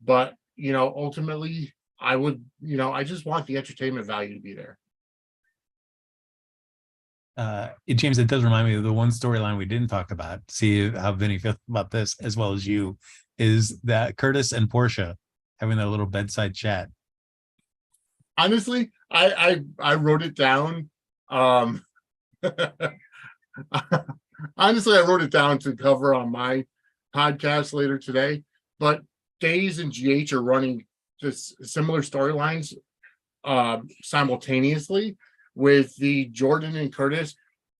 but ultimately I would, I just want the entertainment value to be there. James, it does remind me of the one storyline we didn't talk about. See how Vinny feels about this as well as you, is that Curtis and Portia having that little bedside chat. Honestly, I wrote it down. Honestly, I wrote it down to cover on my podcast later today, but Days and GH are running just similar storylines simultaneously, with the Jordan and Curtis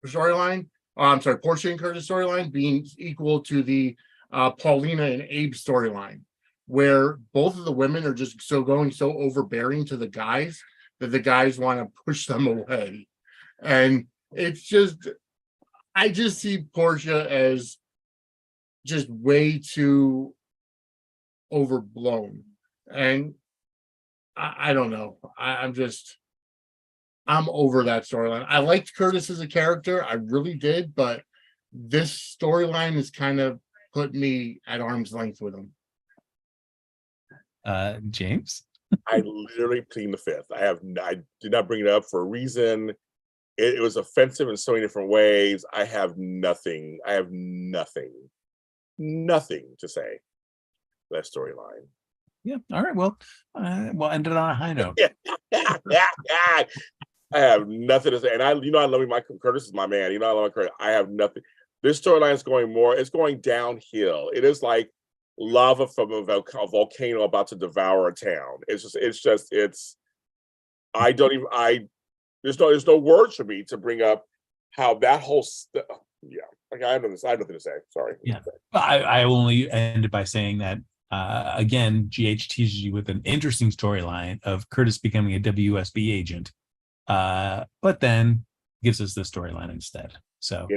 storyline. Portia and Curtis storyline being equal to the Paulina and Abe storyline, where both of the women are just so overbearing to the guys that the guys want to push them away. And it's just, I just see Portia as just way too overblown. And I don't know. I'm over that storyline. I liked Curtis as a character. I really did. But this storyline has kind of put me at arm's length with him. James? I literally plead the fifth. I did not bring it up for a reason. It was offensive in so many different ways. I have nothing to say for that storyline. Yeah. All right. Well, we'll end it on a high note. I have nothing to say. And I love me. Michael Curtis is my man. I love Curtis. I have nothing. This storyline is it's going downhill. It is like lava from a volcano about to devour a town. There's no words for me to bring up how that whole I have nothing to say. Sorry. Yeah. I only ended by saying that again, GH teases you with an interesting storyline of Curtis becoming a WSB agent, but then gives us the storyline instead. So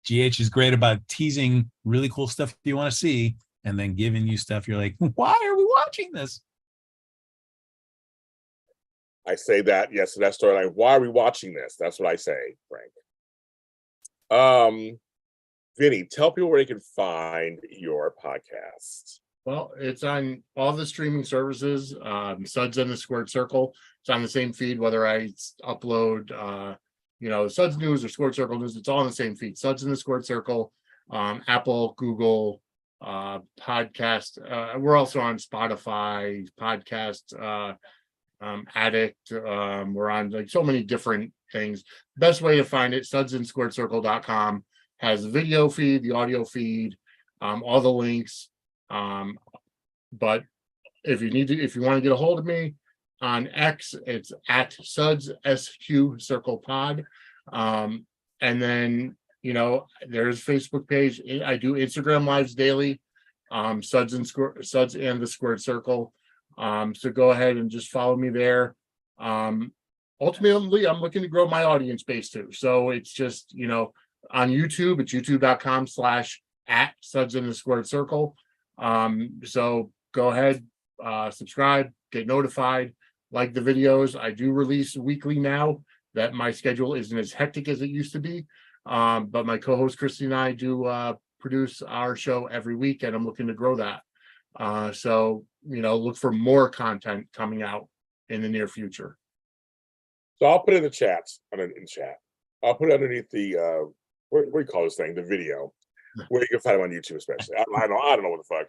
GH is great about teasing really cool stuff you want to see and then giving you stuff you're like, why are we watching this? I say that, yes, that storyline. Why are we watching this? That's what I say, Frank. Vinny, tell people where they can find your podcast. Well, it's on all the streaming services. Suds and the Squared Circle. It's on the same feed, whether I upload, Suds News or Squared Circle News. It's all on the same feed. Suds and the Squared Circle, Apple, Google, podcast. We're also on Spotify, podcast, Addict. We're on like so many different things. Best way to find it, sudsandsquaredcircle.com has the video feed, the audio feed, all the links. But if you want to get a hold of me on X, it's at Suds SQ Circle Pod. And then, there's Facebook page. I do Instagram lives daily. Suds and the Squared Circle. So go ahead and just follow me there. Ultimately, I'm looking to grow my audience base too. So it's just, on YouTube, it's youtube.com/@Suds in the Squared Circle. So go ahead, subscribe, get notified, like the videos. I do release weekly now that my schedule isn't as hectic as it used to be. But my co-host Kristina and I do produce our show every week, and I'm looking to grow that. So look for more content coming out in the near future. So I'll put it in the chat. I'll put it underneath the what do you call this thing? The video, where you can find them on YouTube, especially. I don't know what the fuck.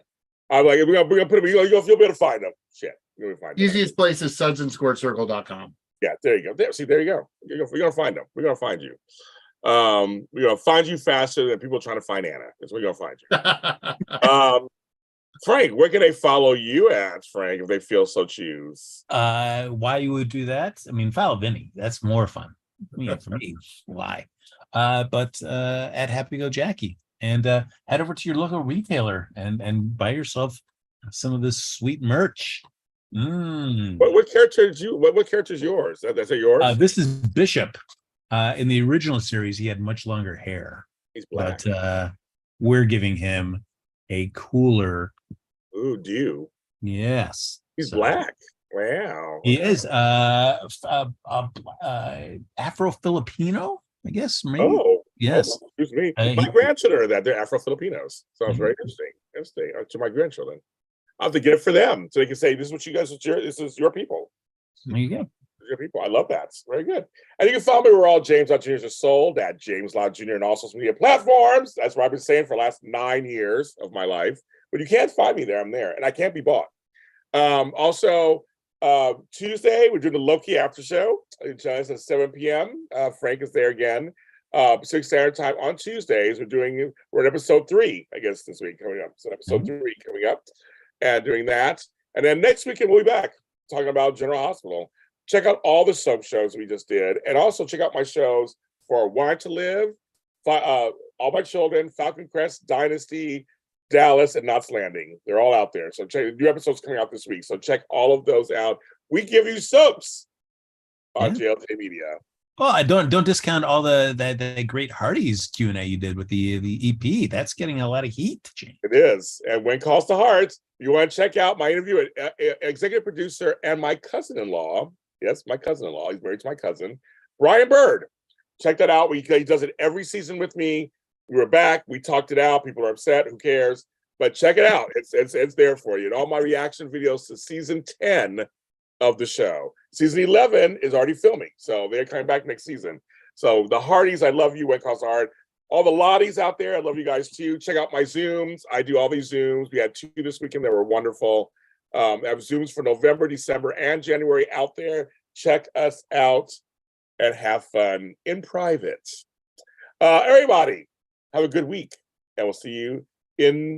I'm like, we're gonna put them. You'll be able to find them. Shit, you'll find them. Easiest place is sudsandsquaredcircle.com. Yeah, there you go. There you go. We're gonna find them. We're gonna find you. We're gonna find you faster than people trying to find Anna. That's where we're gonna find you. Frank, where can they follow you at, Frank, if they feel so choose? Why you would do that? I mean, follow Vinny. That's more fun. For me, why? But at Happy Go Jackie, and head over to your local retailer and buy yourself some of this sweet merch. What character is you? What character is yours? That's yours. This is Bishop. In the original series, he had much longer hair. He's black. But we're giving him a cooler. Ooh, do you? Yes. He's black. Wow. He is Afro-Filipino, I guess. Maybe. Oh, yes. Oh, excuse me. My grandchildren are that. They're Afro-Filipinos. Sounds very interesting. To my grandchildren. I'll have to get it for them so they can say, this is what you guys, this is your people. There you go. Your people. I love that. It's very good. And you can follow me. We're all James Lott Jr. is sold at James Lott Jr. and all social media platforms. That's what I've been saying for the last 9 years of my life. But you can't find me there. I'm there, and I can't be bought. Also, Tuesday we're doing the Loki after show. It's at 7 p.m. Frank is there again. Pacific Standard Time on Tuesdays. We're at episode 3, I guess, this week coming up. So episode 3 coming up, and doing that. And then next weekend we'll be back talking about General Hospital. Check out all the sub shows we just did, and also check out my shows for Wine to Live, All My Children, Falcon Crest, Dynasty, Dallas, and Knots Landing. They're all out there. So check new episodes coming out this week. So check all of those out. We give you soaps on JLJ Media. Well, don't discount all the great Hardy's Q&A you did with the EP. That's getting a lot of heat, James. It is. And when calls to heart, you want to check out my interview with executive producer and my cousin-in-law. Yes, my cousin-in-law. He's married to my cousin, Brian Bird. Check that out. He does it every season with me. We were back. We talked it out. People are upset. Who cares? But check it out. It's there for you. And all my reaction videos to season 10 of the show. Season 11 is already filming. So they're coming back next season. So the Hardys, I love you. When calls to heart. All the Lotties out there, I love you guys too. Check out my Zooms. I do all these Zooms. We had 2 this weekend that were wonderful. I have Zooms for November, December, and January out there. Check us out and have fun in private. Everybody, have a good week, and we'll see you in